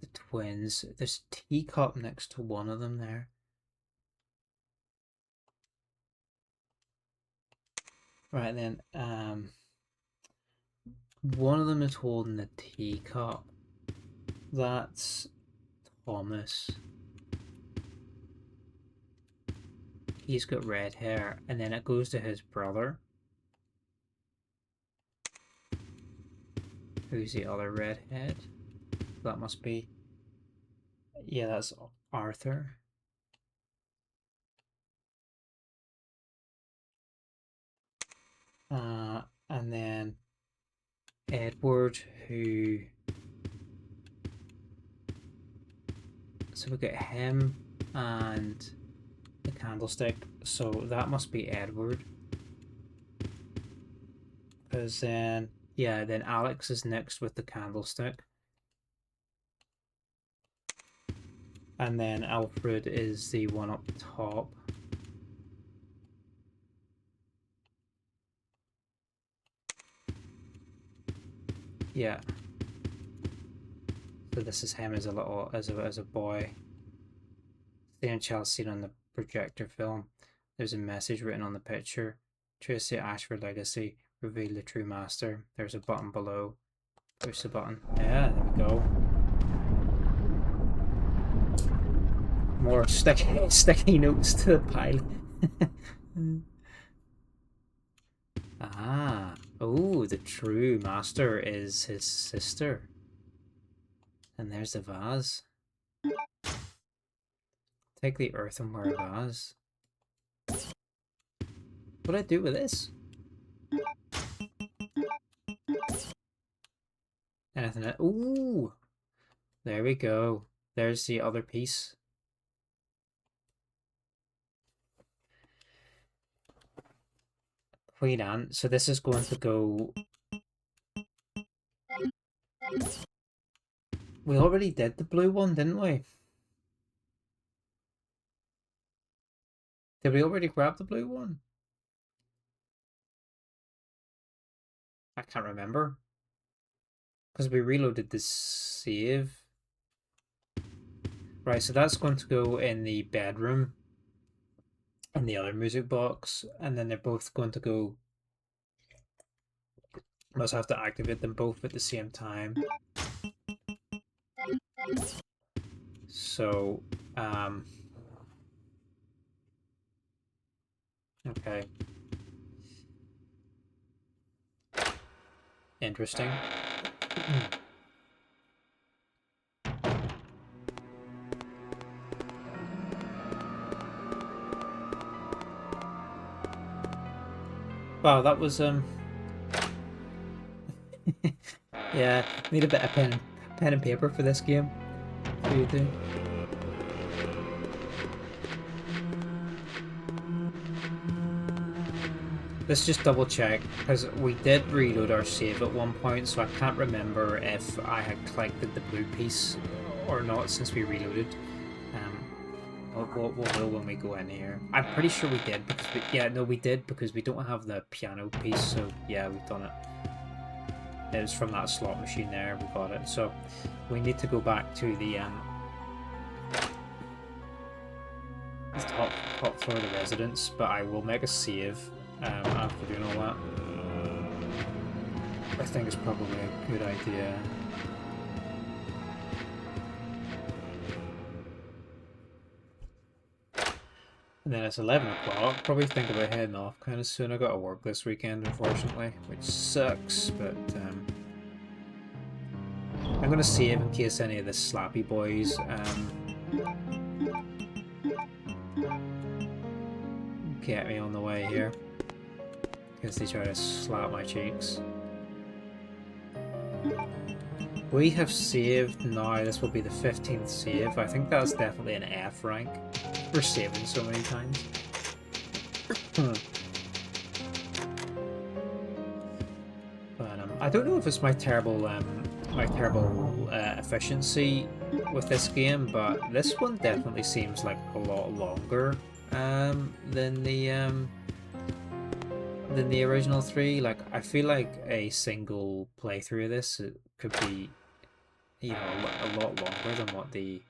the twins. There's a teacup next to one of them there. Right then, one of them is holding the teacup. That's Thomas. He's got red hair, and then it goes to his brother. Who's the other redhead? That must be... Yeah, that's Arthur. And then Edward, who... So we get him and the candlestick. So that must be Edward. Because then... Yeah, then Alex is next with the candlestick. And then Alfred is the one up top. Yeah. So this is him as a little as a boy. Same child seen on the projector film. There's a message written on the picture. Tracy Ashford legacy. Reveal the true master. There's a button below. Push the button. Yeah, there we go. More sticky notes to the pile. Ah. Oh, the true master is his sister. And there's the vase. Take the earthenware vase. What do I do with this? Anything? Ooh! There we go. There's the other piece. Queen Anne. So this is going to go... We already did the blue one, didn't we? Did we already grab the blue one? I can't remember. Because we reloaded the save. Right, so that's going to go in the bedroom. And the other music box. And then they're both going to go... Must have to activate them both at the same time. So, okay. Interesting. Wow, that was yeah, need a bit of pen and paper for this game. What do you do? Let's just double check, because we did reload our save at one point, so I can't remember if I had collected the blue piece or not since we reloaded. We'll know when we go in here. I'm pretty sure we did, because we did, because we don't have the piano piece, so yeah, we've done it. It was from that slot machine there, we got it. So we need to go back to the top floor of the residence, but I will make a save after doing all that. I think it's probably a good idea. And then it's 11 o'clock. Probably think about heading off kind of soon. I got to work this weekend, unfortunately, which sucks, but I'm going to save in case any of the slappy boys get me on the way here. Because they try to slap my cheeks. We have saved now. This will be the 15th save. I think that's definitely an F rank. We're saving so many times. But I don't know if it's my terrible efficiency with this game, but this one definitely seems like a lot longer than the original 3. Like, I feel like a single playthrough of this could be, you know, a lot longer than what the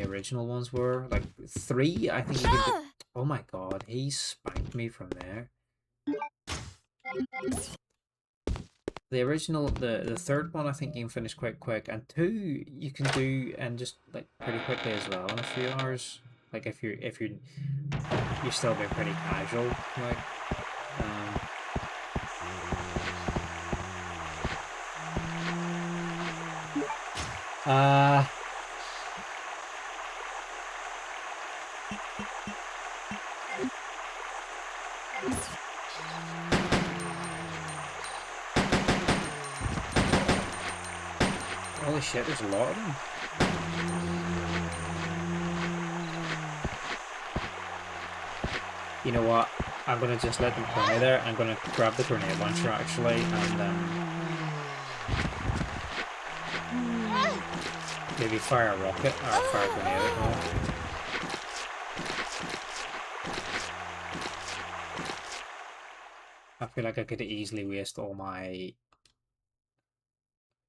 original ones were. Like 3, I think you could. Oh my god, he spanked me from there. The original, the third one, I think you can finish quite quick, and 2 you can do and just like pretty quickly as well in a few hours. Like if you're still being pretty casual, like. Holy shit, there's a lot of them. You know what? I'm gonna just let them play there. I'm gonna grab the grenade launcher actually, and maybe fire a rocket or fire a grenade at all. I feel like I could easily waste all my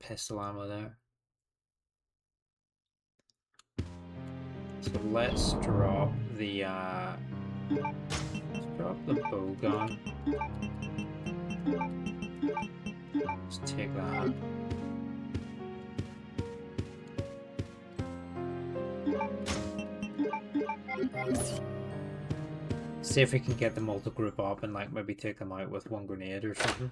pistol ammo there. So let's drop the bow gun. Let's take that. See if we can get the multi-group up and like maybe take them out with one grenade or something.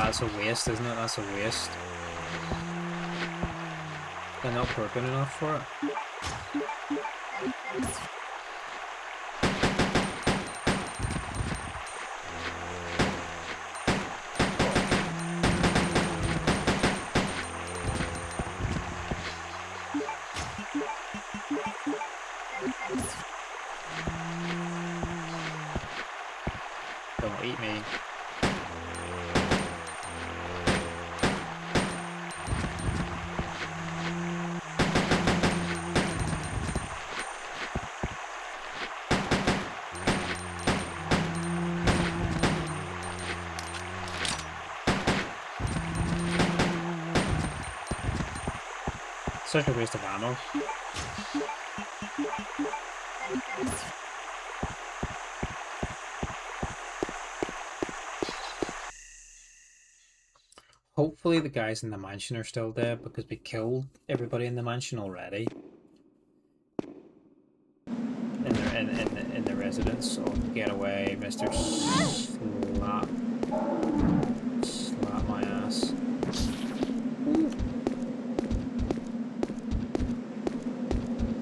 That's a waste, isn't it? That's a waste. They're not broken enough for it. Don't eat me. Such a waste of ammo. hopefully the guys in the mansion are still dead because we killed everybody in the mansion already. In the residence. Oh, get away, Mr. Slap. Slap my ass.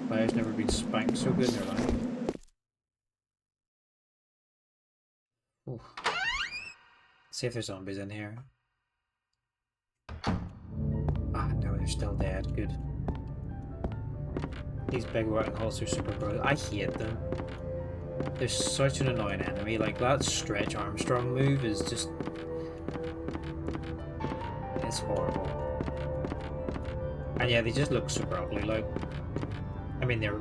Claire's never been spanked so good in her life. Ooh. See if there's zombies in here. Ah, no, they're still dead. Good. These big rotting holes are super gross. I hate them. They're such an annoying enemy. Like, that Stretch Armstrong move is just... it's horrible. And yeah, they just look super ugly. Like, I mean, they're...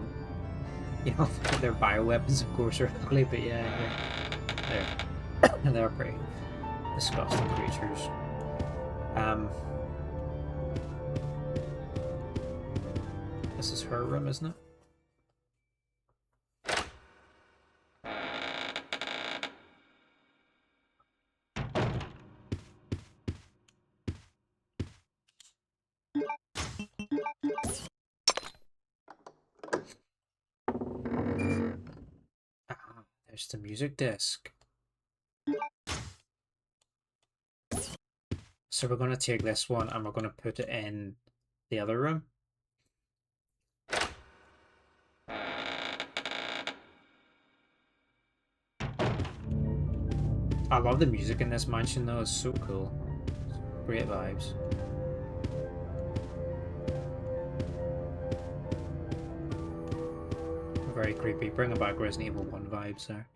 you know, their bioweapons, of course, are ugly, but yeah, they're pretty disgusting creatures. This is her room, isn't it? Ah, there's the music disc. So we're going to take this one and we're going to put it in the other room. I love the music in this mansion though, it's so cool. Great vibes. Very creepy. Bringing back Resident Evil 1 vibes there.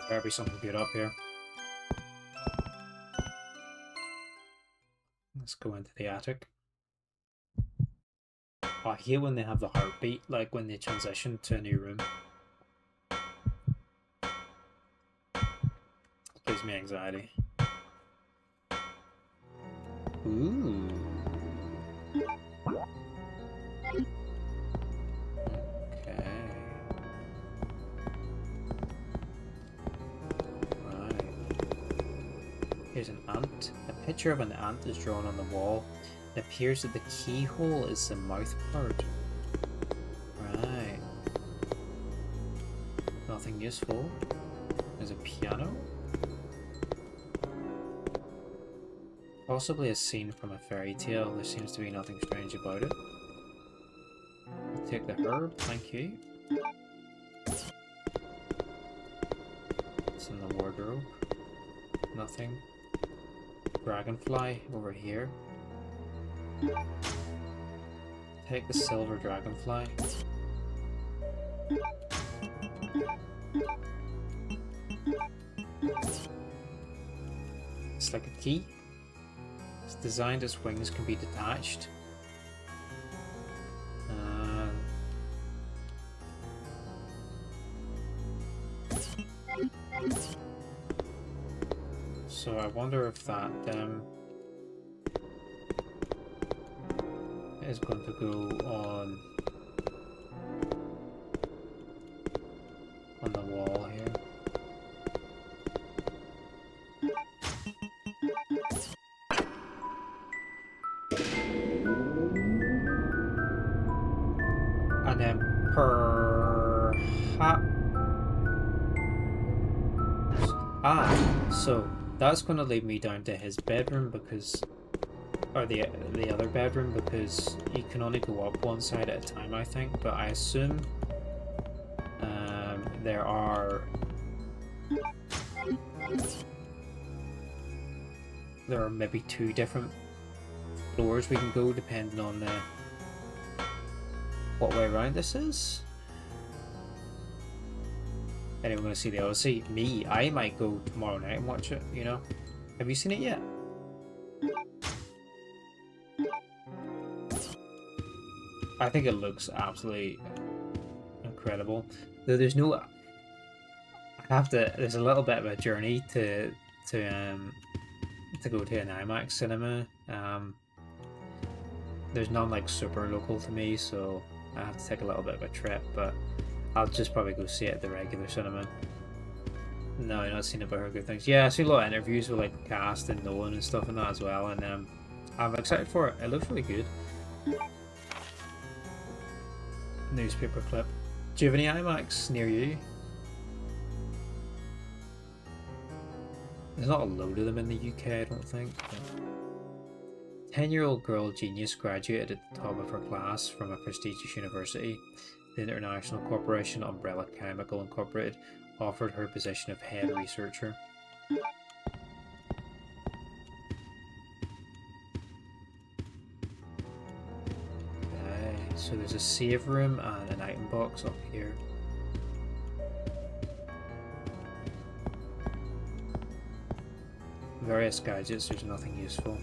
Better be something good up here. Let's go into the attic. Oh, I hate when they have the heartbeat, like when they transition to a new room. It gives me anxiety. Ooh. Okay. Right. Here's an ant. A picture of an ant is drawn on the wall. It appears that the keyhole is the mouth part. Right. Nothing useful. There's a piano. Possibly a scene from a fairy tale. There seems to be nothing strange about it. I'll take the herb, thank you. It's in the wardrobe. Nothing. Dragonfly over here. Take the silver dragonfly. It's like a key. It's designed as wings can be detached. So I wonder if that is going to go on the wall here. And then perhaps... so that's going to lead me down to his bedroom because... or the other bedroom because you can only go up one side at a time, I think. But I assume there are maybe 2 different floors we can go depending on what way around this is. Anyone going to see the Odyssey? Me, I might go tomorrow night and watch it, you know. Have you seen it yet? I think it looks absolutely incredible. Though there's no, there's a little bit of a journey to go to an IMAX cinema. There's none like super local to me, so I have to take a little bit of a trip, but I'll just probably go see it at the regular cinema. No, I've not seen it, but I heard good things. Yeah, I see a lot of interviews with like the cast and Nolan and stuff and that as well, and I'm excited for it. It looks really good. Newspaper clip. Do you have any IMAX near you? There's not a load of them in the UK, I don't think. 10-year-old girl genius graduated at the top of her class from a prestigious university. The international corporation Umbrella Chemical Incorporated offered her position of head researcher. Okay, so there's a save room and an item box up here. Various gadgets, there's nothing useful.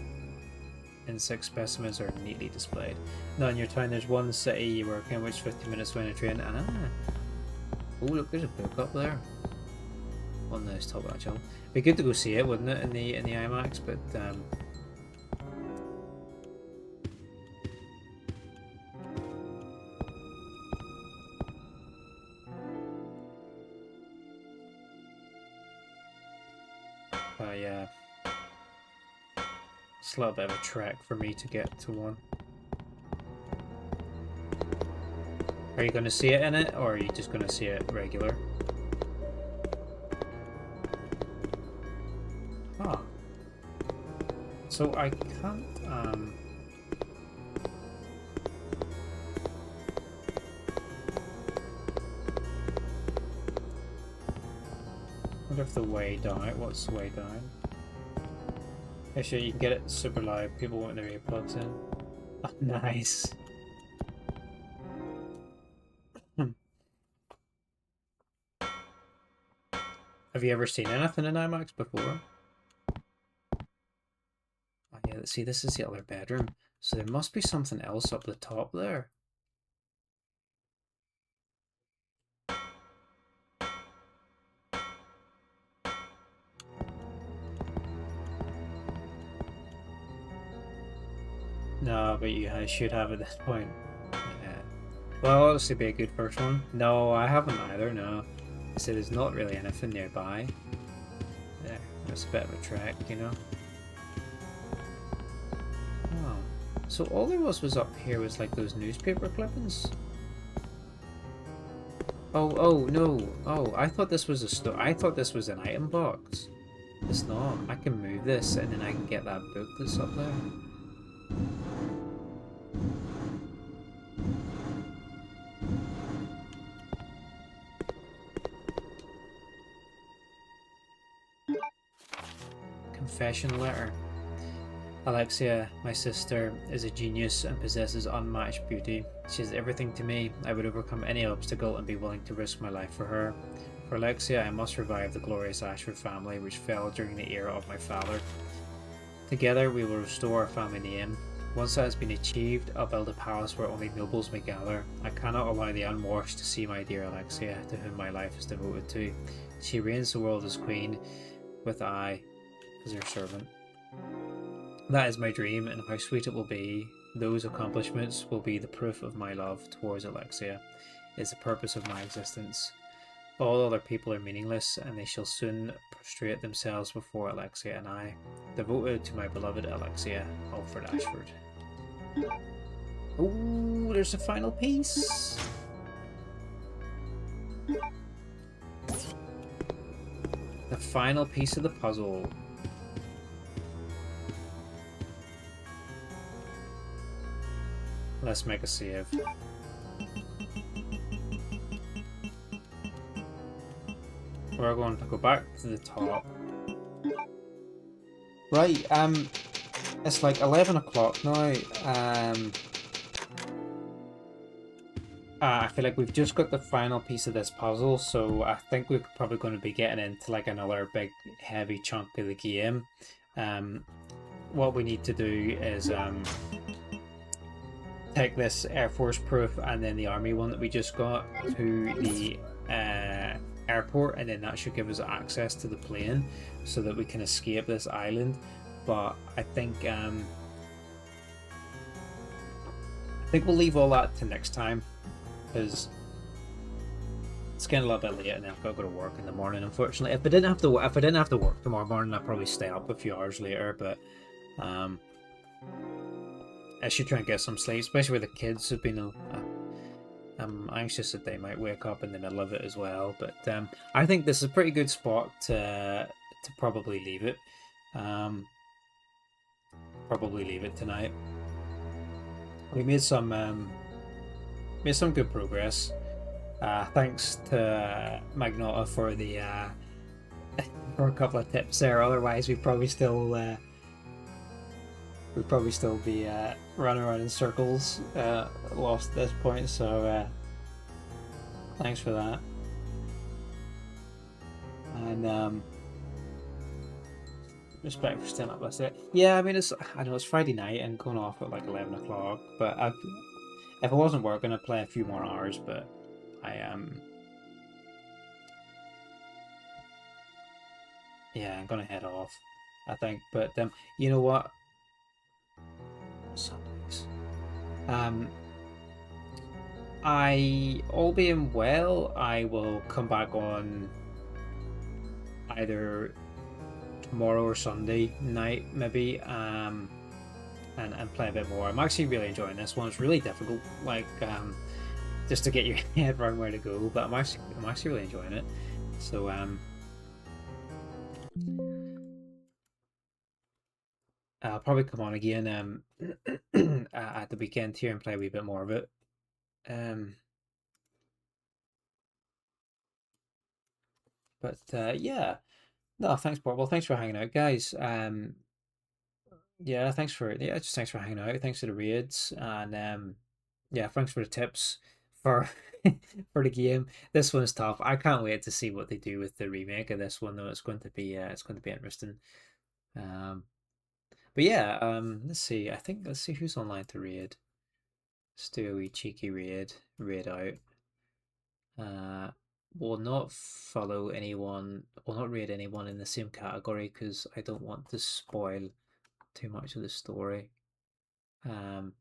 Insect specimens are neatly displayed. Now in your town there's one city you work in which 50 minutes away on a train. Ah. Oh look, there's a book up there. On this top of that channel. Be good to go see it, wouldn't it, in the IMAX, but yeah. It's a little bit of a trek for me to get to one. Are you going to see it in it, or are you just going to see it regular? Ah. So I can't, I wonder if the way down, what's the way down? Actually, you can get it super loud, people want their earplugs in. Oh, nice. Have you ever seen anything in IMAX before? Oh yeah, see, this is the other bedroom. So there must be something else up the top there. No, but you should have at this point. Yeah. Well, obviously be a good first one. No, I haven't either, no. I said there's not really anything nearby. Yeah, that's a bit of a trek, you know. Oh. So all there was up here was like those newspaper clippings? Oh, no. Oh, I thought this was I thought this was an item box. It's not. I can move this and then I can get that book that's up there. Confession letter. Alexia, my sister, is a genius and possesses unmatched beauty. She is everything to me. I would overcome any obstacle and be willing to risk my life for her. For Alexia, I must revive the glorious Ashford family which fell during the era of my father. Together we will restore our family name. Once that has been achieved, I'll build a palace where only nobles may gather. I cannot allow the unwashed to see my dear Alexia, to whom my life is devoted to. She reigns the world as queen, with I as her servant. That is my dream, and how sweet it will be. Those accomplishments will be the proof of my love towards Alexia. It is the purpose of my existence. All other people are meaningless, and they shall soon prostrate themselves before Alexia and I. Devoted to my beloved Alexia, Alfred Ashford. Oh, there's a final piece. The final piece of the puzzle. Let's make a save. We're going to go back to the top. Right, it's like 11 o'clock now. I feel like we've just got the final piece of this puzzle, so I think we're probably going to be getting into like another big heavy chunk of the game. What we need to do is take this Air Force proof and then the Army one that we just got to the airport, and then that should give us access to the plane so that we can escape this island. But I think we'll leave all that to next time, because it's getting a little bit late and I've got to go to work in the morning. Unfortunately, if I didn't have to work tomorrow morning, I'd probably stay up a few hours later. But I should try and get some sleep, especially with the kids who've been. I'm anxious that they might wake up in the middle of it as well. But I think this is a pretty good spot to probably leave it. Probably leave it tonight. We made some good progress. Thanks to Magnota for the for a couple of tips there. Otherwise, we'd probably still be running around in circles, lost at this point. So thanks for that. And respect for staying up. That's it. Yeah, I mean, I know it's Friday night and going off at like 11 o'clock. But if I wasn't working, I'd play a few more hours. But yeah, I'm gonna head off, I think. But you know what? Sundays. All being well, I will come back on either tomorrow or Sunday night, maybe, and play a bit more. I'm actually really enjoying this one. It's really difficult, like just to get your head around where to go, but I'm actually really enjoying it. So I'll probably come on again at the weekend here and play a wee bit more of it. But yeah, no, thanks, Bob. Well, thanks for hanging out, guys. Yeah, thanks for hanging out. Thanks for the raids, and yeah, thanks for the tips for for the game. This one's tough. I can't wait to see what they do with the remake of this one, though. It's going to be interesting. But yeah, let's see. Let's see who's online to raid. Let's do a wee cheeky raid out. Will not follow anyone, will not raid anyone in the same category because I don't want to spoil too much of the story. And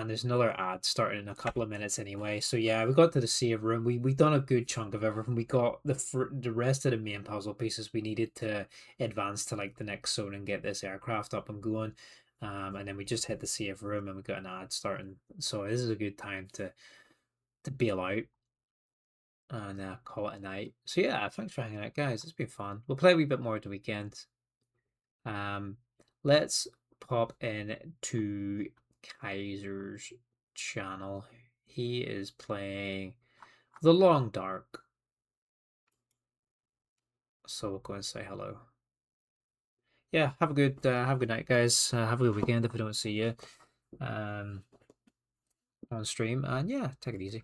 there's another ad starting in a couple of minutes anyway. So yeah, we got to the save room. We done a good chunk of everything. We got the rest of the main puzzle pieces we needed to advance to like the next zone and get this aircraft up and going. And then we just hit the save room and we got an ad starting. So this is a good time to bail out and call it a night. So yeah, thanks for hanging out, guys. It's been fun. We'll play a wee bit more at the weekend. Let's pop in to Kaiser's channel. He is playing The Long Dark. So we'll go and say hello. Yeah, have a good night, guys. Have a good weekend if I don't see you on stream. And yeah, take it easy.